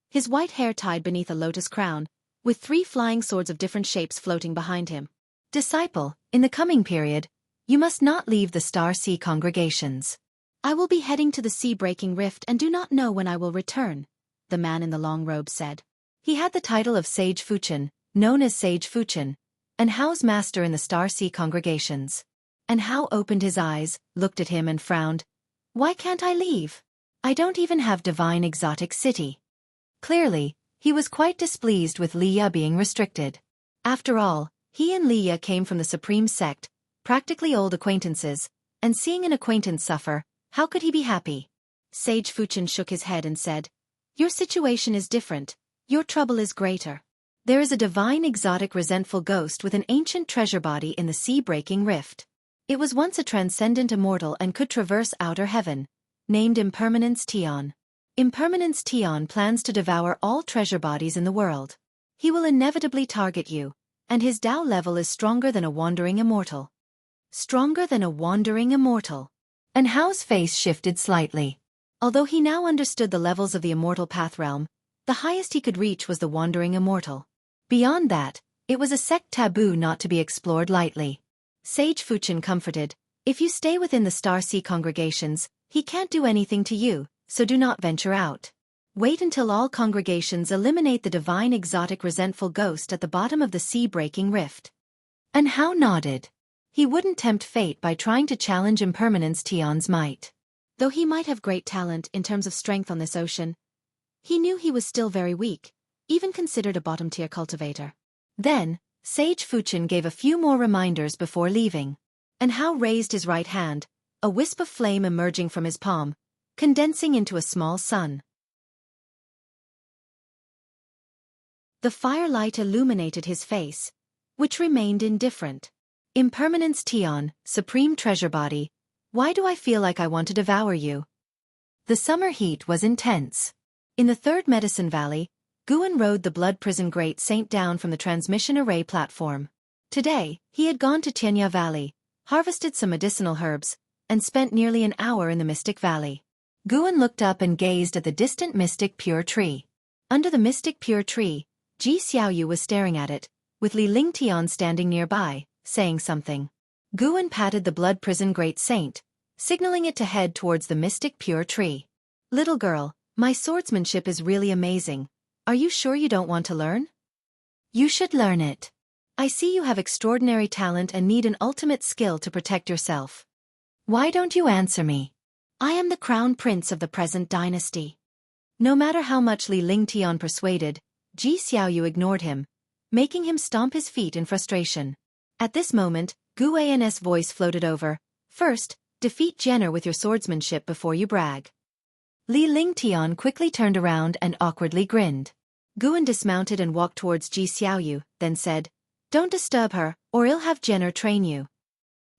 his white hair tied beneath a lotus crown, with 3 flying swords of different shapes floating behind him. Disciple, in the coming period, you must not leave the Star Sea congregations. I will be heading to the sea-breaking rift and do not know when I will return, the man in the long robe said. He had the title of Sage Fuchen, known as Sage Fuchen, and Hao's master in the Star Sea congregations. And Hao opened his eyes, looked at him and frowned. Why can't I leave? I don't even have divine exotic city. Clearly, he was quite displeased with Liya being restricted. After all, he and Liya came from the supreme sect, practically old acquaintances, and seeing an acquaintance suffer, how could he be happy? Sage Fuchen shook his head and said, Your situation is different, your trouble is greater. There is a divine exotic resentful ghost with an ancient treasure body in the sea-breaking rift. It was once a transcendent immortal and could traverse outer heaven, named Impermanence Tion. Impermanence Tion plans to devour all treasure bodies in the world. He will inevitably target you, and his Tao level is stronger than a wandering immortal. Stronger than a wandering immortal. And Hao's face shifted slightly. Although he now understood the levels of the immortal path realm, the highest he could reach was the wandering immortal. Beyond that, it was a sect taboo not to be explored lightly. Sage Fuchen comforted, if you stay within the Star Sea congregations, he can't do anything to you, so do not venture out. Wait until all congregations eliminate the divine exotic resentful ghost at the bottom of the sea-breaking rift. And Hao nodded. He wouldn't tempt fate by trying to challenge Impermanence Tion's might. Though he might have great talent in terms of strength on this ocean, he knew he was still very weak, even considered a bottom-tier cultivator. Then, Sage Fuchen gave a few more reminders before leaving. And Hao raised his right hand, a wisp of flame emerging from his palm, condensing into a small sun. The firelight illuminated his face, which remained indifferent. Impermanence Tion, supreme treasure body, why do I feel like I want to devour you? The summer heat was intense. In the third Medicine Valley, Guan rode the Blood Prison Great Saint down from the transmission array platform. Today, he had gone to Tianya Valley, harvested some medicinal herbs, and spent nearly an hour in the Mystic Valley. Guan looked up and gazed at the distant Mystic Pure Tree. Under the Mystic Pure Tree, Ji Xiaoyu was staring at it, with Li Lingtian standing nearby, saying something. Guan patted the Blood Prison Great Saint, signaling it to head towards the Mystic Pure Tree. Little girl, my swordsmanship is really amazing. Are you sure you don't want to learn? You should learn it. I see you have extraordinary talent and need an ultimate skill to protect yourself. Why don't you answer me? I am the crown prince of the present dynasty. No matter how much Li Lingtian persuaded, Ji Xiaoyu ignored him, making him stomp his feet in frustration. At this moment, Gu An's voice floated over. First, defeat Jenner with your swordsmanship before you brag. Li Lingtian quickly turned around and awkwardly grinned. Guan dismounted and walked towards Ji Xiaoyu, then said, Don't disturb her, or I'll have Jenner train you.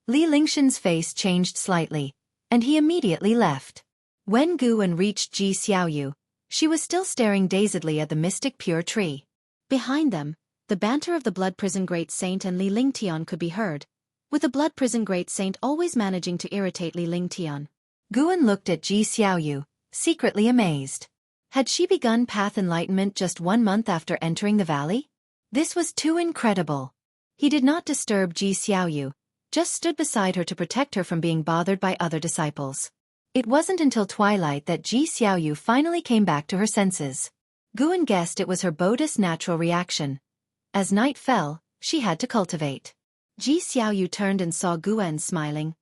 Li Lingshan's face changed slightly, and he immediately left. When Guan reached Ji Xiaoyu, she was still staring dazedly at the Mystic Pure Tree. Behind them, the banter of the Blood Prison Great Saint and Li Lingtian could be heard, with the Blood Prison Great Saint always managing to irritate Li Lingtian. Guan looked at Ji Xiaoyu, secretly amazed. Had she begun path enlightenment just 1 month after entering the valley? This was too incredible. He did not disturb Ji Xiaoyu, just stood beside her to protect her from being bothered by other disciples. It wasn't until twilight that Ji Xiaoyu finally came back to her senses. Guan guessed it was her Buddhist natural reaction. As night fell, she had to cultivate. Ji Xiaoyu turned and saw Guan smiling.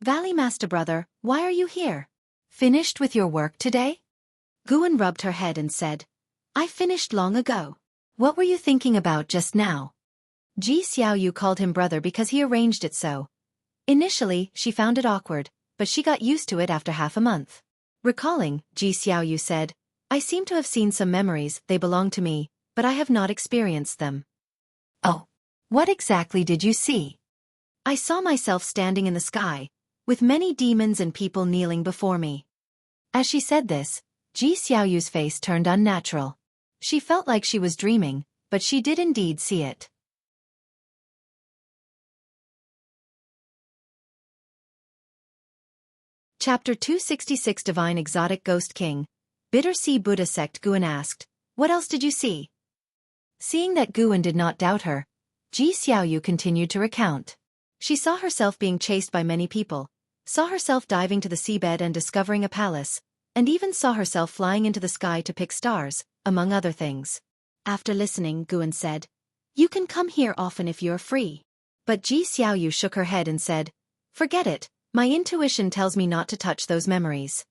Valley Master Brother, why are you here? Finished with your work today? Guan rubbed her head and said, I finished long ago. What were you thinking about just now? Ji Xiaoyu called him brother because he arranged it so. Initially, she found it awkward, but she got used to it after half a month. Recalling, Ji Xiaoyu said, I seem to have seen some memories, they belong to me, but I have not experienced them. Oh. What exactly did you see? I saw myself standing in the sky, with many demons and people kneeling before me. As she said this, Ji Xiaoyu's face turned unnatural. She felt like she was dreaming, but she did indeed see it. Chapter 266 Divine Exotic Ghost King. Bitter Sea Buddha Sect. Guan asked, what else did you see? Seeing that Guan did not doubt her, Ji Xiaoyu continued to recount. She saw herself being chased by many people, saw herself diving to the seabed and discovering a palace, and even saw herself flying into the sky to pick stars, among other things. After listening, Guan said, you can come here often if you're free. But Ji Xiaoyu shook her head and said, forget it, my intuition tells me not to touch those memories.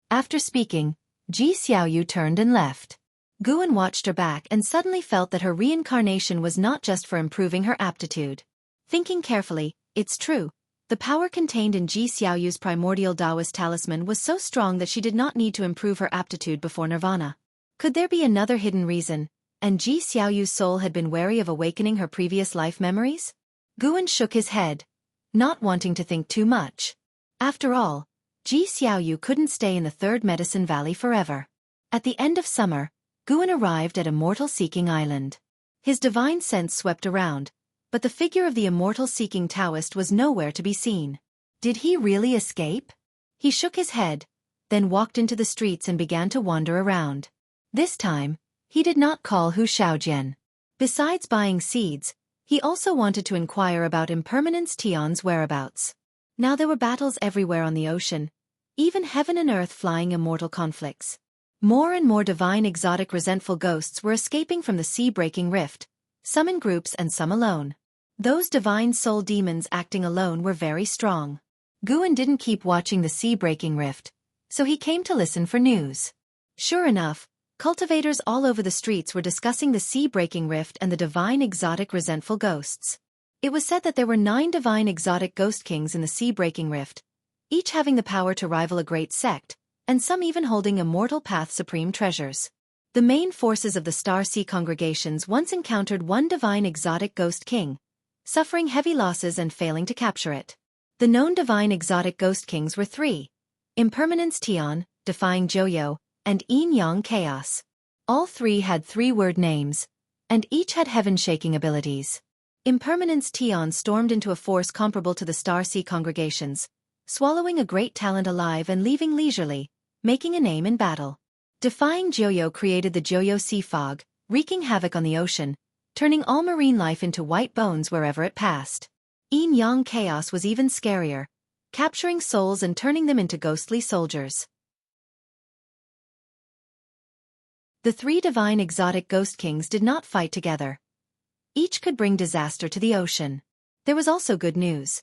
After speaking, Ji Xiaoyu turned and left. Guan watched her back and suddenly felt that her reincarnation was not just for improving her aptitude. Thinking carefully, it's true, the power contained in Ji Xiaoyu's primordial Taoist talisman was so strong that she did not need to improve her aptitude before nirvana. Could there be another hidden reason, and Ji Xiaoyu's soul had been wary of awakening her previous life memories? Guan shook his head, not wanting to think too much. After all, Ji Xiaoyu couldn't stay in the Third Medicine Valley forever. At the end of summer, Guan arrived at Immortal-Seeking Island. His divine sense swept around, but the figure of the immortal-seeking Taoist was nowhere to be seen. Did he really escape? He shook his head, then walked into the streets and began to wander around. This time, he did not call Hu Xiaojian. Besides buying seeds, he also wanted to inquire about Impermanence Tion's whereabouts. Now there were battles everywhere on the ocean, even heaven and earth flying immortal conflicts. More and more divine exotic resentful ghosts were escaping from the sea-breaking rift, some in groups and some alone. Those divine soul demons acting alone were very strong. Guan didn't keep watching the sea-breaking rift, so he came to listen for news. Sure enough, cultivators all over the streets were discussing the sea-breaking rift and the divine exotic resentful ghosts. It was said that there were 9 divine exotic ghost kings in the sea-breaking rift, each having the power to rival a great sect, and some even holding immortal path supreme treasures. The main forces of the Star Sea congregations once encountered one divine exotic ghost king, suffering heavy losses and failing to capture it. The known divine exotic ghost kings were 3: Impermanence Tion, Defying Joyo, and Yin Yang Chaos. All 3 had 3-word names, and each had heaven-shaking abilities. Impermanence Tion stormed into a force comparable to the Star Sea congregations, swallowing a great talent alive and leaving leisurely, making a name in battle. Defying Joyo created the Joyo Sea Fog, wreaking havoc on the ocean, turning all marine life into white bones wherever it passed. Yin Yang Chaos was even scarier, capturing souls and turning them into ghostly soldiers. The 3 divine exotic ghost kings did not fight together. Each could bring disaster to the ocean. There was also good news.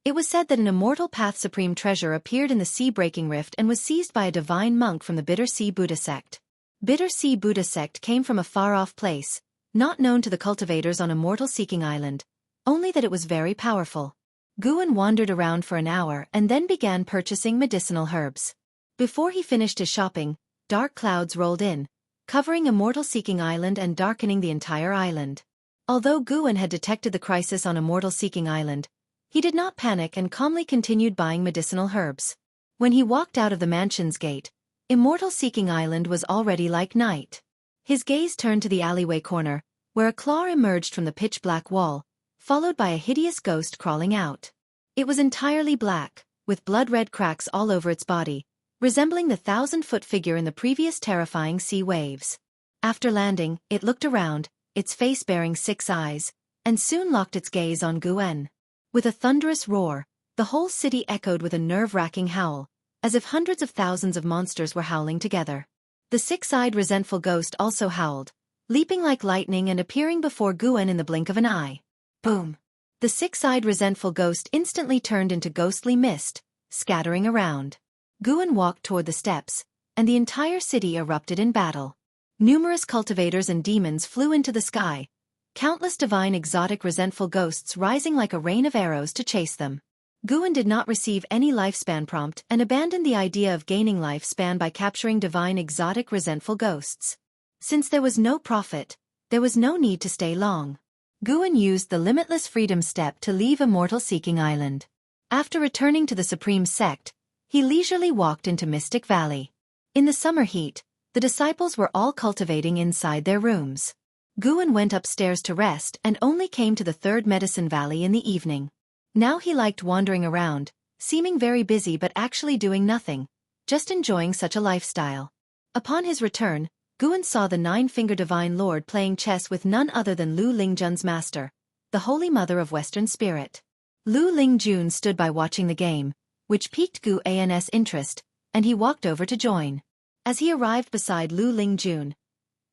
It was said that an immortal path supreme treasure appeared in the sea-breaking rift and was seized by a divine monk from the Bitter Sea Buddha Sect. Bitter Sea Buddha Sect came from a far-off place, not known to the cultivators on Immortal-Seeking Island, only that it was very powerful. Guan wandered around for an hour and then began purchasing medicinal herbs. Before he finished his shopping, dark clouds rolled in, covering Immortal-Seeking Island and darkening the entire island. Although Guan had detected the crisis on Immortal-Seeking Island, he did not panic and calmly continued buying medicinal herbs. When he walked out of the mansion's gate, Immortal-Seeking Island was already like night. His gaze turned to the alleyway corner, where a claw emerged from the pitch-black wall, followed by a hideous ghost crawling out. It was entirely black, with blood-red cracks all over its body, resembling the 1,000-foot figure in the previous terrifying sea waves. After landing, it looked around, its face bearing 6 eyes, and soon locked its gaze on Guan. With a thunderous roar, the whole city echoed with a nerve-wracking howl, as if hundreds of thousands of monsters were howling together. The 6-eyed resentful ghost also howled, leaping like lightning and appearing before Guan in the blink of an eye. Boom! The The six-eyed resentful ghost instantly turned into ghostly mist, scattering around. Guan walked toward the steps, and the entire city erupted in battle. Numerous cultivators and demons flew into the sky, countless divine exotic resentful ghosts rising like a rain of arrows to chase them. Guan did not receive any lifespan prompt and abandoned the idea of gaining lifespan by capturing divine exotic resentful ghosts. Since there was no profit, there was no need to stay long. Guan used the limitless freedom step to leave Immortal Seeking Island. After returning to the Supreme Sect, he leisurely walked into Mystic Valley. In the summer heat, the disciples were all cultivating inside their rooms. Guan went upstairs to rest and only came to the third Medicine Valley in the evening. Now he liked wandering around, seeming very busy but actually doing nothing, just enjoying such a lifestyle. Upon his return, Guan saw the Nine-Finger Divine Lord playing chess with none other than Lu Lingjun's master, the Holy Mother of Western Spirit. Lu Lingjun stood by watching the game, which piqued Guan's interest, and he walked over to join. As he arrived beside Lu Lingjun,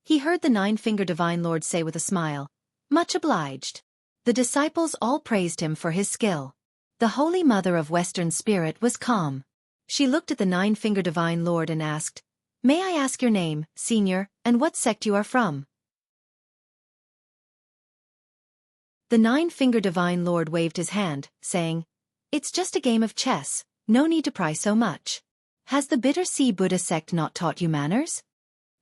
he heard the Nine-Finger Divine Lord say with a smile, "Much obliged." The disciples all praised him for his skill. The Holy Mother of Western Spirit was calm. She looked at the Nine-Finger Divine Lord and asked, "May I ask your name, Senior, and what sect you are from?" The Nine-Finger Divine Lord waved his hand, saying, "It's just a game of chess, no need to pry so much. Has the Bitter Sea Buddha sect not taught you manners?"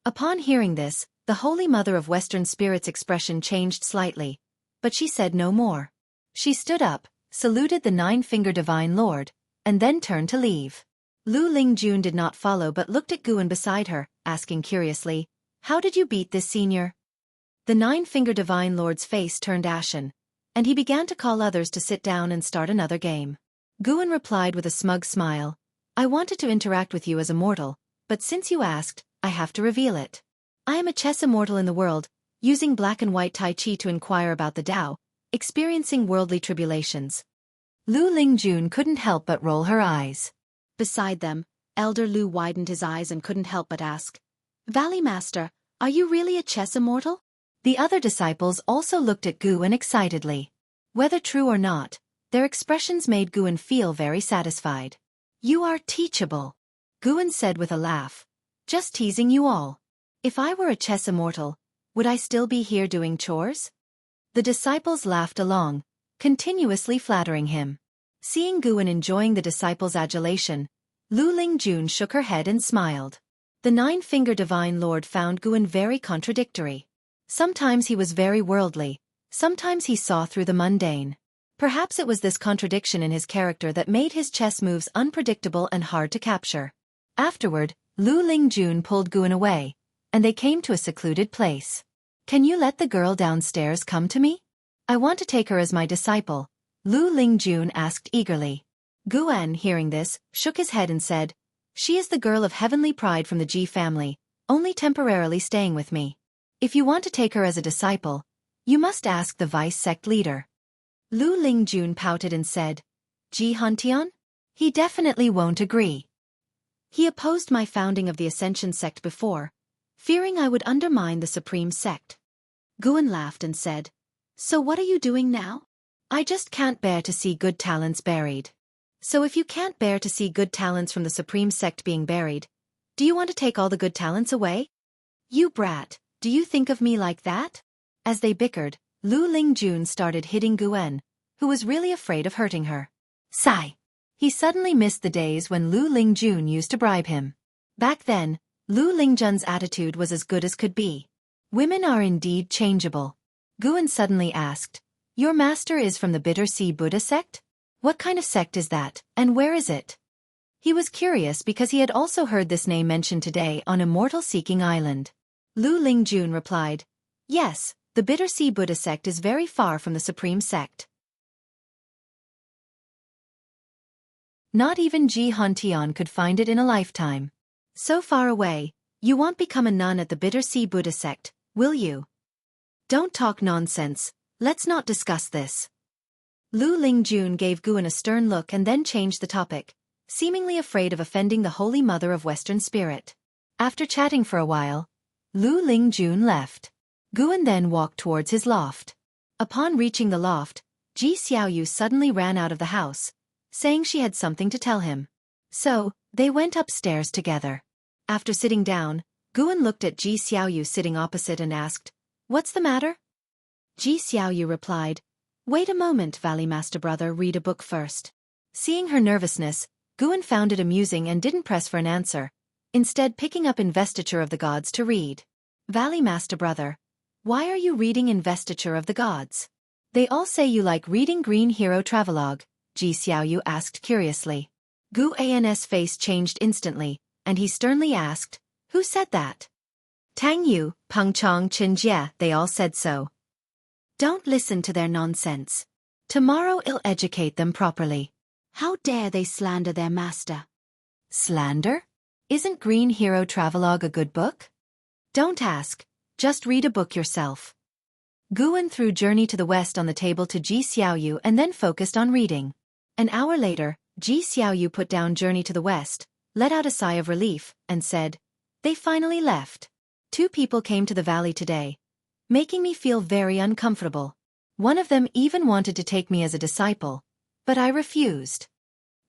Upon hearing this, the Holy Mother of Western Spirit's expression changed slightly, but she said no more. She stood up, saluted the Nine-Finger Divine Lord, and then turned to leave. Lu Lingjun did not follow but looked at Guan beside her, asking curiously, "How did you beat this senior?" The Nine-Finger Divine Lord's face turned ashen, and he began to call others to sit down and start another game. Guan replied with a smug smile, "I wanted to interact with you as a mortal, but since you asked, I have to reveal it. I am a chess immortal in the world, using black and white Tai Chi to inquire about the Tao, experiencing worldly tribulations." Lu Lingjun couldn't help but roll her eyes. Beside them, Elder Lu widened his eyes and couldn't help but ask, "Valley Master, are you really a chess immortal?" The other disciples also looked at Guan excitedly. Whether true or not, their expressions made Guan feel very satisfied. "You are teachable," Guan said with a laugh. "Just teasing you all. If I were a chess immortal, would I still be here doing chores?" The disciples laughed along, continuously flattering him. Seeing Guan enjoying the disciples' adulation, Lu Lingjun shook her head and smiled. The Nine-Finger Divine Lord found Guan very contradictory. Sometimes he was very worldly, sometimes he saw through the mundane. Perhaps it was this contradiction in his character that made his chess moves unpredictable and hard to capture. Afterward, Lu Lingjun pulled Guan away, and they came to a secluded place. "Can you let the girl downstairs come to me? I want to take her as my disciple," Lu Lingjun asked eagerly. Guan, hearing this, shook his head and said, "She is the girl of heavenly pride from the Ji family, only temporarily staying with me. If you want to take her as a disciple, you must ask the vice sect leader." Lu Lingjun pouted and said, "Ji Hantian? He definitely won't agree. He opposed my founding of the Ascension sect before, fearing I would undermine the Supreme Sect." Guan laughed and said, "So what are you doing now?" "I just can't bear to see good talents buried." "So if you can't bear to see good talents from the Supreme Sect being buried, do you want to take all the good talents away?" "You brat, do you think of me like that?" As they bickered, Lu Lingjun started hitting Guan, who was really afraid of hurting her. Sigh. He suddenly missed the days when Lu Lingjun used to bribe him. Back then, Lu Lingjun's attitude was as good as could be. Women are indeed changeable. Guan suddenly asked, "Your master is from the Bitter Sea Buddha sect? What kind of sect is that, and where is it?" He was curious because he had also heard this name mentioned today on Immortal Seeking Island. Lu Lingjun replied, "Yes, the Bitter Sea Buddha sect is very far from the Supreme Sect. Not even Ji Hantian could find it in a lifetime. So far away, you won't become a nun at the Bitter Sea Buddha sect, will you?" "Don't talk nonsense, let's not discuss this." Lu Lingjun gave Guan a stern look and then changed the topic, seemingly afraid of offending the Holy Mother of Western Spirit. After chatting for a while, Lu Lingjun left. Guan then walked towards his loft. Upon reaching the loft, Ji Xiaoyu suddenly ran out of the house, saying she had something to tell him. So, they went upstairs together. After sitting down, Guan looked at Ji Xiaoyu sitting opposite and asked, "What's the matter?" Ji Xiaoyu replied, "Wait a moment, Valley Master Brother, read a book first." Seeing her nervousness, Guan found it amusing and didn't press for an answer, instead picking up Investiture of the Gods to read. "Valley Master Brother, why are you reading Investiture of the Gods? They all say you like reading Green Hero Travelogue," Ji Xiaoyu asked curiously. Gu An's face changed instantly, and he sternly asked, "Who said that?" "Tang Yu, Peng Chong, Qin Jie, they all said so. Don't listen to their nonsense. Tomorrow I'll educate them properly. How dare they slander their master?" "Slander? Isn't Green Hero Travelogue a good book?" "Don't ask, just read a book yourself." Guan threw Journey to the West on the table to Ji Xiaoyu and then focused on reading. An hour later, Ji Xiaoyu put down Journey to the West, let out a sigh of relief, and said, "They finally left. 2 people came to the valley today, making me feel very uncomfortable. One of them even wanted to take me as a disciple, but I refused."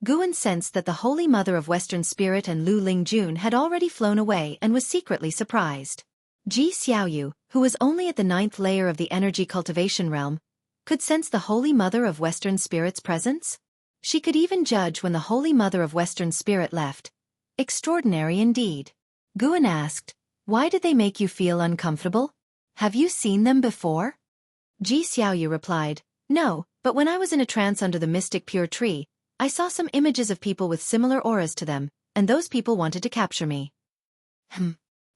Guan sensed that the Holy Mother of Western Spirit and Lu Lingjun had already flown away and was secretly surprised. Ji Xiaoyu, who was only at the 9th layer of the energy cultivation realm, could sense the Holy Mother of Western Spirit's presence. She could even judge when the Holy Mother of Western Spirit left. Extraordinary indeed. Guan asked, "Why did they make you feel uncomfortable? Have you seen them before?" Ji Xiaoyu replied, "No, but when I was in a trance under the mystic pure tree, I saw some images of people with similar auras to them, and those people wanted to capture me."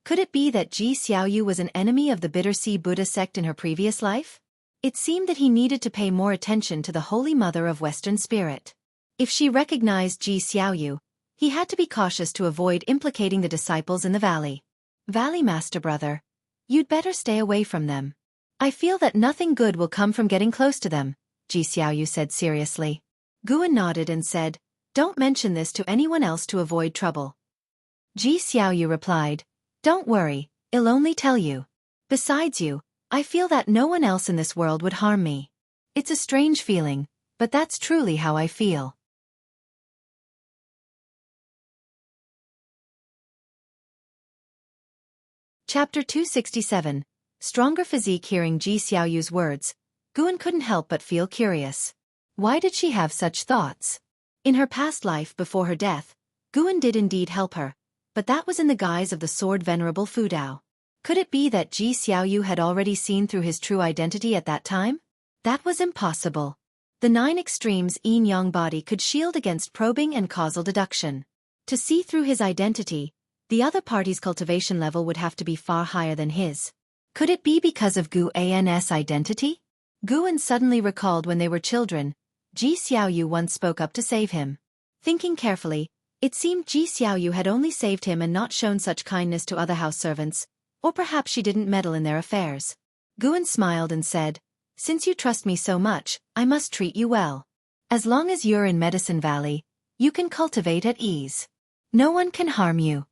Could it be that Ji Xiaoyu was an enemy of the Bitter Sea Buddha sect in her previous life? It seemed that he needed to pay more attention to the Holy Mother of Western Spirit. If she recognized Ji Xiaoyu, he had to be cautious to avoid implicating the disciples in the valley. "Valley Master Brother, you'd better stay away from them. I feel that nothing good will come from getting close to them," Ji Xiaoyu said seriously. Guan nodded and said, "Don't mention this to anyone else to avoid trouble." Ji Xiaoyu replied, "Don't worry, I'll only tell you. Besides you, I feel that no one else in this world would harm me. It's a strange feeling, but that's truly how I feel." Chapter 267. Stronger Physique. Hearing Ji Xiaoyu's words, Guan couldn't help but feel curious. Why did she have such thoughts? In her past life before her death, Guan did indeed help her, but that was in the guise of the sword Venerable Fu Dao. Could it be that Ji Xiaoyu had already seen through his true identity at that time? That was impossible. The 9 extremes yin-yang body could shield against probing and causal deduction. To see through his identity, the other party's cultivation level would have to be far higher than his. Could it be because of Gu An's identity? Guan suddenly recalled when they were children, Ji Xiaoyu once spoke up to save him. Thinking carefully, it seemed Ji Xiaoyu had only saved him and not shown such kindness to other house servants, or perhaps she didn't meddle in their affairs. Guan smiled and said, "Since you trust me so much, I must treat you well. As long as you're in Medicine Valley, you can cultivate at ease. No one can harm you."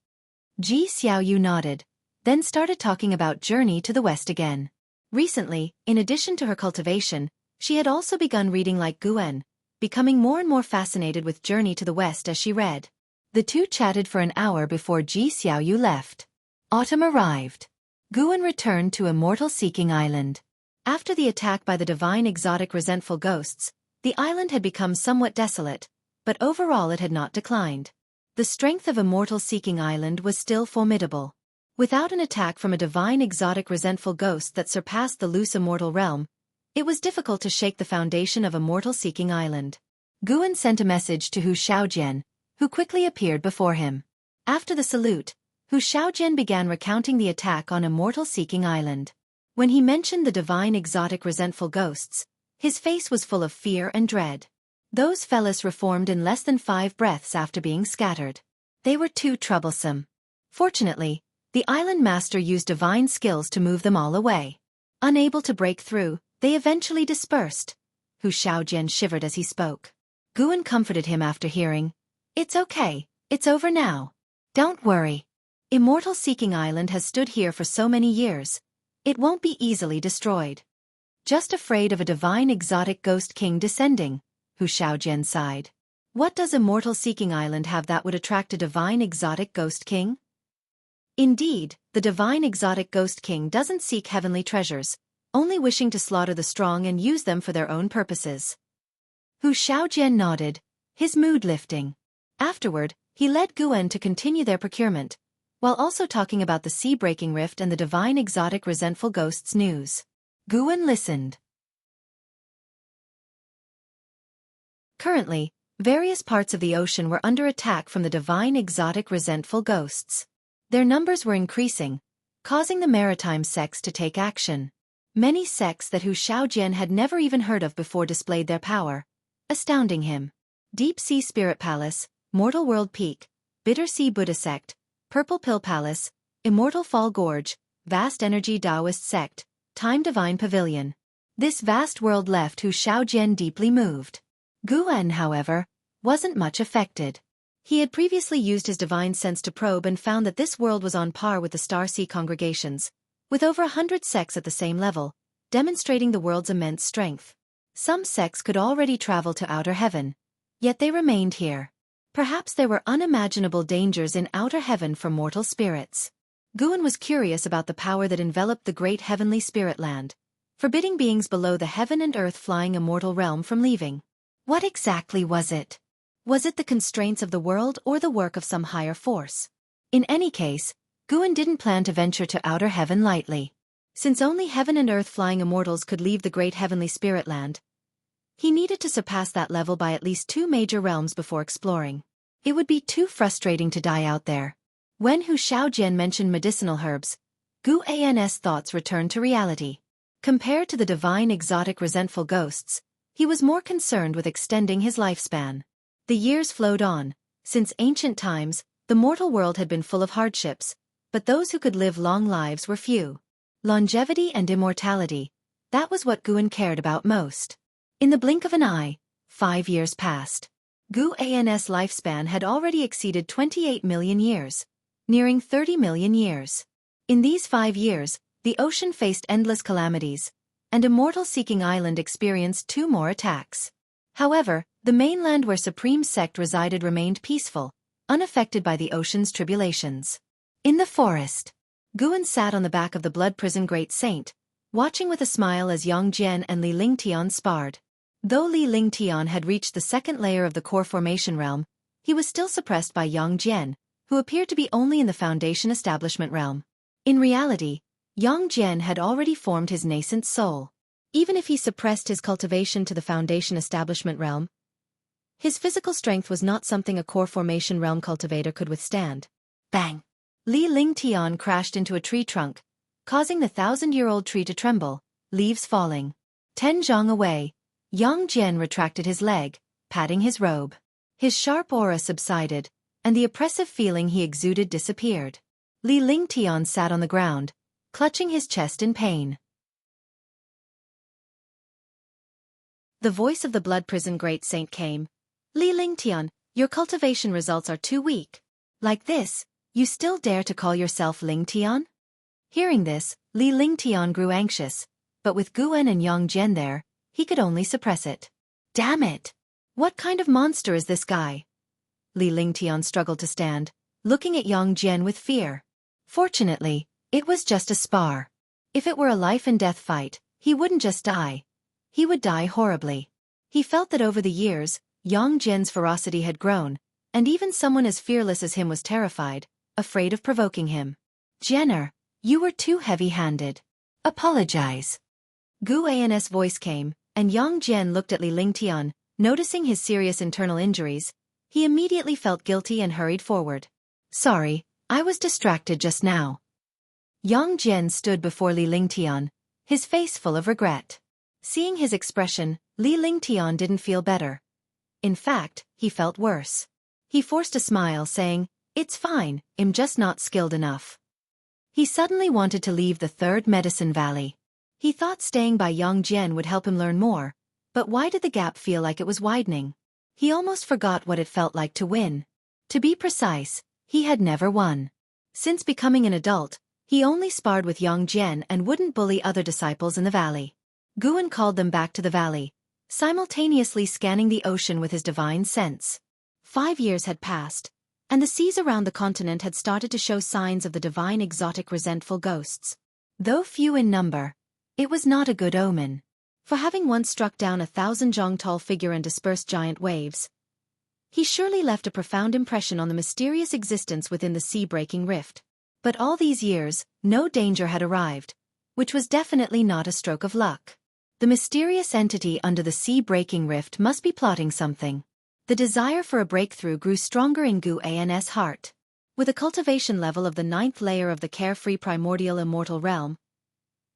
Ji Xiaoyu nodded, then started talking about Journey to the West again. Recently, in addition to her cultivation, she had also begun reading like Guan, becoming more and more fascinated with Journey to the West as she read. The two chatted for an hour before Ji Xiaoyu left. Autumn arrived. Guan returned to Immortal-Seeking Island. After the attack by the divine exotic resentful ghosts, the island had become somewhat desolate, but overall it had not declined. The strength of Immortal-Seeking Island was still formidable. Without an attack from a divine exotic resentful ghost that surpassed the loose immortal realm, it was difficult to shake the foundation of Immortal-Seeking Island. Guan sent a message to Hu Shaojian, who quickly appeared before him. After the salute, Hu Shaojian began recounting the attack on Immortal-Seeking Island. When he mentioned the divine exotic resentful ghosts, his face was full of fear and dread. Those fellas reformed in less than 5 breaths after being scattered. They were too troublesome. Fortunately, the island master used divine skills to move them all away. Unable to break through, they eventually dispersed. Hu Shaojian shivered as he spoke. Guan comforted him after hearing, "It's okay, it's over now. Don't worry. Immortal-Seeking Island has stood here for so many years. It won't be easily destroyed." Just afraid of a divine exotic ghost king descending, Hu Xiaojian sighed. What does Immortal Seeking Island have that would attract a divine exotic ghost king? Indeed, the divine exotic ghost king doesn't seek heavenly treasures, only wishing to slaughter the strong and use them for their own purposes. Hu Xiaojian nodded, his mood lifting. Afterward, he led Guan to continue their procurement, while also talking about the sea-breaking rift and the divine exotic resentful ghosts news. Guan listened. Currently, various parts of the ocean were under attack from the divine exotic resentful ghosts. Their numbers were increasing, causing the maritime sects to take action. Many sects that Hu Xiaojian had never even heard of before displayed their power, astounding him. Deep Sea Spirit Palace, Mortal World Peak, Bitter Sea Buddha Sect, Purple Pill Palace, Immortal Fall Gorge, Vast Energy Taoist Sect, Time Divine Pavilion. This vast world left Hu Xiaojian deeply moved. Guan, however, wasn't much affected. He had previously used his divine sense to probe and found that this world was on par with the Star Sea congregations, with over 100 sects at the same level, demonstrating the world's immense strength. Some sects could already travel to outer heaven, yet they remained here. Perhaps there were unimaginable dangers in outer heaven for mortal spirits. Guan was curious about the power that enveloped the great heavenly spirit land, forbidding beings below the heaven and earth flying immortal realm from leaving. What exactly was it? Was it the constraints of the world or the work of some higher force? In any case, Guan didn't plan to venture to outer heaven lightly. Since only heaven and earth flying immortals could leave the great heavenly spirit land, he needed to surpass that level by at least 2 major realms before exploring. It would be too frustrating to die out there. When Hu Xiaojian mentioned medicinal herbs, Guan's thoughts returned to reality. Compared to the divine exotic resentful ghosts, he was more concerned with extending his lifespan. The years flowed on. Since ancient times, the mortal world had been full of hardships, but those who could live long lives were few. Longevity and immortality, that was what Guan cared about most. In the blink of an eye, 5 years passed. Guan's lifespan had already exceeded 28 million years, nearing 30 million years. In these 5 years, the ocean faced endless calamities, and Immortal Seeking Island experienced 2 more attacks. However, the mainland where Supreme Sect resided remained peaceful, unaffected by the ocean's tribulations. In the forest, Guan sat on the back of the Blood Prison Great Saint, watching with a smile as Yang Jian and Li Lingtian sparred. Though Li Lingtian had reached the 2nd layer of the core formation realm, he was still suppressed by Yang Jian, who appeared to be only in the Foundation Establishment realm. In reality, Yang Jian had already formed his nascent soul. Even if he suppressed his cultivation to the Foundation Establishment realm, his physical strength was not something a core formation realm cultivator could withstand. Bang! Li Lingtian crashed into a tree trunk, causing the 1,000-year-old tree to tremble, leaves falling. 10 zhang away, Yang Jian retracted his leg, patting his robe. His sharp aura subsided, and the oppressive feeling he exuded disappeared. Li Lingtian sat on the ground, clutching his chest in pain. The voice of the Blood Prison Great Saint came. Li Lingtian, your cultivation results are too weak. Like this, you still dare to call yourself Lingtian? Hearing this, Li Lingtian grew anxious, but with Guan and Yang Jian there, he could only suppress it. Damn it! What kind of monster is this guy? Li Lingtian struggled to stand, looking at Yang Jian with fear. Fortunately, it was just a spar. If it were a life-and-death fight, he wouldn't just die. He would die horribly. He felt that over the years, Yang Jian's ferocity had grown, and even someone as fearless as him was terrified, afraid of provoking him. Jenner, you were too heavy-handed. Apologize. Guan's voice came, and Yang Jian looked at Li Lingtian, noticing his serious internal injuries. He immediately felt guilty and hurried forward. Sorry, I was distracted just now. Yang Jian stood before Li Lingtian, his face full of regret. Seeing his expression, Li Lingtian didn't feel better. In fact, he felt worse. He forced a smile, saying, It's fine, I'm just not skilled enough. He suddenly wanted to leave the 3rd Medicine Valley. He thought staying by Yang Jian would help him learn more, but why did the gap feel like it was widening? He almost forgot what it felt like to win. To be precise, he had never won. Since becoming an adult, he only sparred with Yang Jian and wouldn't bully other disciples in the valley. Guan called them back to the valley, simultaneously scanning the ocean with his divine sense. 5 years had passed, and the seas around the continent had started to show signs of the divine exotic resentful ghosts. Though few in number, it was not a good omen. For having once struck down 1,000-jong-tall figure and dispersed giant waves, he surely left a profound impression on the mysterious existence within the sea-breaking rift. But all these years, no danger had arrived, which was definitely not a stroke of luck. The mysterious entity under the sea-breaking rift must be plotting something. The desire for a breakthrough grew stronger in Guan's heart. With a cultivation level of the 9th layer of the carefree primordial immortal realm,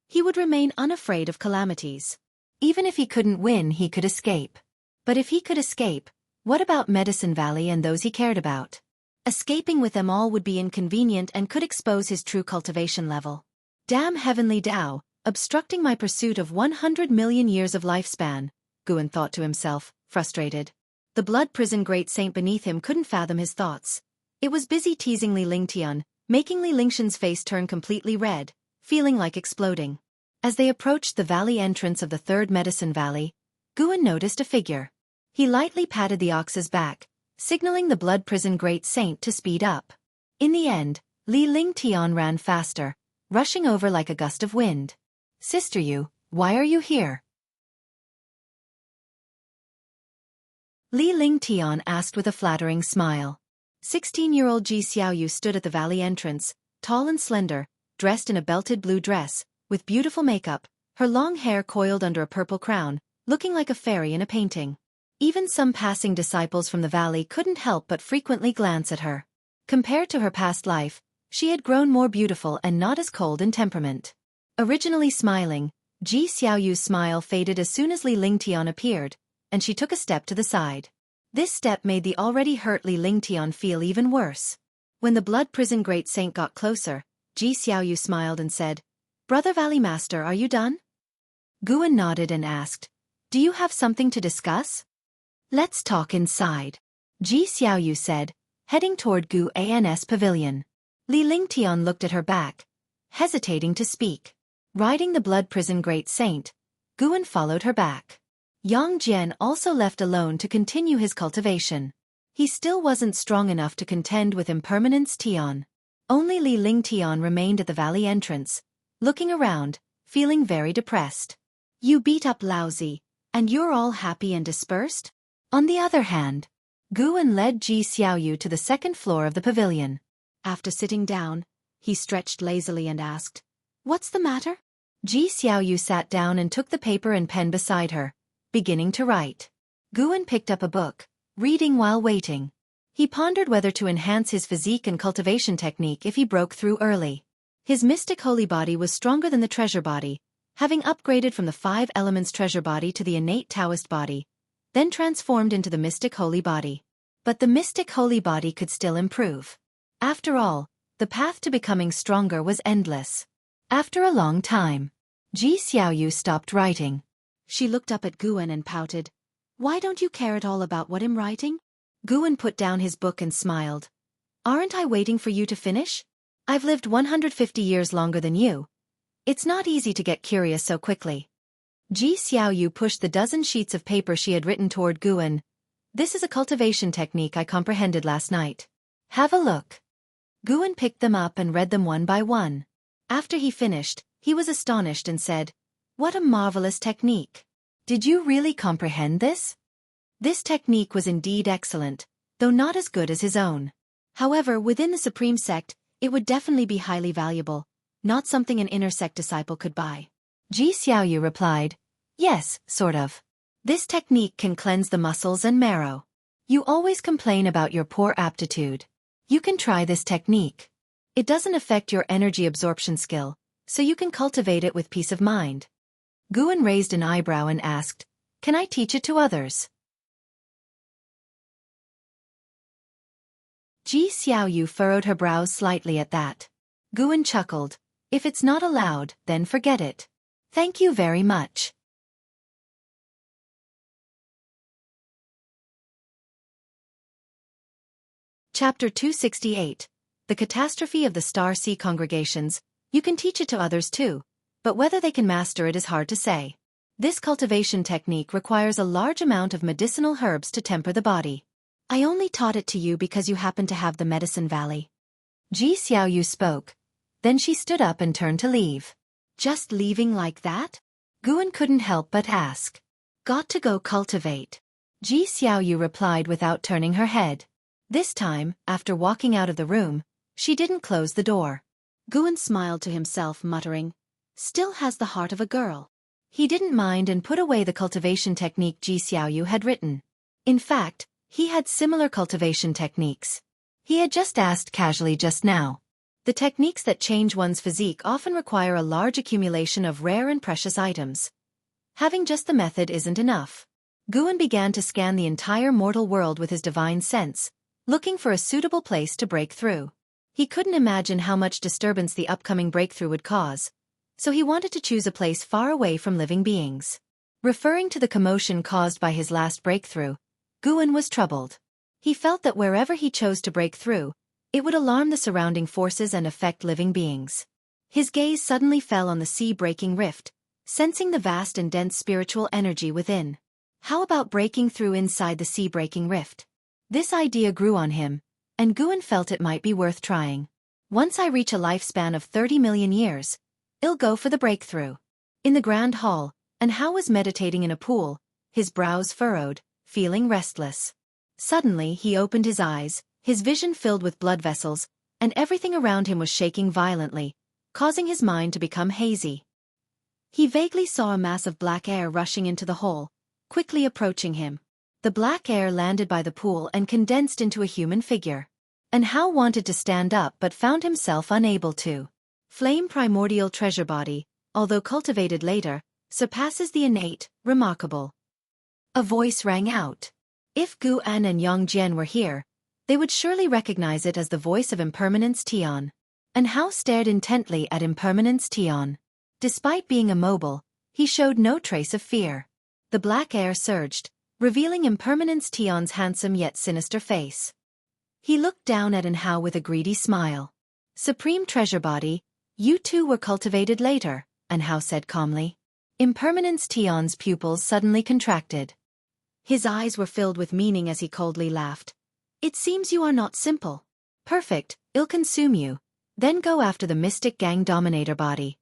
he would remain unafraid of calamities. Even if he couldn't win, he could escape. But if he could escape, what about Medicine Valley and those he cared about? Escaping with them all would be inconvenient and could expose his true cultivation level. Damn heavenly Tao, obstructing my pursuit of 100 million years of lifespan, Guan thought to himself, frustrated. The blood prison great saint beneath him couldn't fathom his thoughts. It was busy teasing Li Lingtian, making Li Lingshan's face turn completely red, feeling like exploding. As they approached the valley entrance of the 3rd Medicine Valley, Guan noticed a figure. He lightly patted the ox's back, signaling the blood prison great saint to speed up. In the end, Li Lingtian ran faster, rushing over like a gust of wind. Sister Yu, why are you here? Li Lingtian asked with a flattering smile. 16-year-old Ji Xiaoyu stood at the valley entrance, tall and slender, dressed in a belted blue dress, with beautiful makeup, her long hair coiled under a purple crown, looking like a fairy in a painting. Even some passing disciples from the valley couldn't help but frequently glance at her. Compared to her past life, she had grown more beautiful and not as cold in temperament. Originally smiling, Ji Xiaoyu's smile faded as soon as Li Lingtian appeared, and she took a step to the side. This step made the already hurt Li Lingtian feel even worse. When the blood prison great saint got closer, Ji Xiaoyu smiled and said, "Brother Valley Master, are you done?" Guan nodded and asked, "Do you have something to discuss?" "Let's talk inside," Ji Xiaoyu said, heading toward Guan's pavilion. Li Lingtian looked at her back, hesitating to speak. Riding the blood prison great saint, Guan followed her back. Yang Jian also left alone to continue his cultivation. He still wasn't strong enough to contend with Impermanence Tian. Only Li Lingtian remained at the valley entrance, looking around, feeling very depressed. "You beat up Laozi, and you're all happy and dispersed?" On the other hand, Guan led Ji Xiaoyu to the 2nd floor of the pavilion. After sitting down, he stretched lazily and asked, "What's the matter?" Ji Xiaoyu sat down and took the paper and pen beside her, beginning to write. Guan picked up a book, reading while waiting. He pondered whether to enhance his physique and cultivation technique if he broke through early. His mystic holy body was stronger than the treasure body, having upgraded from the 5 elements treasure body to the innate Taoist body, then transformed into the mystic holy body. But the mystic holy body could still improve. After all, the path to becoming stronger was endless. After a long time, Ji Xiaoyu stopped writing. She looked up at Guan and pouted. "Why don't you care at all about what I'm writing?" Guan put down his book and smiled. "Aren't I waiting for you to finish? I've lived 150 years longer than you. It's not easy to get curious so quickly." Ji Xiaoyu pushed the dozen sheets of paper she had written toward Guan. "This is a cultivation technique I comprehended last night. Have a look." Guan picked them up and read them one by one. After he finished, he was astonished and said, "What a marvelous technique. Did you really comprehend this?" This technique was indeed excellent, though not as good as his own. However, within the Supreme Sect, it would definitely be highly valuable, not something an inner sect disciple could buy. Ji Xiaoyu replied, "Yes, sort of. This technique can cleanse the muscles and marrow. You always complain about your poor aptitude. You can try this technique. It doesn't affect your energy absorption skill, so you can cultivate it with peace of mind." Guan raised an eyebrow and asked, "Can I teach it to others?" Ji Xiaoyu furrowed her brows slightly at that. Guan chuckled, "If it's not allowed, then forget it. Thank you very much." Chapter 268. The Catastrophe of the Star Sea Congregations. You can teach it to others too, but whether they can master it is hard to say. This cultivation technique requires a large amount of medicinal herbs to temper the body. I only taught it to you because you happen to have the medicine valley. Ji Xiaoyu spoke. Then she stood up and turned to leave. Just leaving like that? Guan couldn't help but ask. Got to go cultivate. Ji Xiaoyu replied without turning her head. This time, after walking out of the room, she didn't close the door. Guan smiled to himself, muttering, "Still has the heart of a girl." He didn't mind and put away the cultivation technique Ji Xiaoyu had written. In fact, he had similar cultivation techniques. He had just asked casually just now. The techniques that change one's physique often require a large accumulation of rare and precious items. Having just the method isn't enough. Guan began to scan the entire mortal world with his divine sense, looking for a suitable place to break through. He couldn't imagine how much disturbance the upcoming breakthrough would cause, so he wanted to choose a place far away from living beings. Referring to the commotion caused by his last breakthrough, Guan was troubled. He felt that wherever he chose to break through, it would alarm the surrounding forces and affect living beings. His gaze suddenly fell on the sea-breaking rift, sensing the vast and dense spiritual energy within. How about breaking through inside the sea-breaking rift? This idea grew on him, and Guan felt it might be worth trying. Once I reach a lifespan of 30 million years, I'll go for the breakthrough. In the grand hall, Anhao was meditating in a pool, his brows furrowed, feeling restless. Suddenly he opened his eyes, his vision filled with blood vessels, and everything around him was shaking violently, causing his mind to become hazy. He vaguely saw a mass of black air rushing into the hole, quickly approaching him. The black air landed by the pool and condensed into a human figure. Anhao wanted to stand up but found himself unable to. Flame primordial treasure body, although cultivated later, surpasses the innate, remarkable. A voice rang out. If Gu An and Yang Jian were here, they would surely recognize it as the voice of Impermanence Tian. Anhao stared intently at Impermanence Tian. Despite being immobile, he showed no trace of fear. The black air surged, revealing Impermanence Tian's handsome yet sinister face. He looked down at Anhao with a greedy smile. Supreme treasure body, you two were cultivated later, Anhao said calmly. Impermanence Tian's pupils suddenly contracted. His eyes were filled with meaning as he coldly laughed. It seems you are not simple. Perfect, I'll consume you. Then go after the Mystic Gang Dominator body.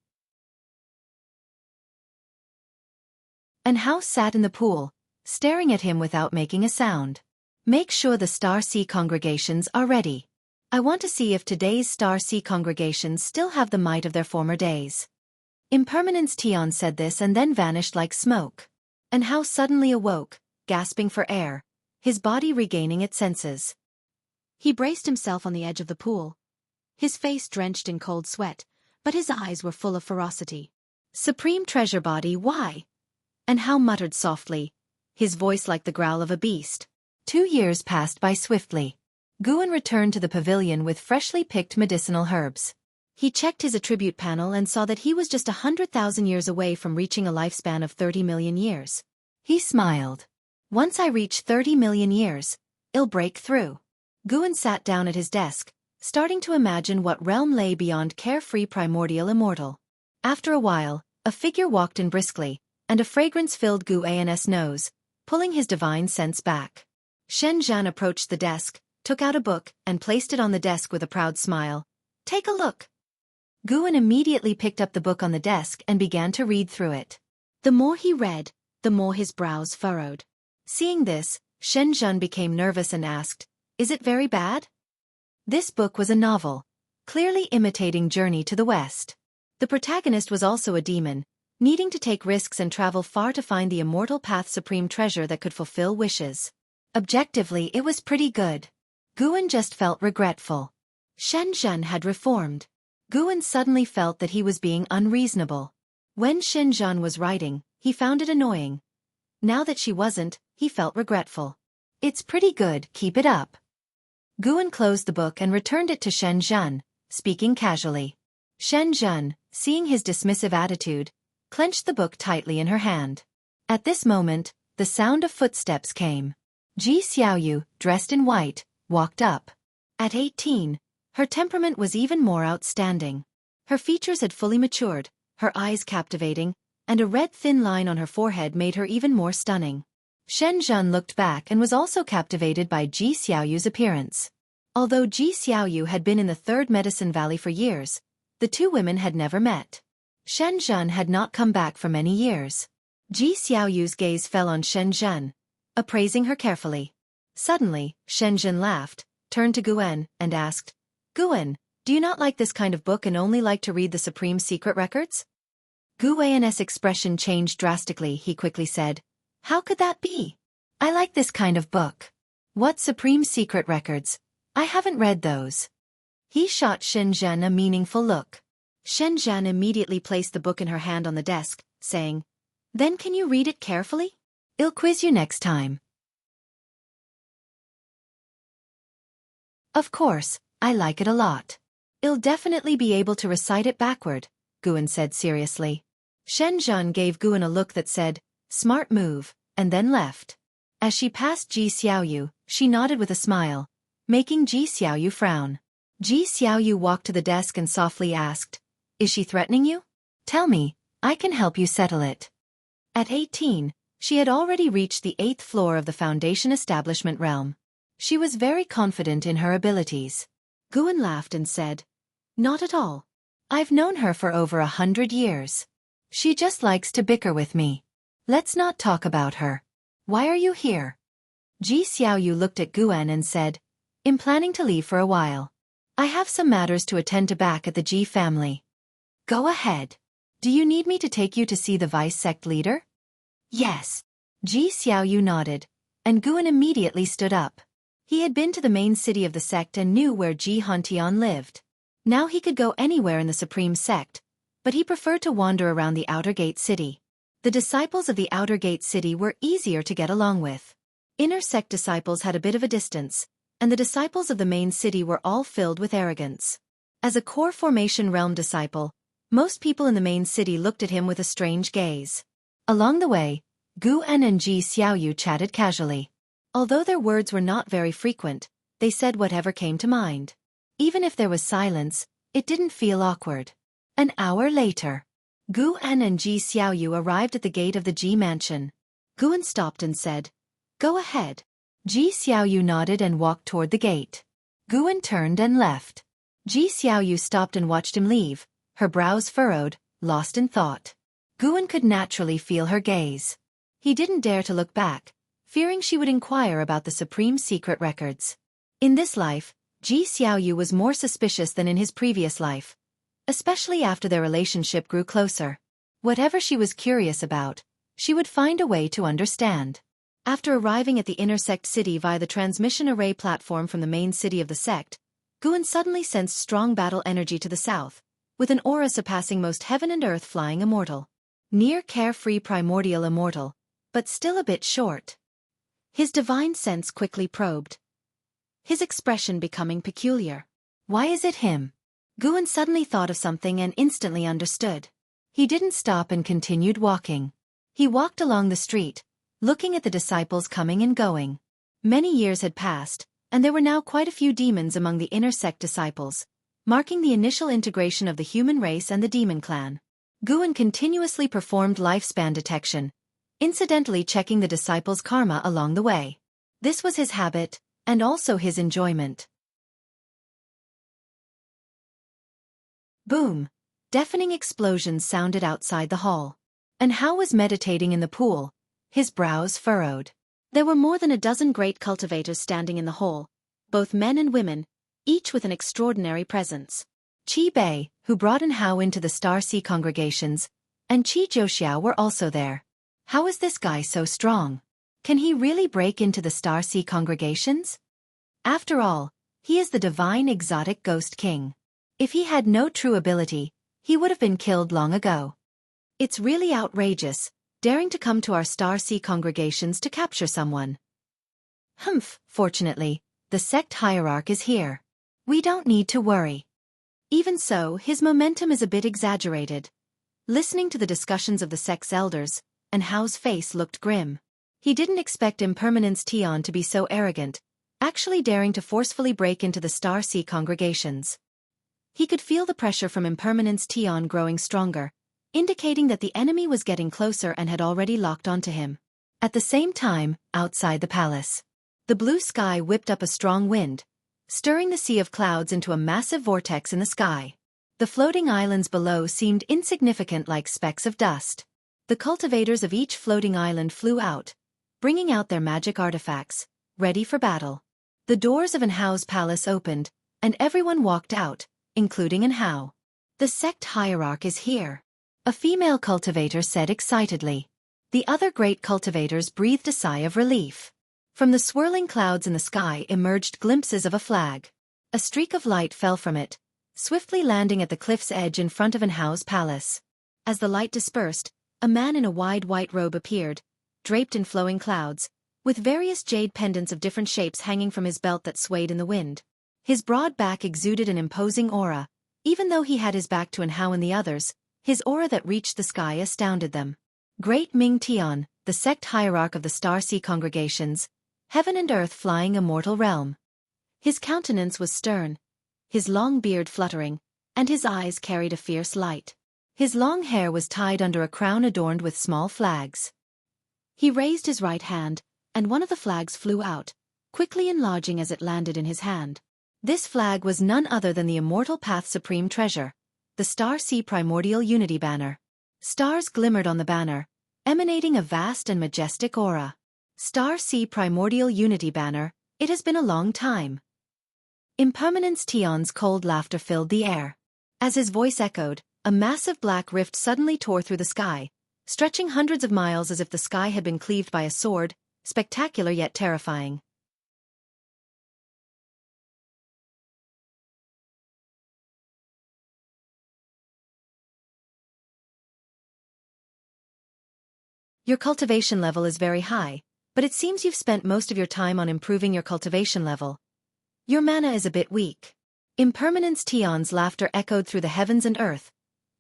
Anhao sat in the pool, staring at him without making a sound. Make sure the Star Sea congregations are ready. I want to see if today's Star Sea congregations still have the might of their former days. Impermanence Tian said this and then vanished like smoke. Anhao suddenly awoke, gasping for air, his body regaining its senses. He braced himself on the edge of the pool, his face drenched in cold sweat, but his eyes were full of ferocity. Supreme treasure body, why? Anhao muttered softly, his voice like the growl of a beast. 2 years passed by swiftly. Guan returned to the pavilion with freshly picked medicinal herbs. He checked his attribute panel and saw that he was just 100,000 years away from reaching a lifespan of 30 million years. He smiled. Once I reach 30 million years, I'll break through. Guan sat down at his desk, starting to imagine what realm lay beyond carefree primordial immortal. After a while, a figure walked in briskly, and a fragrance filled Gu An's nose, pulling his divine sense back. Shen Zhan approached the desk, took out a book, and placed it on the desk with a proud smile. Take a look. Guan immediately picked up the book on the desk and began to read through it. The more he read, the more his brows furrowed. Seeing this, Shen Zhan became nervous and asked, Is it very bad? This book was a novel, clearly imitating Journey to the West. The protagonist was also a demon, needing to take risks and travel far to find the immortal path supreme treasure that could fulfill wishes. Objectively, it was pretty good. Guan just felt regretful. Shen Zhan had reformed. Guan suddenly felt that he was being unreasonable. When Shen Zhan was writing, he found it annoying. Now that she wasn't, he felt regretful. It's pretty good, keep it up. Guan closed the book and returned it to Shen Zhan, speaking casually. Shen Zhan, seeing his dismissive attitude, clenched the book tightly in her hand. At this moment, the sound of footsteps came. Ji Xiaoyu, dressed in white, walked up. At 18, her temperament was even more outstanding. Her features had fully matured, her eyes captivating, and a red thin line on her forehead made her even more stunning. Shen Zhen looked back and was also captivated by Ji Xiaoyu's appearance. Although Ji Xiaoyu had been in the Third Medicine Valley for years, the two women had never met. Shen Zhen had not come back for many years. Ji Xiaoyu's gaze fell on Shen Zhen, appraising her carefully. Suddenly, Shen Zhen laughed, turned to Guan, and asked, "Guan, do you not like this kind of book and only like to read the Supreme Secret Records?" Guan's expression changed drastically. He quickly said, "How could that be? I like this kind of book." "What Supreme Secret Records? I haven't read those." He shot Shen Zhen a meaningful look. Shen Zhen immediately placed the book in her hand on the desk, saying, "Then can you read it carefully? I'll quiz you next time." "Of course, I like it a lot. I'll definitely be able to recite it backward," Guan said seriously. Shen Zhen gave Guan a look that said, "Smart move," and then left. As she passed Ji Xiaoyu, she nodded with a smile, making Ji Xiaoyu frown. Ji Xiaoyu walked to the desk and softly asked, "Is she threatening you? Tell me, I can help you settle it." At 18, she had already reached the 8th floor of the Foundation Establishment realm. She was very confident in her abilities. Guan laughed and said, "Not at all. I've known her for over 100 years. She just likes to bicker with me. Let's not talk about her. Why are you here?" Ji Xiaoyu looked at Guan and said, "I'm planning to leave for a while. I have some matters to attend to back at the Ji family." "Go ahead. Do you need me to take you to see the vice sect leader?" "Yes." Ji Xiaoyu nodded, and Guan immediately stood up. He had been to the main city of the sect and knew where Ji Hantian lived. Now he could go anywhere in the Supreme Sect, but he preferred to wander around the Outer Gate City. The disciples of the Outer Gate City were easier to get along with. Inner sect disciples had a bit of a distance, and the disciples of the main city were all filled with arrogance. As a core formation realm disciple, most people in the main city looked at him with a strange gaze. Along the way, Guan and Ji Xiaoyu chatted casually. Although their words were not very frequent, they said whatever came to mind. Even if there was silence, it didn't feel awkward. An hour later, Guan and Ji Xiaoyu arrived at the gate of the Ji mansion. Guan stopped and said, "Go ahead." Ji Xiaoyu nodded and walked toward the gate. Guan turned and left. Ji Xiaoyu stopped and watched him leave, her brows furrowed, lost in thought. Guan could naturally feel her gaze. He didn't dare to look back, fearing she would inquire about the Supreme Secret Records. In this life, Ji Xiaoyu was more suspicious than in his previous life, especially after their relationship grew closer. Whatever she was curious about, she would find a way to understand. After arriving at the inner sect city via the transmission array platform from the main city of the sect, Guan suddenly sensed strong battle energy to the south, with an aura surpassing most heaven and earth flying immortal. Near carefree primordial immortal, but still a bit short. His divine sense quickly probed, his expression becoming peculiar. Why is it him? Guan suddenly thought of something and instantly understood. He didn't stop and continued walking. He walked along the street, looking at the disciples coming and going. Many years had passed, and there were now quite a few demons among the inner sect disciples, marking the initial integration of the human race and the demon clan. Guan continuously performed lifespan detection, incidentally checking the disciples' karma along the way. This was his habit, and also his enjoyment. Boom! Deafening explosions sounded outside the hall. And Hao was meditating in the pool, his brows furrowed. There were more than a dozen great cultivators standing in the hall, both men and women, each with an extraordinary presence. Qi Bei, who brought in Hao into the Star Sea congregations, and Qi Zhouxiao were also there. How is this guy so strong? Can he really break into the Star Sea congregations? After all, he is the divine exotic ghost king. If he had no true ability, he would have been killed long ago. It's really outrageous, daring to come to our Star Sea congregations to capture someone. Humph, fortunately, the sect hierarch is here. We don't need to worry. Even so, his momentum is a bit exaggerated. Listening to the discussions of the sect's elders, and Hao's face looked grim. He didn't expect Impermanence Tion to be so arrogant, actually daring to forcefully break into the Star Sea congregations. He could feel the pressure from Impermanence Tion growing stronger, indicating that the enemy was getting closer and had already locked onto him. At the same time, outside the palace, the blue sky whipped up a strong wind, stirring the sea of clouds into a massive vortex in the sky. The floating islands below seemed insignificant like specks of dust. The cultivators of each floating island flew out, bringing out their magic artifacts, ready for battle. The doors of Enhao's palace opened, and everyone walked out, including Enhao. "The sect hierarch is here," a female cultivator said excitedly. The other great cultivators breathed a sigh of relief. From the swirling clouds in the sky emerged glimpses of a flag. A streak of light fell from it, swiftly landing at the cliff's edge in front of Enhao's palace. As the light dispersed, a man in a wide white robe appeared, draped in flowing clouds, with various jade pendants of different shapes hanging from his belt that swayed in the wind. His broad back exuded an imposing aura. Even though he had his back to Enhao and the others, his aura that reached the sky astounded them. Great Ming Tian, the sect hierarch of the Star Sea congregations, heaven and earth flying immortal realm. His countenance was stern, his long beard fluttering, and his eyes carried a fierce light. His long hair was tied under a crown adorned with small flags. He raised his right hand, and one of the flags flew out, quickly enlarging as it landed in his hand. This flag was none other than the Immortal Path Supreme Treasure, the Star Sea Primordial Unity Banner. Stars glimmered on the banner, emanating a vast and majestic aura. Star Sea Primordial Unity Banner, it has been a long time. Impermanence Tian's cold laughter filled the air. As his voice echoed, a massive black rift suddenly tore through the sky, stretching hundreds of miles as if the sky had been cleaved by a sword, spectacular yet terrifying. Your cultivation level is very high, but it seems you've spent most of your time on improving your cultivation level. Your mana is a bit weak. Impermanence Tian's laughter echoed through the heavens and earth,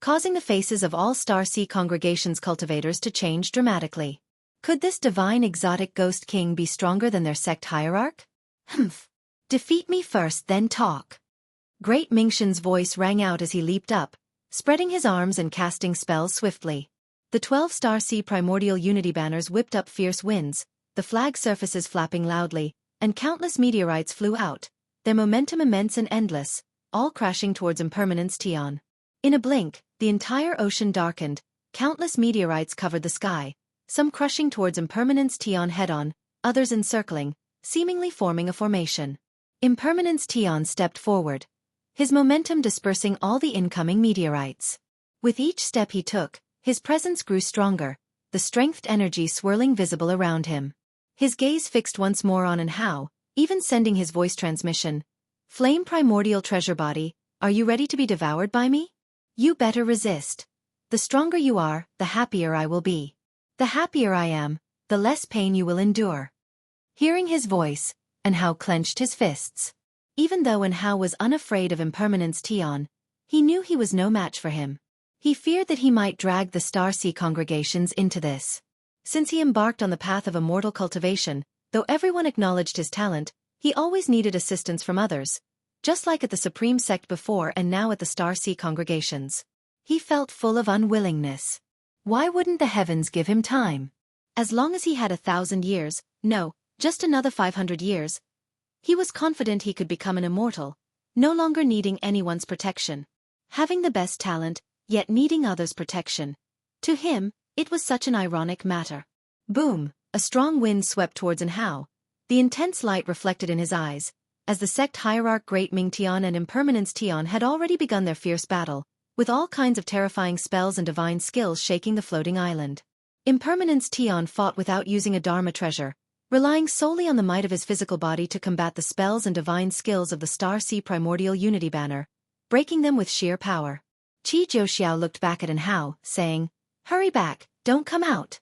causing the faces of all Star Sea congregations cultivators to change dramatically. Could this divine exotic ghost king be stronger than their sect hierarch? Humph. Defeat me first, then talk. Great Mingshan's voice rang out as he leaped up, spreading his arms and casting spells swiftly. The 12 Star Sea Primordial Unity banners whipped up fierce winds, the flag surfaces flapping loudly, and countless meteorites flew out, their momentum immense and endless, all crashing towards Impermanence Tian. In a blink, the entire ocean darkened, countless meteorites covered the sky, some crushing towards Impermanence Tian head-on, others encircling, seemingly forming a formation. Impermanence Tian stepped forward, his momentum dispersing all the incoming meteorites. With each step he took, his presence grew stronger, the strengthed energy swirling visible around him. His gaze fixed once more on Enhao, even sending his voice transmission. "Flame Primordial Treasure Body, are you ready to be devoured by me? You better resist. The stronger you are, the happier I will be. The happier I am, the less pain you will endure." Hearing his voice, Enhao clenched his fists. Even though Enhao was unafraid of Impermanence Tian, he knew he was no match for him. He feared that he might drag the Star Sea congregations into this. Since he embarked on the path of immortal cultivation, though everyone acknowledged his talent, he always needed assistance from others, just like at the Supreme Sect before and now at the Star Sea congregations. He felt full of unwillingness. Why wouldn't the heavens give him time? As long as he had 1,000 years, no, just another 500 years, he was confident he could become an immortal, no longer needing anyone's protection. Having the best talent, yet needing others' protection. To him, it was such an ironic matter. Boom! A strong wind swept towards Enhao, the intense light reflected in his eyes, as the sect hierarch Great Ming Tian and Impermanence Tian had already begun their fierce battle, with all kinds of terrifying spells and divine skills shaking the floating island. Impermanence Tian fought without using a Dharma treasure, relying solely on the might of his physical body to combat the spells and divine skills of the Star Sea Primordial Unity Banner, breaking them with sheer power. Qi Zhouxiao looked back at Enhao, saying, "Hurry back, don't come out."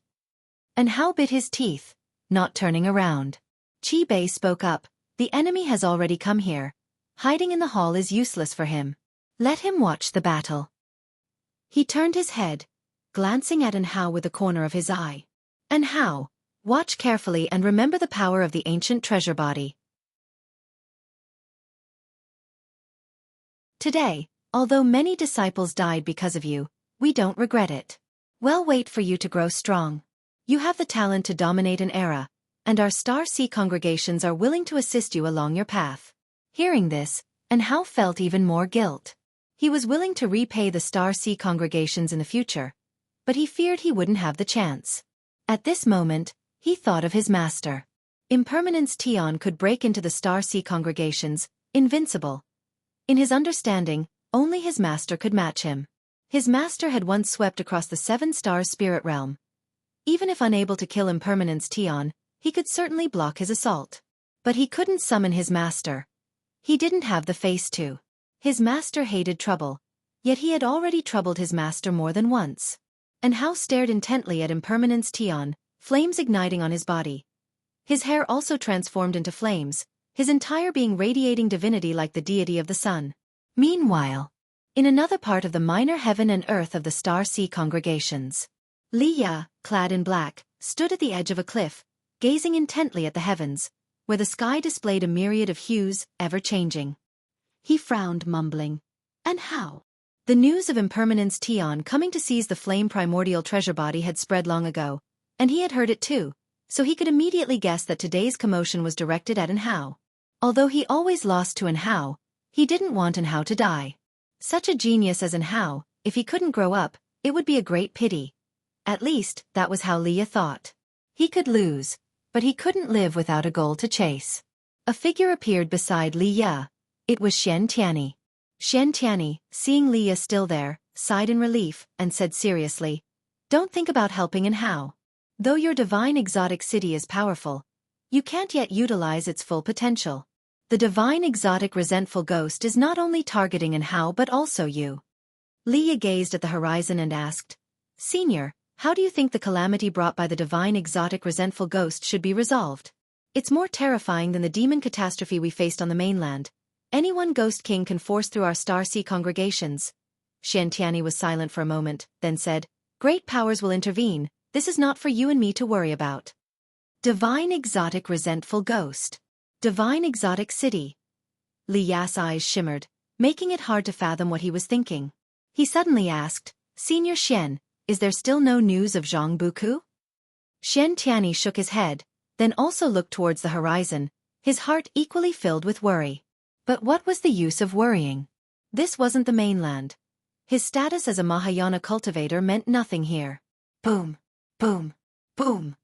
Enhao bit his teeth, not turning around. Qi Bei spoke up, "The enemy has already come here. Hiding in the hall is useless for him. Let him watch the battle." He turned his head, glancing at Enhao with the corner of his eye. "Enhao, watch carefully and remember the power of the ancient treasure body. Today, although many disciples died because of you, We don't regret it. We'll wait for you to grow strong. You have the talent to dominate an era, and our Star Sea congregations are willing to assist you along your path. Hearing this, Enhao felt even more guilt. He was willing to repay the Star Sea congregations in the future, but he feared he wouldn't have the chance. At this moment, he thought of his master. Impermanence Tion could break into the Star Sea congregations, invincible. In his understanding, only his master could match him. His master had once swept across the 7 stars spirit realm. Even if unable to kill Impermanence Tion, he could certainly block his assault. But he couldn't summon his master. He didn't have the face to. His master hated trouble, yet he had already troubled his master more than once. Enhao stared intently at Impermanence Tion, flames igniting on his body. His hair also transformed into flames, his entire being radiating divinity like the deity of the sun. Meanwhile, in another part of the minor heaven and earth of the Star Sea congregations, Li Ya, clad in black, stood at the edge of a cliff, gazing intently at the heavens, where the sky displayed a myriad of hues, ever-changing. He frowned, mumbling, "And how?" The news of Impermanence Tion coming to seize the flame primordial treasure body had spread long ago, and he had heard it too, so he could immediately guess that today's commotion was directed at Enhao. Although he always lost to Enhao, he didn't want Enhao to die. Such a genius as Enhao, if he couldn't grow up, it would be a great pity. At least, that was how Li Ya thought. He could lose, but he couldn't live without a goal to chase. A figure appeared beside Li Ya. It was Shen Tianyi. Shen Tianyi, seeing Li Ya still there, sighed in relief, and said seriously, "Don't think about helping Enhao. Though your divine exotic city is powerful, you can't yet utilize its full potential. The divine exotic resentful ghost is not only targeting Enhao but also you." Li Ya gazed at the horizon and asked, "Senior, how do you think the calamity brought by the divine exotic resentful ghost should be resolved? It's more terrifying than the demon catastrophe we faced on the mainland. Any one Ghost King can force through our Star Sea congregations." Shen Tianyi was silent for a moment, then said, "Great powers will intervene. This is not for you and me to worry about." Divine exotic resentful ghost. Divine exotic city. Li Ya's eyes shimmered, making it hard to fathom what he was thinking. He suddenly asked, "Senior Shen, is there still no news of Zhang Buku?" Shen Tianyi shook his head, then also looked towards the horizon, his heart equally filled with worry. But what was the use of worrying? This wasn't the mainland. His status as a Mahayana cultivator meant nothing here. Boom, boom, boom.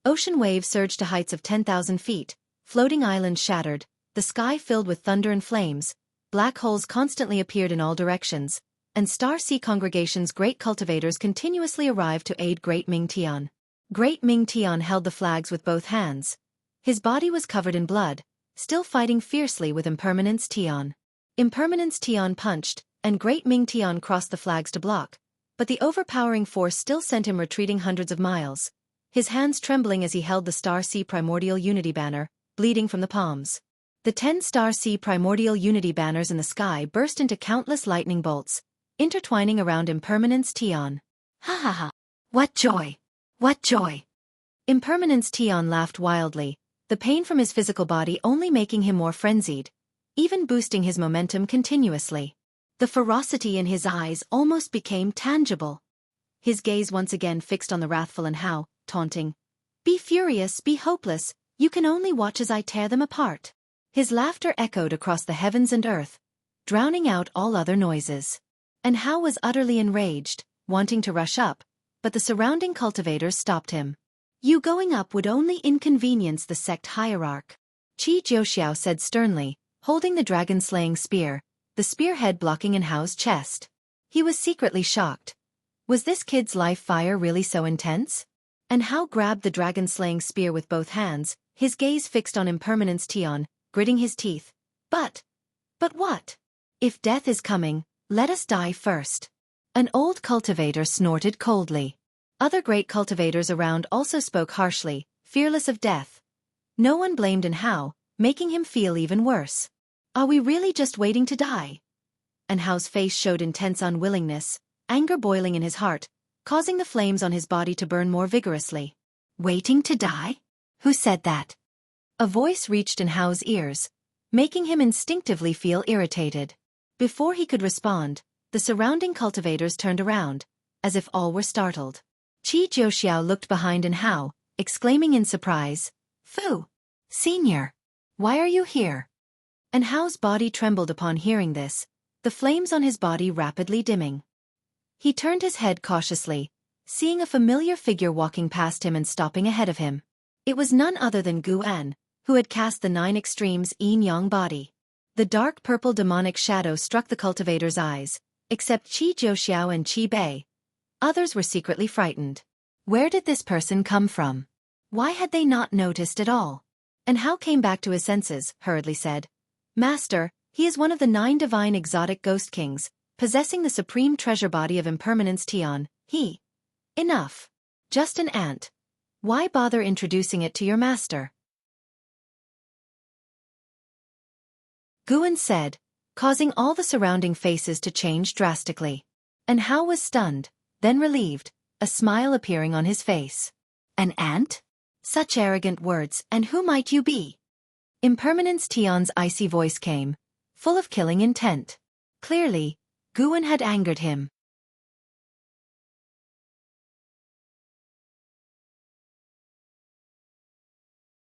Ocean waves surged to heights of 10,000 feet, floating islands shattered, the sky filled with thunder and flames, black holes constantly appeared in all directions, and Star Sea congregations' great cultivators continuously arrived to aid Great Ming Tian. Great Ming Tian held the flags with both hands. His body was covered in blood, still fighting fiercely with Impermanence Tion. Impermanence Tion punched, and Great Ming Tian crossed the flags to block, but the overpowering force still sent him retreating hundreds of miles, his hands trembling as he held the Star Sea Primordial Unity banner, bleeding from the palms. The 10 Star Sea Primordial Unity banners in the sky burst into countless lightning bolts, intertwining around Impermanence Tion. "Ha ha ha! What joy! What joy!" Impermanence Tion laughed wildly, the pain from his physical body only making him more frenzied, even boosting his momentum continuously. The ferocity in his eyes almost became tangible. His gaze once again fixed on the wrathful Enhao, taunting, "Be furious, be hopeless, you can only watch as I tear them apart." His laughter echoed across the heavens and earth, drowning out all other noises. Enhao was utterly enraged, wanting to rush up, but the surrounding cultivators stopped him. "You going up would only inconvenience the sect hierarch," Qi Jiuxiao said sternly, holding the dragon-slaying spear, the spearhead blocking Enhao's chest. He was secretly shocked. Was this kid's life fire really so intense? Enhao grabbed the dragon-slaying spear with both hands, his gaze fixed on Impermanence Tion, gritting his teeth. But what? If death is coming, let us die first." An old cultivator snorted coldly. Other great cultivators around also spoke harshly, fearless of death. No one blamed Enhao, making him feel even worse. "Are we really just waiting to die?" Enhao's face showed intense unwillingness, anger boiling in his heart, causing the flames on his body to burn more vigorously. "Waiting to die? Who said that?" A voice reached Enhao's ears, making him instinctively feel irritated. Before he could respond, the surrounding cultivators turned around, as if all were startled. Qi Jiuxiao looked behind and Hao, exclaiming in surprise, "Fu! Senior! Why are you here?" And Hao's body trembled upon hearing this, the flames on his body rapidly dimming. He turned his head cautiously, seeing a familiar figure walking past him and stopping ahead of him. It was none other than Gu En, who had cast the 9 extremes yin-yang body. The dark purple demonic shadow struck the cultivator's eyes, except Qi Jiuxiao and Qi Bei. Others were secretly frightened. Where did this person come from? Why had they not noticed at all? And Hao came back to his senses, hurriedly said, "Master, he is one of the 9 divine exotic ghost kings, possessing the supreme treasure body of impermanence Tian. He..." "Enough. Just an ant. Why bother introducing it to your master?" Guan said, causing all the surrounding faces to change drastically. And Hao was stunned, then relieved, a smile appearing on his face. "An ant? Such arrogant words, and who might you be?" Impermanence Tian's icy voice came, full of killing intent. Clearly, Guan had angered him.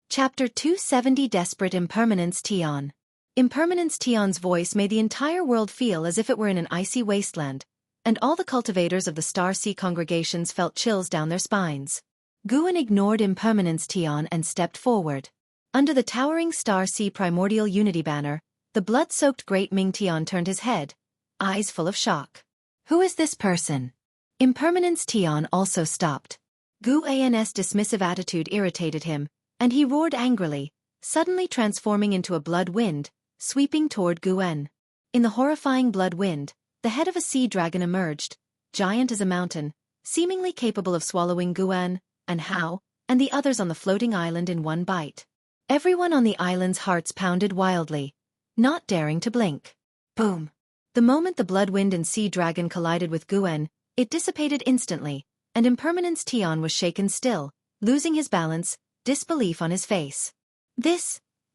Chapter 270 Desperate Impermanence Tian. Impermanence Tian's voice made the entire world feel as if it were in an icy wasteland, and all the cultivators of the Star Sea congregations felt chills down their spines. Guan ignored Impermanence Tian and stepped forward. Under the towering Star Sea primordial unity banner, the blood-soaked Great Ming Tian turned his head, eyes full of shock. "Who is this person?" Impermanence Tian also stopped. Gu An's dismissive attitude irritated him, and he roared angrily, suddenly transforming into a blood wind, sweeping toward Guan. In the horrifying blood wind, the head of a sea dragon emerged, giant as a mountain, seemingly capable of swallowing Guan, and Hao, and the others on the floating island in one bite. Everyone on the island's hearts pounded wildly, not daring to blink. Boom! The moment the blood wind and sea dragon collided with Guan, it dissipated instantly, and Impermanence Tian was shaken still, losing his balance, disbelief on his face.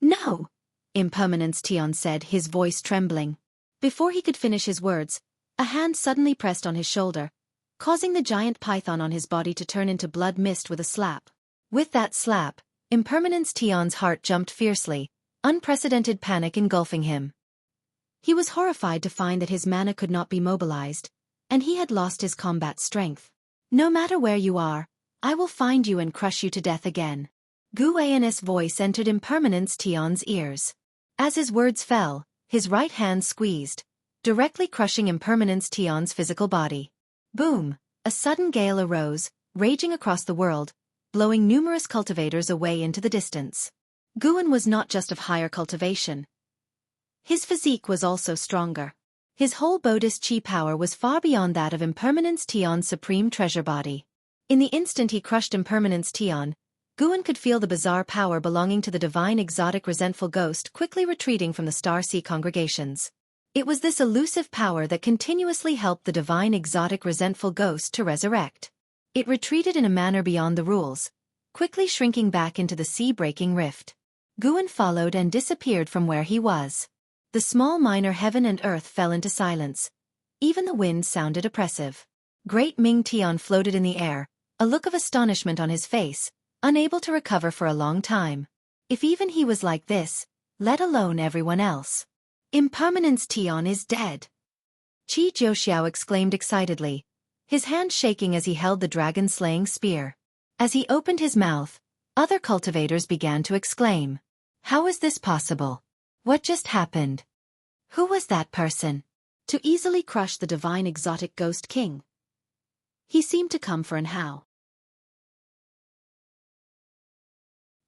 No! Impermanence Tian said, his voice trembling. Before he could finish his words, a hand suddenly pressed on his shoulder, causing the giant python on his body to turn into blood mist with a slap. With that slap, Impermanence Tian's heart jumped fiercely, unprecedented panic engulfing him. He was horrified to find that his mana could not be mobilized, and he had lost his combat strength. "No matter where you are, I will find you and crush you to death again." Gu An's voice entered Impermanence Tian's ears. As his words fell, his right hand squeezed, directly crushing Impermanence Tian's physical body. Boom! A sudden gale arose, raging across the world, blowing numerous cultivators away into the distance. Guan was not just of higher cultivation. His physique was also stronger. His whole Buddhist chi power was far beyond that of Impermanence Tian's supreme treasure body. In the instant he crushed Impermanence Tian, Guan could feel the bizarre power belonging to the divine exotic resentful ghost quickly retreating from the Star Sea congregations. It was this elusive power that continuously helped the divine exotic resentful ghost to resurrect. It retreated in a manner beyond the rules, quickly shrinking back into the sea-breaking rift. Guan followed and disappeared from where he was. The small minor heaven and earth fell into silence. Even the wind sounded oppressive. Great Ming Tian floated in the air, a look of astonishment on his face, unable to recover for a long time. If even he was like this, let alone everyone else. Impermanence Tian is dead. Qi Jiuxiao exclaimed excitedly, his hand shaking as he held the dragon-slaying spear. As he opened his mouth, other cultivators began to exclaim. How is this possible? What just happened? Who was that person? To easily crush the divine exotic ghost king. He seemed to come for an Hao.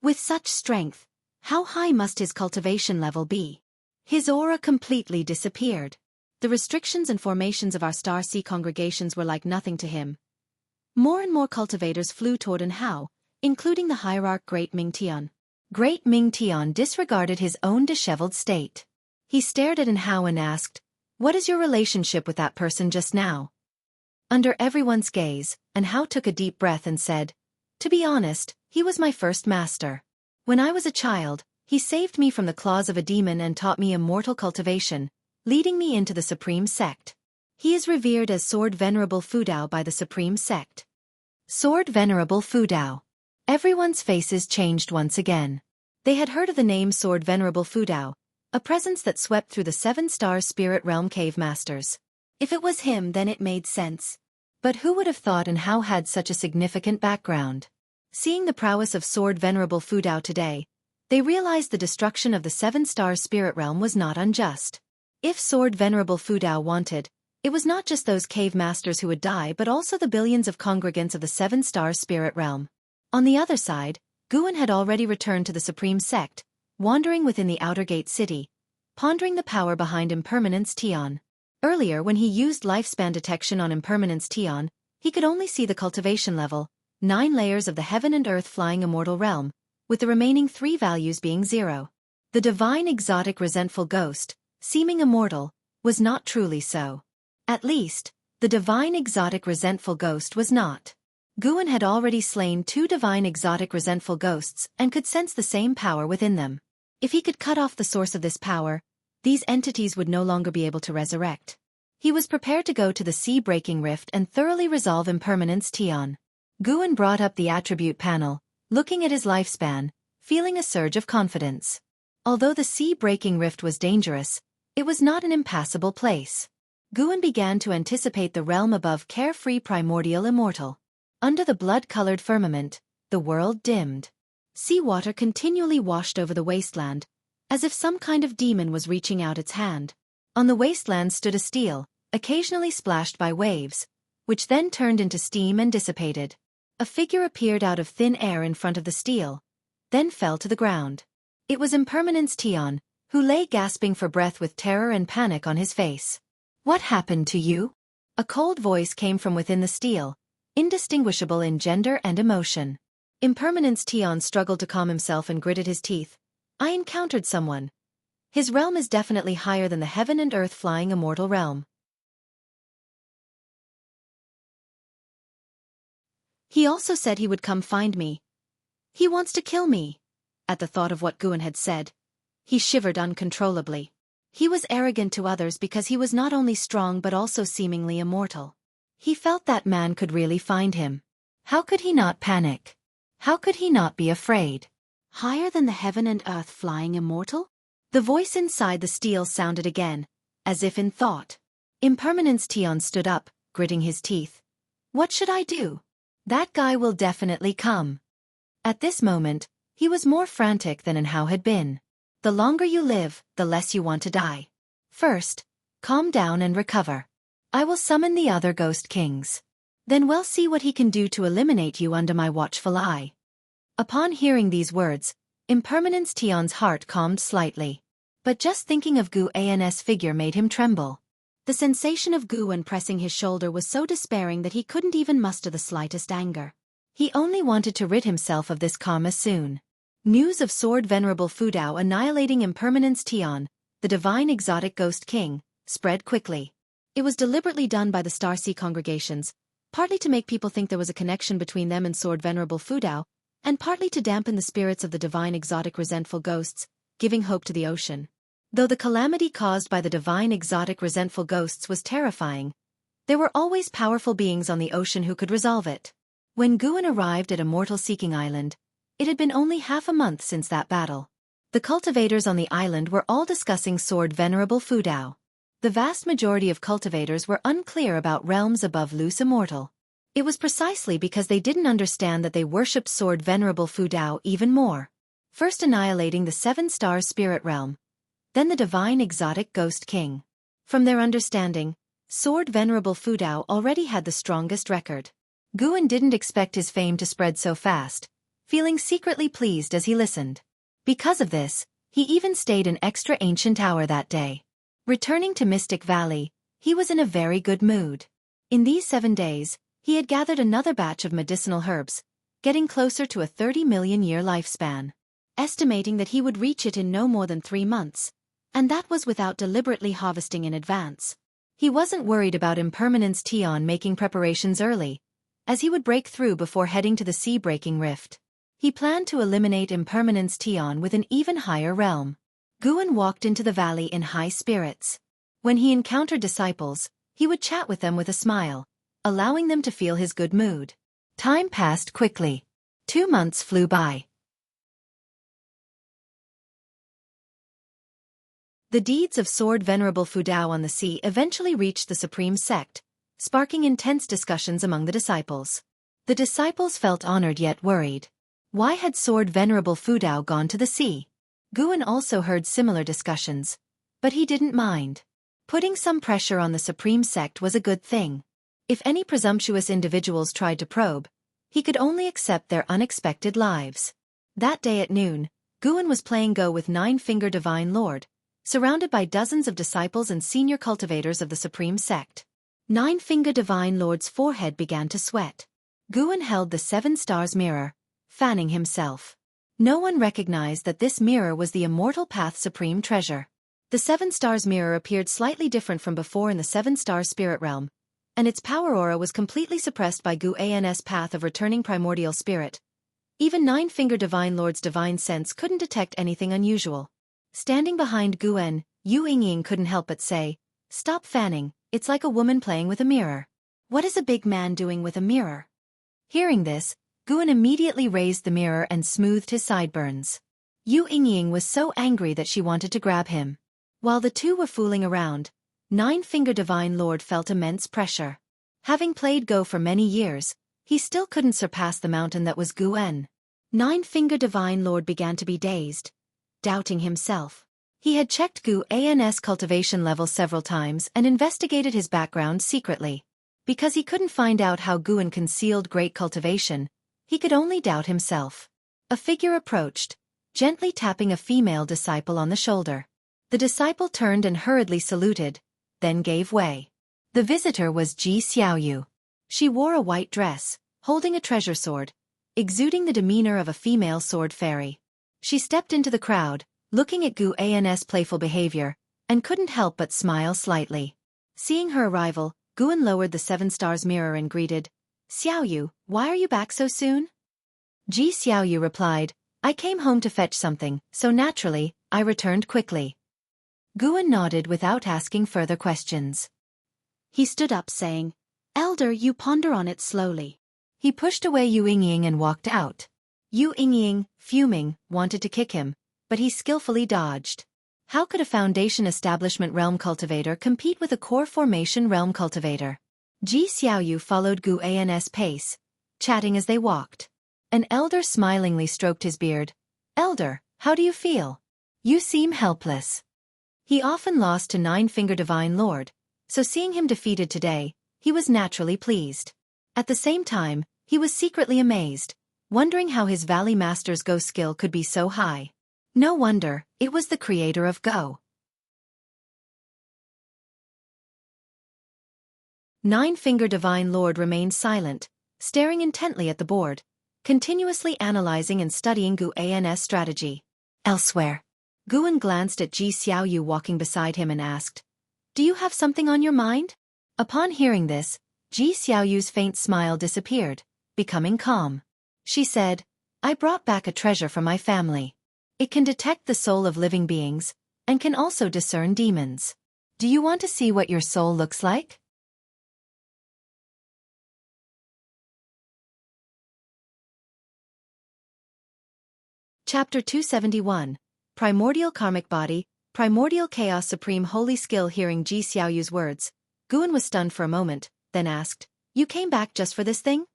With such strength, how high must his cultivation level be? His aura completely disappeared. The restrictions and formations of our Star Sea congregations were like nothing to him. More and more cultivators flew toward an Hao, including the hierarch Great Ming Tian. Great Ming Tian disregarded his own disheveled state. He stared at an Hao and asked, "What is your relationship with that person just now?" Under everyone's gaze, an Hao took a deep breath and said, "To be honest, he was my first master. When I was a child, he saved me from the claws of a demon and taught me immortal cultivation, leading me into the Supreme Sect. He is revered as Sword Venerable Fudao by the Supreme Sect. Sword Venerable Fudao. Everyone's faces changed once again. They had heard of the name Sword Venerable Fudao, a presence that swept through the 7-star spirit realm cave masters. If it was him, then it made sense. But who would have thought, and how had such a significant background? Seeing the prowess of Sword Venerable Fudao today, they realized the destruction of the 7-star spirit realm was not unjust. If Sword Venerable Fudao wanted, it was not just those cave masters who would die but also the billions of congregants of the 7-star spirit realm. On the other side, Guan had already returned to the Supreme Sect, wandering within the Outer Gate City, pondering the power behind Impermanence Tion. Earlier, when he used lifespan detection on Impermanence Tion, he could only see the cultivation level, 9 layers of the heaven and earth flying immortal realm, with the remaining 3 values being 0. The divine exotic resentful ghost, seeming immortal, was not truly so. At least, the divine exotic resentful ghost was not. Guan had already slain 2 divine exotic resentful ghosts and could sense the same power within them. If he could cut off the source of this power, these entities would no longer be able to resurrect. He was prepared to go to the sea-breaking rift and thoroughly resolve Impermanence Tion. Guan brought up the attribute panel, looking at his lifespan, feeling a surge of confidence. Although the sea-breaking rift was dangerous, it was not an impassable place. Guan began to anticipate the realm above, carefree, primordial, immortal. Under the blood-colored firmament, the world dimmed. Seawater continually washed over the wasteland, as if some kind of demon was reaching out its hand. On the wasteland stood a stele, occasionally splashed by waves, which then turned into steam and dissipated. A figure appeared out of thin air in front of the stele, then fell to the ground. It was Impermanence Tion, who lay gasping for breath with terror and panic on his face. "What happened to you?" A cold voice came from within the stele, indistinguishable in gender and emotion. Impermanence Tion struggled to calm himself and gritted his teeth. "I encountered someone. His realm is definitely higher than the heaven and earth flying immortal realm. He also said he would come find me. He wants to kill me." At the thought of what Guan had said, he shivered uncontrollably. He was arrogant to others because he was not only strong but also seemingly immortal. He felt that man could really find him. How could he not panic? How could he not be afraid? Higher than the heaven and earth flying immortal? The voice inside the stele sounded again, as if in thought. Impermanence Tion stood up, gritting his teeth. "What should I do? That guy will definitely come." At this moment, he was more frantic than and how had been. The longer you live, the less you want to die. First, calm down and recover. I will summon the other ghost kings. Then we'll see what he can do to eliminate you under my watchful eye. Upon hearing these words, Impermanence Tion's heart calmed slightly. But just thinking of Guan's figure made him tremble. The sensation of Guan pressing his shoulder was so despairing that he couldn't even muster the slightest anger. He only wanted to rid himself of this karma soon. News of Sword Venerable Fudao annihilating Impermanence Tion, the divine exotic ghost king, spread quickly. It was deliberately done by the Starseed congregations, partly to make people think there was a connection between them and Sword Venerable Fudao, and partly to dampen the spirits of the divine exotic resentful ghosts, giving hope to the ocean. Though the calamity caused by the divine exotic resentful ghosts was terrifying, there were always powerful beings on the ocean who could resolve it. When Guan arrived at Immortal Seeking Island, it had been only half a month since that battle. The cultivators on the island were all discussing Sword Venerable Fudao. The vast majority of cultivators were unclear about realms above loose immortal. It was precisely because they didn't understand that they worshipped Sword Venerable Fudao even more. First annihilating the 7-star spirit realm, then the divine exotic ghost king. From their understanding, Sword Venerable Fudao already had the strongest record. Guan didn't expect his fame to spread so fast, feeling secretly pleased as he listened. Because of this, he even stayed an extra ancient hour that day. Returning to Mystic Valley, he was in a very good mood. In these 7 days, he had gathered another batch of medicinal herbs, getting closer to a 30-million-year lifespan. Estimating that he would reach it in no more than 3 months, and that was without deliberately harvesting in advance. He wasn't worried about Impermanence Tion making preparations early, as he would break through before heading to the sea-breaking rift. He planned to eliminate Impermanence Tion with an even higher realm. Guan walked into the valley in high spirits. When he encountered disciples, he would chat with them with a smile, allowing them to feel his good mood. Time passed quickly. 2 months flew by. The deeds of Sword Venerable Fudao on the sea eventually reached the Supreme Sect, sparking intense discussions among the disciples. The disciples felt honored yet worried. Why had Sword Venerable Fudao gone to the sea? Guan also heard similar discussions, but he didn't mind. Putting some pressure on the Supreme Sect was a good thing. If any presumptuous individuals tried to probe, he could only accept their unexpected lives. That day at noon, Guan was playing Go with Nine-Finger Divine Lord, surrounded by dozens of disciples and senior cultivators of the Supreme Sect. Nine-Finger Divine Lord's forehead began to sweat. Guan held the 7 Stars mirror, fanning himself. No one recognized that this mirror was the Immortal Path Supreme Treasure. The 7 Stars mirror appeared slightly different from before in the 7 Star Spirit Realm, and its power aura was completely suppressed by Guan's path of returning primordial spirit. Even Nine-Finger Divine Lord's divine sense couldn't detect anything unusual. Standing behind Guan, Yu Yingying couldn't help but say, "Stop fanning, it's like a woman playing with a mirror. What is a big man doing with a mirror?" Hearing this, Guan immediately raised the mirror and smoothed his sideburns. Yu Yingying was so angry that she wanted to grab him. While the two were fooling around, Nine-Finger Divine Lord felt immense pressure. Having played Go for many years, he still couldn't surpass the mountain that was Guan. Nine-Finger Divine Lord began to be dazed, doubting himself. He had checked Guan's cultivation level several times and investigated his background secretly. Because he couldn't find out how Guan concealed great cultivation, he could only doubt himself. A figure approached, gently tapping a female disciple on the shoulder. The disciple turned and hurriedly saluted, then gave way. The visitor was Ji Xiaoyu. She wore a white dress, holding a treasure sword, exuding the demeanor of a female sword fairy. She stepped into the crowd, looking at Guan's playful behavior, and couldn't help but smile slightly. Seeing her arrival, Guan lowered the 7 Stars mirror and greeted, "Xiaoyu, why are you back so soon?" Ji Xiaoyu replied, "I came home to fetch something, so naturally, I returned quickly." Guan nodded without asking further questions. He stood up saying, "Elder, you ponder on it slowly." He pushed away Yu Yingying and walked out. Yu Yingying, fuming, wanted to kick him, but he skillfully dodged. How could a Foundation Establishment Realm cultivator compete with a Core Formation Realm cultivator? Ji Xiaoyu followed Guan's pace, chatting as they walked. An elder smilingly stroked his beard. "Elder, how do you feel? You seem helpless." He often lost to Nine-Finger Divine Lord, so seeing him defeated today, he was naturally pleased. At the same time, he was secretly amazed, wondering how his Valley Master's Go skill could be so high. No wonder, it was the creator of Go. Nine-Finger Divine Lord remained silent, staring intently at the board, continuously analyzing and studying Guan's strategy. Elsewhere, Guan glanced at Ji Xiaoyu walking beside him and asked, "Do you have something on your mind?" Upon hearing this, Ji Xiaoyu's faint smile disappeared, becoming calm. She said, "I brought back a treasure from my family. It can detect the soul of living beings, and can also discern demons. Do you want to see what your soul looks like?" Chapter 271, Primordial Karmic Body, Primordial Chaos Supreme Holy Skill. Hearing Ji Xiaoyu's words, Guan was stunned for a moment, then asked, "You came back just for this thing?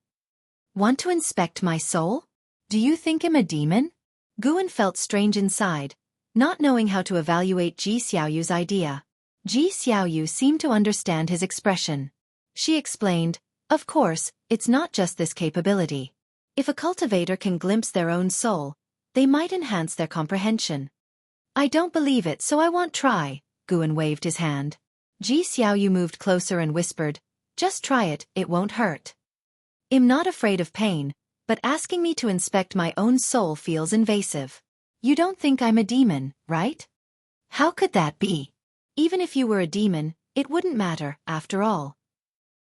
Want to inspect my soul? Do you think I'm a demon?" Guan felt strange inside, not knowing how to evaluate Ji Xiaoyu's idea. Ji Xiaoyu seemed to understand his expression. She explained, "Of course, it's not just this capability. If a cultivator can glimpse their own soul, they might enhance their comprehension." "I don't believe it, so I won't try," Guan waved his hand. Ji Xiaoyu moved closer and whispered, "Just try it, it won't hurt. I'm not afraid of pain, but asking me to inspect my own soul feels invasive. You don't think I'm a demon, right?" "How could that be? Even if you were a demon, it wouldn't matter, after all."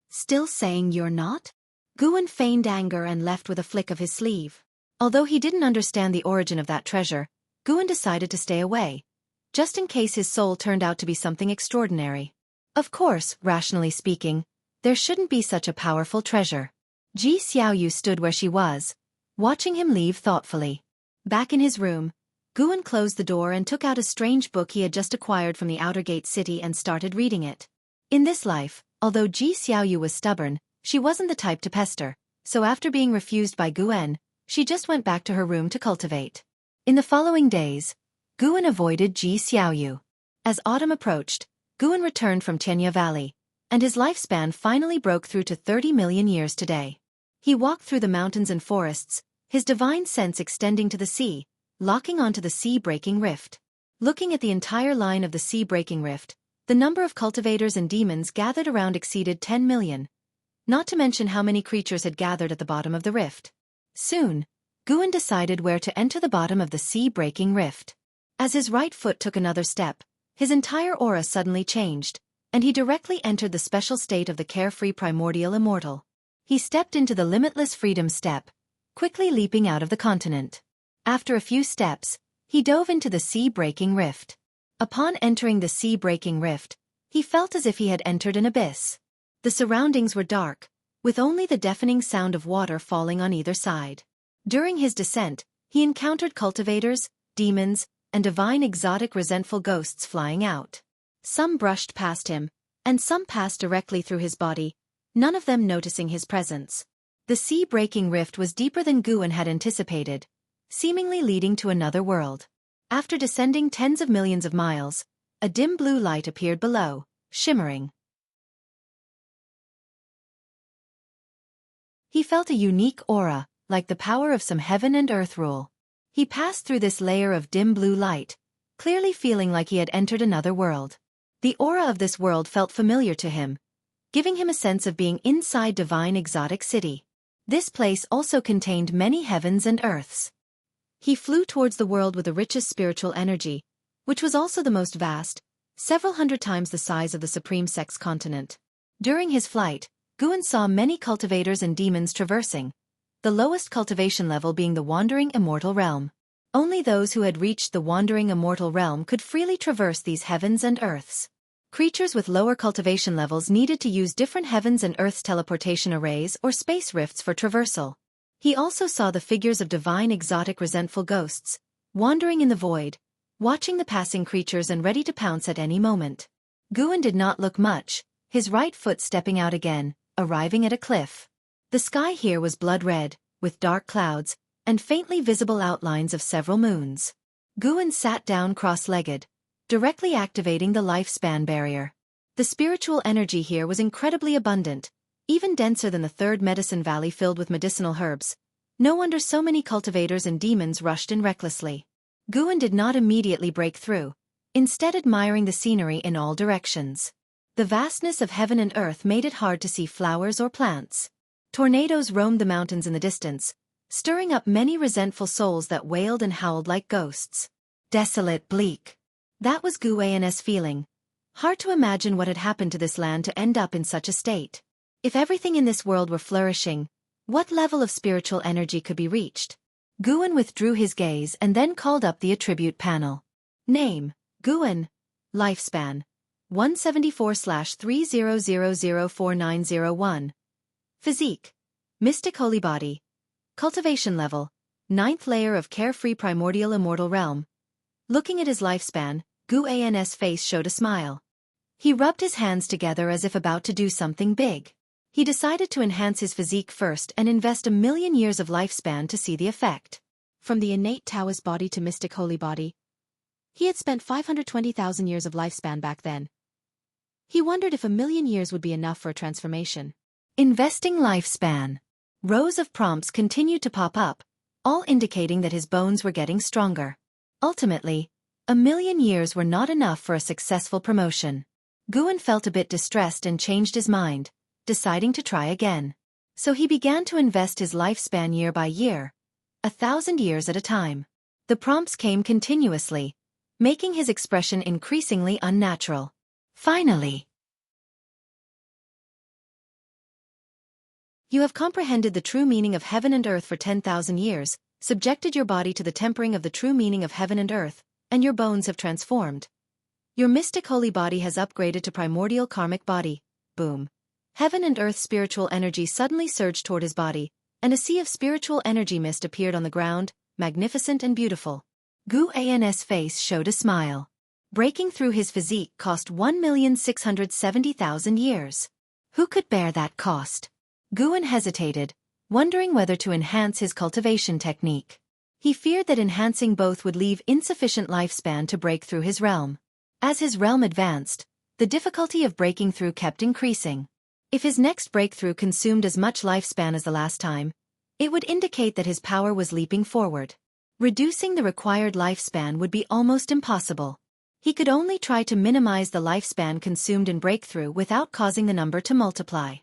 "Still saying you're not?" Guan feigned anger and left with a flick of his sleeve. Although he didn't understand the origin of that treasure, Guan decided to stay away, just in case his soul turned out to be something extraordinary. Of course, rationally speaking, there shouldn't be such a powerful treasure. Ji Xiaoyu stood where she was, watching him leave thoughtfully. Back in his room, Guan closed the door and took out a strange book he had just acquired from the outer gate city and started reading it. In this life, although Ji Xiaoyu was stubborn, she wasn't the type to pester, so after being refused by Guan, she just went back to her room to cultivate. In the following days, Guan avoided Ji Xiaoyu. As autumn approached, Guan returned from Tianya Valley, and his lifespan finally broke through to 30 million years today. He walked through the mountains and forests, his divine sense extending to the sea, locking onto the sea-breaking rift. Looking at the entire line of the sea-breaking rift, the number of cultivators and demons gathered around exceeded 10 million, not to mention how many creatures had gathered at the bottom of the rift. Soon, Guan decided where to enter the bottom of the sea-breaking rift. As his right foot took another step, his entire aura suddenly changed, and he directly entered the special state of the carefree primordial immortal. He stepped into the limitless freedom step, quickly leaping out of the continent. After a few steps, he dove into the sea-breaking rift. Upon entering the sea-breaking rift, he felt as if he had entered an abyss. The surroundings were dark, with only the deafening sound of water falling on either side. During his descent, he encountered cultivators, demons, and divine exotic resentful ghosts flying out. Some brushed past him, and some passed directly through his body, none of them noticing his presence. The sea-breaking rift was deeper than Guan had anticipated, seemingly leading to another world. After descending tens of millions of miles, a dim blue light appeared below, shimmering. He felt a unique aura, like the power of some heaven and earth rule. He passed through this layer of dim blue light, clearly feeling like he had entered another world. The aura of this world felt familiar to him, giving him a sense of being inside divine exotic city. This place also contained many heavens and earths. He flew towards the world with the richest spiritual energy, which was also the most vast, several hundred times the size of the Supreme Sex continent. During his flight, Guan saw many cultivators and demons traversing, the lowest cultivation level being the Wandering Immortal Realm. Only those who had reached the Wandering Immortal Realm could freely traverse these heavens and earths. Creatures with lower cultivation levels needed to use different heavens and earths teleportation arrays or space rifts for traversal. He also saw the figures of divine exotic resentful ghosts, wandering in the void, watching the passing creatures and ready to pounce at any moment. Guan did not look much, his right foot stepping out again, arriving at a cliff. The sky here was blood red, with dark clouds, and faintly visible outlines of several moons. Guan sat down cross-legged, directly activating the lifespan barrier. The spiritual energy here was incredibly abundant, even denser than the third medicine valley filled with medicinal herbs. No wonder so many cultivators and demons rushed in recklessly. Guan did not immediately break through, instead admiring the scenery in all directions. The vastness of heaven and earth made it hard to see flowers or plants. Tornadoes roamed the mountains in the distance, stirring up many resentful souls that wailed and howled like ghosts. Desolate, bleak. That was Guan's feeling. Hard to imagine what had happened to this land to end up in such a state. If everything in this world were flourishing, what level of spiritual energy could be reached? Guan withdrew his gaze and then called up the attribute panel. Name, Guan. Lifespan, 174/30004901. Physique, Mystic Holy Body. Cultivation level, 9th layer of Carefree Primordial Immortal Realm. Looking at his lifespan, Guan's face showed a smile. He rubbed his hands together as if about to do something big. He decided to enhance his physique first and invest 1,000,000 years of lifespan to see the effect. From the innate Taoist body to Mystic Holy Body, he had spent 520,000 years of lifespan back then. He wondered if 1,000,000 years would be enough for a transformation. Investing lifespan. Rows of prompts continued to pop up, all indicating that his bones were getting stronger. Ultimately, 1,000,000 years were not enough for a successful promotion. Guan felt a bit distressed and changed his mind, deciding to try again. So he began to invest his lifespan year by year, 1,000 years at a time. The prompts came continuously, making his expression increasingly unnatural. Finally, you have comprehended the true meaning of heaven and earth for 10,000 years, subjected your body to the tempering of the true meaning of heaven and earth, and your bones have transformed. Your mystic holy body has upgraded to primordial karmic body. Boom. Heaven and earth spiritual energy suddenly surged toward his body, and a sea of spiritual energy mist appeared on the ground, magnificent and beautiful. Guan's face showed a smile. Breaking through his physique cost 1,670,000 years. Who could bear that cost? Guan hesitated, wondering whether to enhance his cultivation technique. He feared that enhancing both would leave insufficient lifespan to break through his realm. As his realm advanced, the difficulty of breaking through kept increasing. If his next breakthrough consumed as much lifespan as the last time, it would indicate that his power was leaping forward. Reducing the required lifespan would be almost impossible. He could only try to minimize the lifespan consumed in breakthrough without causing the number to multiply.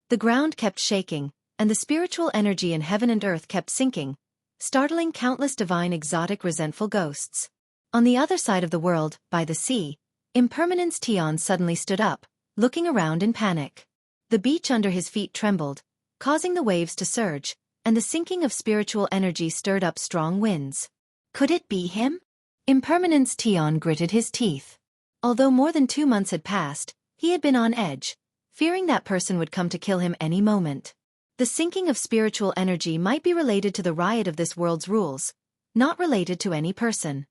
The ground kept shaking, and the spiritual energy in heaven and earth kept sinking, startling countless divine exotic resentful ghosts. On the other side of the world, by the sea, Impermanence Tion suddenly stood up, looking around in panic. The beach under his feet trembled, causing the waves to surge, and the sinking of spiritual energy stirred up strong winds. Could it be him? Impermanence Tion gritted his teeth. Although more than 2 months had passed, he had been on edge, fearing that person would come to kill him any moment. The sinking of spiritual energy might be related to the riot of this world's rules, not related to any person.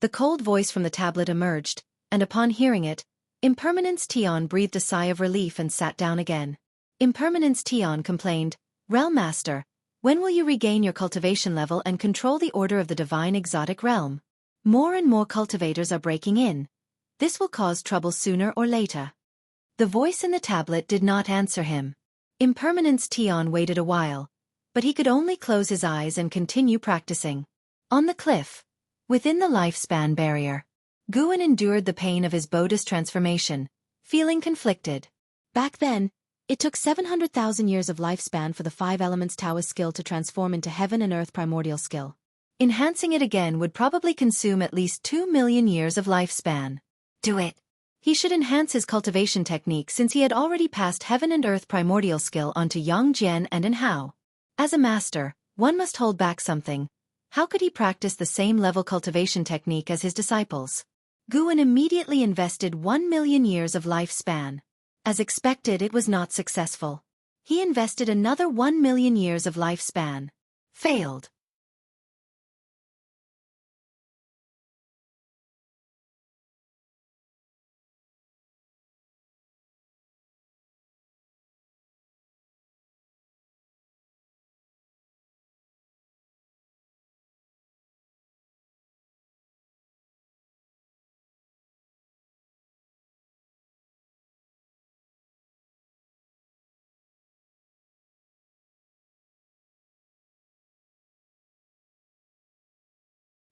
The cold voice from the tablet emerged, and upon hearing it, Impermanence Tion breathed a sigh of relief and sat down again. Impermanence Tion complained, "Realm Master, when will you regain your cultivation level and control the order of the divine exotic realm? More and more cultivators are breaking in. This will cause trouble sooner or later." The voice in the tablet did not answer him. Impermanence Tion waited a while, but he could only close his eyes and continue practicing. On the cliff, within the lifespan barrier, Guan endured the pain of his Buddhist transformation, feeling conflicted. Back then, it took 700,000 years of lifespan for the 5 elements Taoist skill to transform into heaven and earth primordial skill. Enhancing it again would probably consume at least 2 million years of lifespan. Do it. He should enhance his cultivation technique since he had already passed heaven and earth primordial skill onto Yang Jian and Enhao. As a master, one must hold back something. How could he practice the same level cultivation technique as his disciples? Guan immediately invested 1 million years of lifespan. As expected, it was not successful. He invested another 1 million years of lifespan. Failed.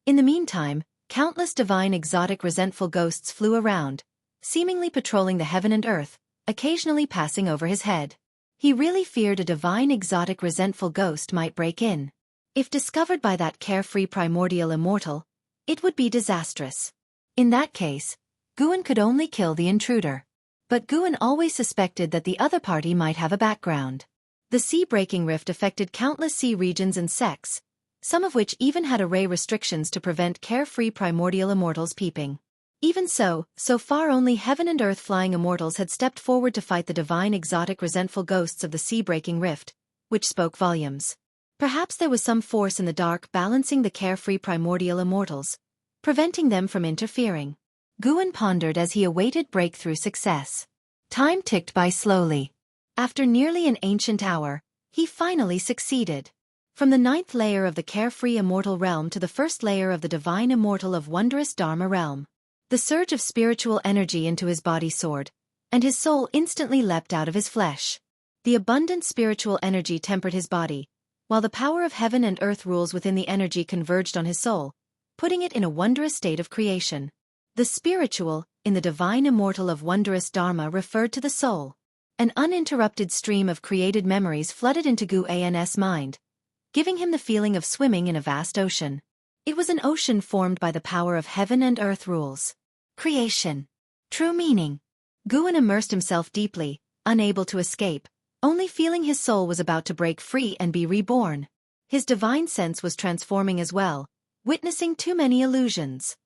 In the meantime, countless divine exotic resentful ghosts flew around, seemingly patrolling the heaven and earth, occasionally passing over his head. He really feared a divine exotic resentful ghost might break in. If discovered by that carefree primordial immortal, it would be disastrous. In that case, Guan could only kill the intruder. But Guan always suspected that the other party might have a background. The sea-breaking rift affected countless sea regions and sects, some of which even had array restrictions to prevent carefree primordial immortals peeping. Even so far only heaven and earth flying immortals had stepped forward to fight the divine exotic resentful ghosts of the sea-breaking rift, which spoke volumes. Perhaps there was some force in the dark balancing the carefree primordial immortals, preventing them from interfering. Guan pondered as he awaited breakthrough success. Time ticked by slowly. After nearly an ancient hour, he finally succeeded. From the 9th layer of the carefree immortal realm to the 1st layer of the divine immortal of wondrous Dharma realm. The surge of spiritual energy into his body soared, and his soul instantly leapt out of his flesh. The abundant spiritual energy tempered his body, while the power of heaven and earth rules within the energy converged on his soul, putting it in a wondrous state of creation. The spiritual, in the divine immortal of wondrous Dharma referred to the soul. An uninterrupted stream of created memories flooded into Guan's mind, giving him the feeling of swimming in a vast ocean. It was an ocean formed by the power of heaven and earth rules. Creation. True meaning. Guan immersed himself deeply, unable to escape, only feeling his soul was about to break free and be reborn. His divine sense was transforming as well, witnessing too many illusions.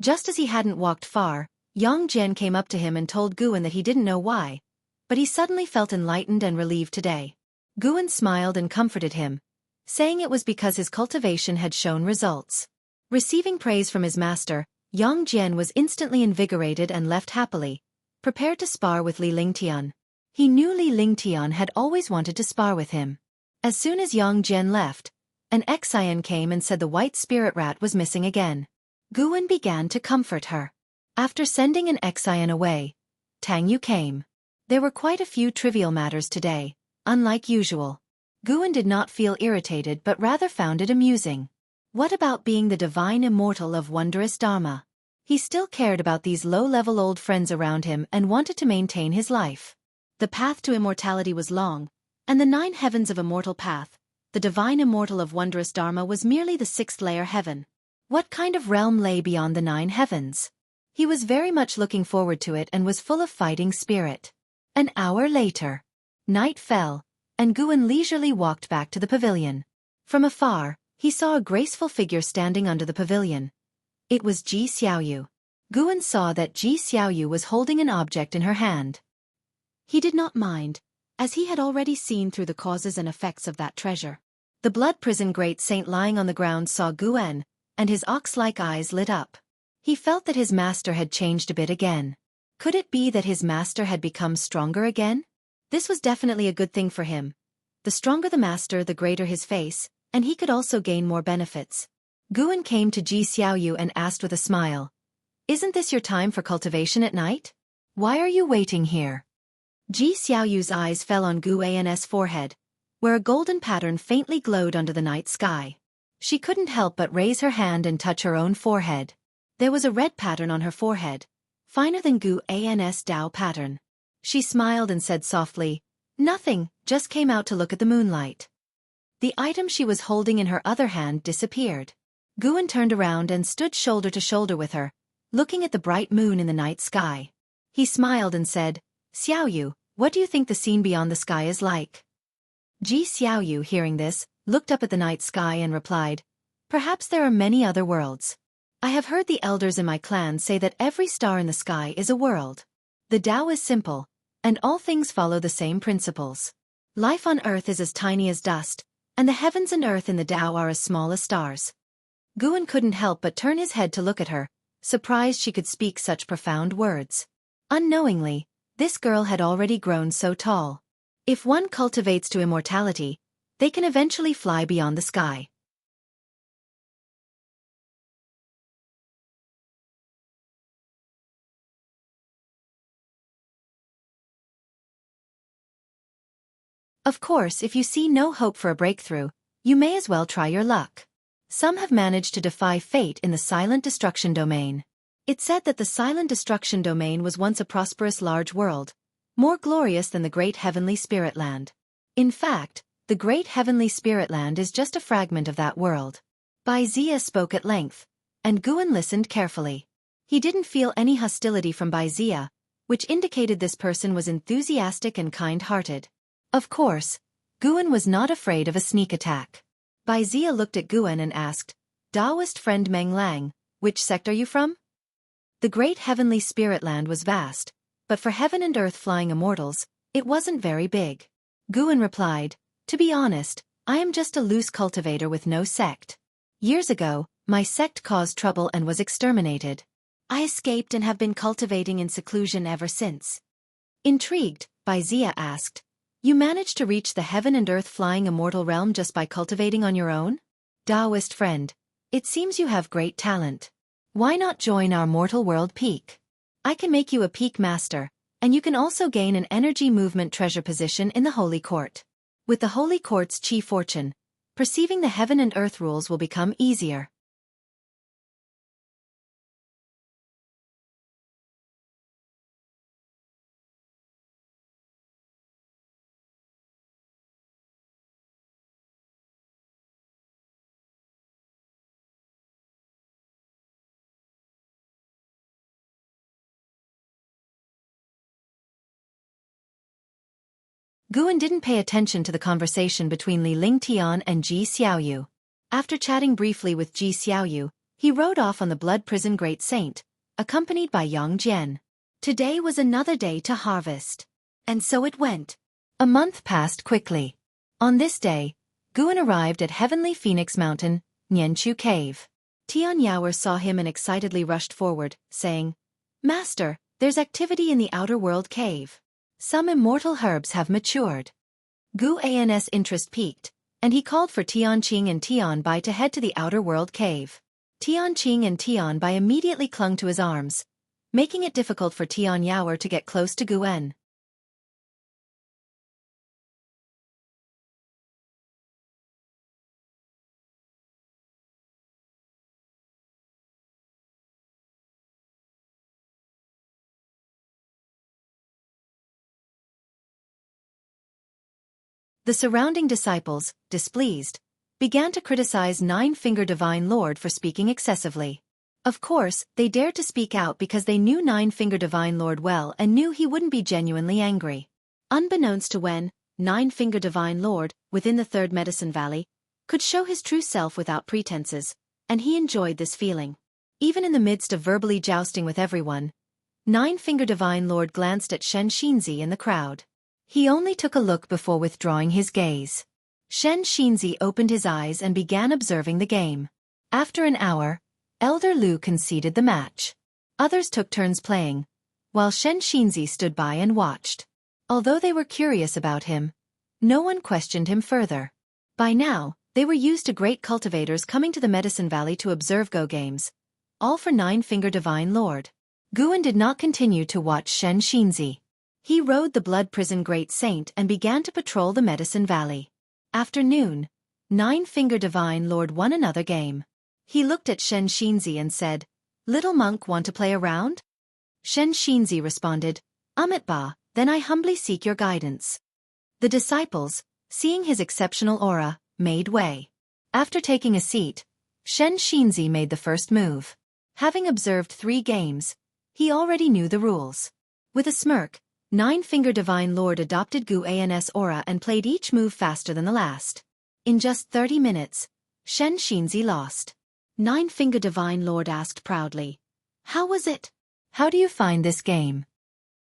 Just as he hadn't walked far, Yang Jian came up to him and told Guan that he didn't know why, but he suddenly felt enlightened and relieved today. Guan smiled and comforted him, saying it was because his cultivation had shown results. Receiving praise from his master, Yang Jian was instantly invigorated and left happily, prepared to spar with Li Lingtian. He knew Li Lingtian had always wanted to spar with him. As soon as Yang Jian left, an Xian came and said the white spirit rat was missing again. Guan began to comfort her. After sending an Xian away, Tang Yu came. There were quite a few trivial matters today, unlike usual. Guan did not feel irritated but rather found it amusing. What about being the divine immortal of wondrous Dharma? He still cared about these low-level old friends around him and wanted to maintain his life. The path to immortality was long, and the 9 heavens of immortal path, the divine immortal of wondrous Dharma, was merely the 6th layer heaven. What kind of realm lay beyond the 9 heavens? He was very much looking forward to it and was full of fighting spirit. An hour later, night fell, and Guan leisurely walked back to the pavilion. From afar, he saw a graceful figure standing under the pavilion. It was Ji Xiaoyu. Guan saw that Ji Xiaoyu was holding an object in her hand. He did not mind, as he had already seen through the causes and effects of that treasure. The blood prison great saint lying on the ground saw Guan, and his ox-like eyes lit up. He felt that his master had changed a bit again. Could it be that his master had become stronger again? This was definitely a good thing for him. The stronger the master, the greater his face, and he could also gain more benefits. Guan came to Ji Xiaoyu and asked with a smile, "Isn't this your time for cultivation at night? Why are you waiting here?" Ji Xiaoyu's eyes fell on Guan's forehead, where a golden pattern faintly glowed under the night sky. She couldn't help but raise her hand and touch her own forehead. There was a red pattern on her forehead, finer than Guan's Dao pattern. She smiled and said softly, "Nothing, just came out to look at the moonlight." The item she was holding in her other hand disappeared. Guan turned around and stood shoulder to shoulder with her, looking at the bright moon in the night sky. He smiled and said, "Xiaoyu, what do you think the scene beyond the sky is like?" Ji Xiaoyu, hearing this, looked up at the night sky and replied, "Perhaps there are many other worlds. I have heard the elders in my clan say that every star in the sky is a world. The Tao is simple, and all things follow the same principles. Life on earth is as tiny as dust, and the heavens and earth in the Tao are as small as stars." Guan couldn't help but turn his head to look at her, surprised she could speak such profound words. Unknowingly, this girl had already grown so tall. If one cultivates to immortality, they can eventually fly beyond the sky. Of course, if you see no hope for a breakthrough, you may as well try your luck. Some have managed to defy fate in the Silent Destruction Domain. It said that the Silent Destruction Domain was once a prosperous large world, more glorious than the Great Heavenly Spirit Land. In fact, the Great Heavenly Spirit Land is just a fragment of that world. Bai Zia spoke at length, and Guan listened carefully. He didn't feel any hostility from Bai Zia, which indicated this person was enthusiastic and kind-hearted. Of course, Guan was not afraid of a sneak attack. Bai Zia looked at Guan and asked, "Taoist friend Meng Lang, which sect are you from?" The Great Heavenly Spirit Land was vast, but for heaven and earth flying immortals, it wasn't very big. Guan replied, "To be honest, I am just a loose cultivator with no sect. Years ago, my sect caused trouble and was exterminated. I escaped and have been cultivating in seclusion ever since." Intrigued, Bai Zia asked, "You managed to reach the heaven and earth flying immortal realm just by cultivating on your own? Taoist friend, it seems you have great talent. Why not join our mortal world peak? I can make you a peak master, and you can also gain an energy movement treasure position in the Holy Court. With the Holy Court's chi fortune, perceiving the heaven and earth rules will become easier." Guan didn't pay attention to the conversation between Li Lingtian and Ji Xiaoyu. After chatting briefly with Ji Xiaoyu, He rode off on the blood prison great saint, accompanied by Yang Jian. Today was another day to harvest. And so it went. A month passed quickly. On this day, Guan arrived at Heavenly Phoenix Mountain, Nianchu Cave. Tian Yaoer saw him and excitedly rushed forward, saying, "Master, there's activity in the outer world cave. Some immortal herbs have matured." Guan's interest peaked, and he called for Tianqing and Tianbai to head to the outer world cave. Tianqing and Tianbai immediately clung to his arms, making it difficult for Tian Yaoer to get close to Guan. The surrounding disciples, displeased, began to criticize Nine-Finger Divine Lord for speaking excessively. Of course, they dared to speak out because they knew Nine-Finger Divine Lord well and knew he wouldn't be genuinely angry. Unbeknownst to Wen, Nine-Finger Divine Lord, within the Third Medicine Valley, could show his true self without pretenses, and he enjoyed this feeling. Even in the midst of verbally jousting with everyone, Nine-Finger Divine Lord glanced at Shen Xinzi in the crowd. He only took a look before withdrawing his gaze. Shen Xinzi opened his eyes and began observing the game. After an hour, Elder Lu conceded the match. Others took turns playing, while Shen Xinzi stood by and watched. Although they were curious about him, no one questioned him further. By now, they were used to great cultivators coming to the Medicine Valley to observe Go games, all for Nine-Finger Divine Lord. Guan did not continue to watch Shen Xinzi. He rode the Blood Prison Great Saint and began to patrol the Medicine Valley. After noon, Nine-Finger Divine Lord won another game. He looked at Shen Xinzi and said, "Little monk, want to play around?" Shen Xinzi responded, "Ba, then I humbly seek your guidance." The disciples, seeing his exceptional aura, made way. After taking a seat, Shen Xinzi made the first move. Having observed 3 games, he already knew the rules. With a smirk, Nine-Finger Divine Lord adopted Guan's aura and played each move faster than the last. In just 30 minutes, Shen Xinzi lost. Nine-Finger Divine Lord asked proudly, "How was it? How do you find this game?"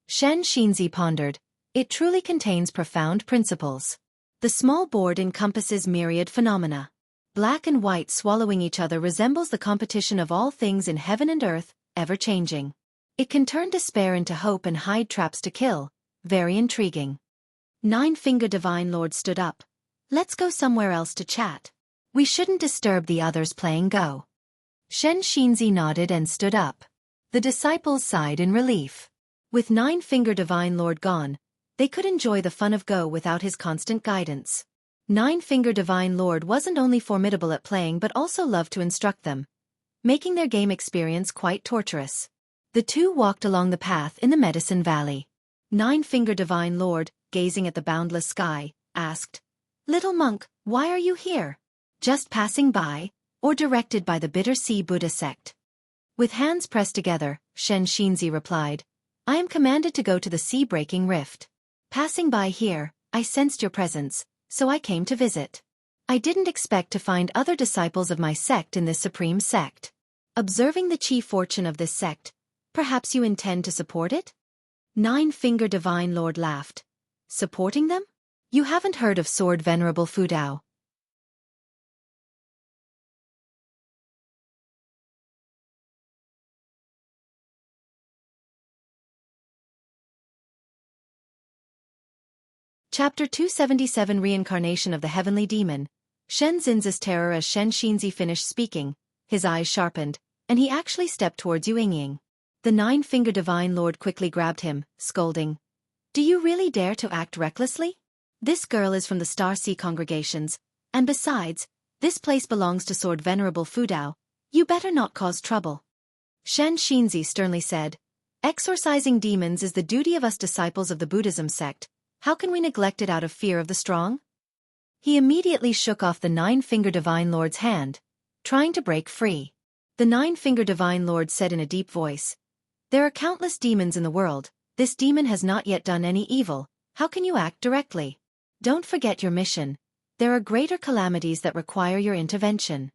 Shen Xinzi pondered, "It truly contains profound principles. The small board encompasses myriad phenomena. Black and white swallowing each other resembles the competition of all things in heaven and earth, ever-changing. It can turn despair into hope and hide traps to kill. Very intriguing." Nine-Finger Divine Lord stood up. "Let's go somewhere else to chat. We shouldn't disturb the others playing Go." Shen Xinzi nodded and stood up. The disciples sighed in relief. With Nine-Finger Divine Lord gone, they could enjoy the fun of Go without his constant guidance. Nine-Finger Divine Lord wasn't only formidable at playing but also loved to instruct them, making their game experience quite torturous. The two walked along the path in the Medicine Valley. Nine-Finger Divine Lord, gazing at the boundless sky, asked, "Little monk, why are you here? Just passing by, or directed by the Bitter Sea Buddha sect?" With hands pressed together, Shen Xinzi replied, "I am commanded to go to the sea-breaking rift. Passing by here, I sensed your presence, so I came to visit. I didn't expect to find other disciples of my sect in this supreme sect. Observing the chi fortune of this sect, perhaps you intend to support it?" Nine-Finger Divine Lord laughed. "Supporting them? You haven't heard of Sword Venerable Fudao?" Chapter 277 Reincarnation of the Heavenly Demon. Shen Xinzi's terror as Shen Xinzi finished speaking, his eyes sharpened, and he actually stepped towards Yu Yingying. The Nine-Finger Divine Lord quickly grabbed him, scolding, "Do you really dare to act recklessly? This girl is from the Star Sea congregations, and besides, this place belongs to Sword Venerable Fudao. You better not cause trouble." Shen Xinzi sternly said, "Exorcising demons is the duty of us disciples of the Buddhism sect. How can we neglect it out of fear of the strong?" He immediately shook off the Nine-Finger Divine Lord's hand, trying to break free. The Nine-Finger Divine Lord said in a deep voice, "There are countless demons in the world. This demon has not yet done any evil. How can you act directly? Don't forget your mission. There are greater calamities that require your intervention."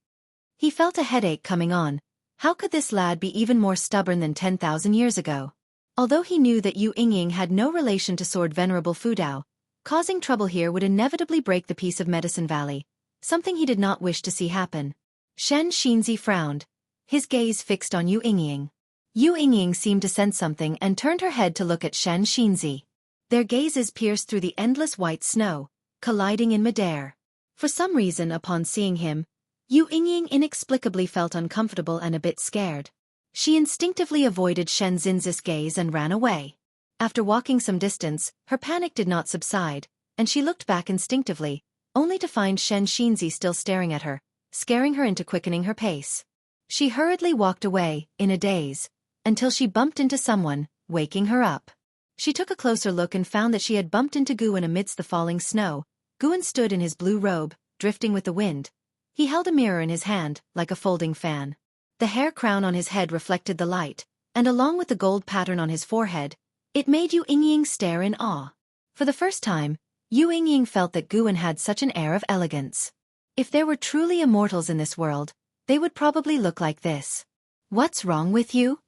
He felt a headache coming on, How could this lad be even more stubborn than 10,000 years ago? Although he knew that Yu Yingying had no relation to Sword Venerable Fudao, causing trouble here would inevitably break the peace of Medicine Valley, something he did not wish to see happen. Shen Xinzi frowned, his gaze fixed on Yu Yingying. Yu Yingying seemed to sense something and turned her head to look at Shen Xinzi. Their gazes pierced through the endless white snow, colliding in midair. For some reason upon seeing him, Yu Yingying inexplicably felt uncomfortable and a bit scared. She instinctively avoided Shen Xinzi's gaze and ran away. After walking some distance, her panic did not subside, and she looked back instinctively, only to find Shen Xinzi still staring at her, scaring her into quickening her pace. She hurriedly walked away, in a daze, until she bumped into someone, waking her up. She took a closer look and found that she had bumped into Guan amidst the falling snow. Guan stood in his blue robe, drifting with the wind. He held a mirror in his hand, like a folding fan. The hair crown on his head reflected the light, and along with the gold pattern on his forehead, it made Yu Yingying stare in awe. For the first time, Yu Yingying felt that Guan had such an air of elegance. If there were truly immortals in this world, they would probably look like this. "What's wrong with you?"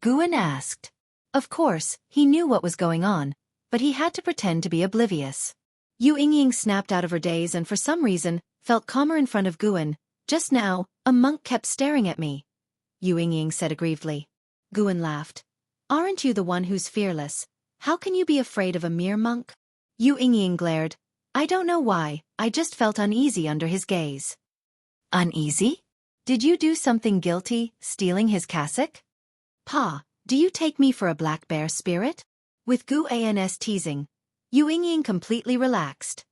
Guan asked. Of course, he knew what was going on, but he had to pretend to be oblivious. Yu Yingying snapped out of her daze and for some reason, felt calmer in front of Guan. "Just now, a monk kept staring at me," Yu Yingying said aggrievedly. Guan laughed. "Aren't you the one who's fearless? How can you be afraid of a mere monk?" Yu Yingying glared. "I don't know why, I just felt uneasy under his gaze." "Uneasy? Did you do something guilty, stealing his cassock?" "Pa, do you take me for a black bear spirit?" With Guan's teasing, Yu Yingying completely relaxed.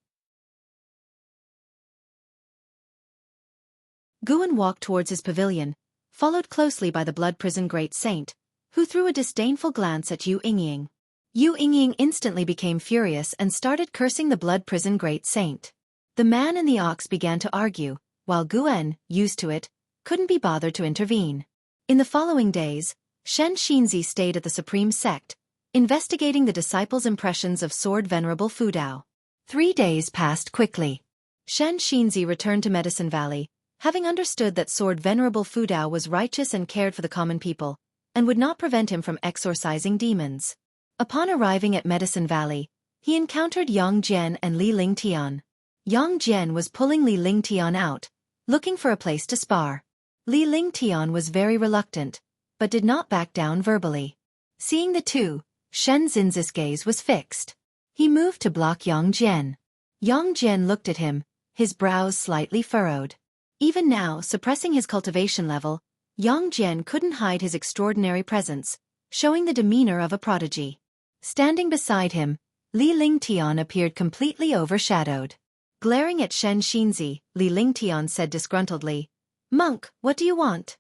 Guan walked towards his pavilion, followed closely by the Blood Prison Great Saint, who threw a disdainful glance at Yu Yingying. Yu Yingying instantly became furious and started cursing the Blood Prison Great Saint. The man and the ox began to argue, while Guan, used to it, couldn't be bothered to intervene. In the following days, Shen Xinzi stayed at the Supreme Sect, investigating the disciples' impressions of Sword Venerable Fudao. 3 days passed quickly. Shen Xinzi returned to Medicine Valley, having understood that Sword Venerable Fudao was righteous and cared for the common people, and would not prevent him from exorcising demons. Upon arriving at Medicine Valley, he encountered Yang Jian and Li Lingtian. Yang Jian was pulling Li Lingtian out, looking for a place to spar. Li Lingtian was very reluctant, but did not back down verbally. Seeing the two, Shen Xinzi's gaze was fixed. He moved to block Yang Jian. Yang Jian looked at him, his brows slightly furrowed. Even now, suppressing his cultivation level, Yang Jian couldn't hide his extraordinary presence, showing the demeanor of a prodigy. Standing beside him, Li Lingtian appeared completely overshadowed. Glaring at Shen Xinzi, Li Lingtian said disgruntledly, "Monk, what do you want?"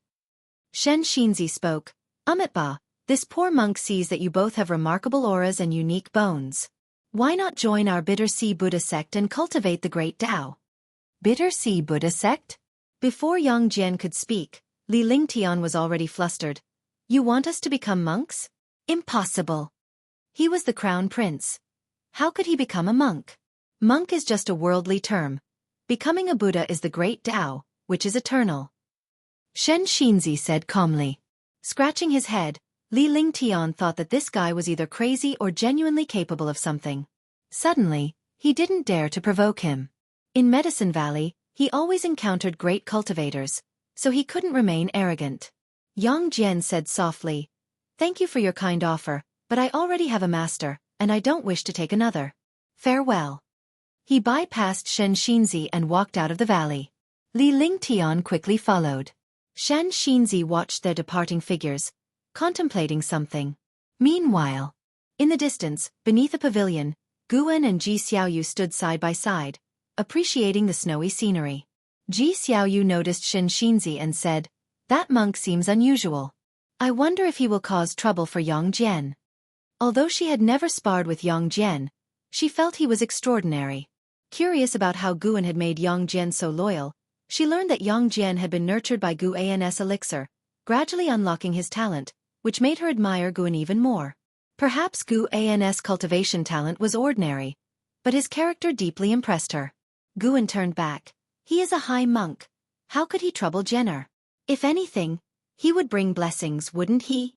Shen Xinzi spoke, "Amitba, this poor monk sees that you both have remarkable auras and unique bones. Why not join our Bitter Sea Buddha sect and cultivate the great Tao?" Bitter Sea Buddha sect? Before Yang Jian could speak, Li Lingtian was already flustered. "You want us to become monks? Impossible." He was the crown prince. How could he become a monk? Monk is just a worldly term. Becoming a Buddha is the great Tao, which is eternal. Shen Xinzi said calmly. Scratching his head, Li Lingtian thought that this guy was either crazy or genuinely capable of something. Suddenly, he didn't dare to provoke him. In Medicine Valley, he always encountered great cultivators, so he couldn't remain arrogant. Yang Jian said softly, "Thank you for your kind offer, but I already have a master, and I don't wish to take another. Farewell." He bypassed Shen Xinzi and walked out of the valley. Li Lingtian quickly followed. Shen Xinzi watched their departing figures, contemplating something. Meanwhile, in the distance, beneath a pavilion, Guan and Ji Xiaoyu stood side by side, appreciating the snowy scenery. Ji Xiaoyu noticed Shen Xinzi and said, "That monk seems unusual. I wonder if he will cause trouble for Yang Jian." Although she had never sparred with Yang Jian, she felt he was extraordinary. Curious about how Guan had made Yang Jian so loyal, she learned that Yang Jian had been nurtured by Guan's elixir, gradually unlocking his talent, which made her admire Guan even more. Perhaps Guan's cultivation talent was ordinary, but his character deeply impressed her. Guan turned back. He is a high monk. How could he trouble Jenner? If anything, He would bring blessings, wouldn't he?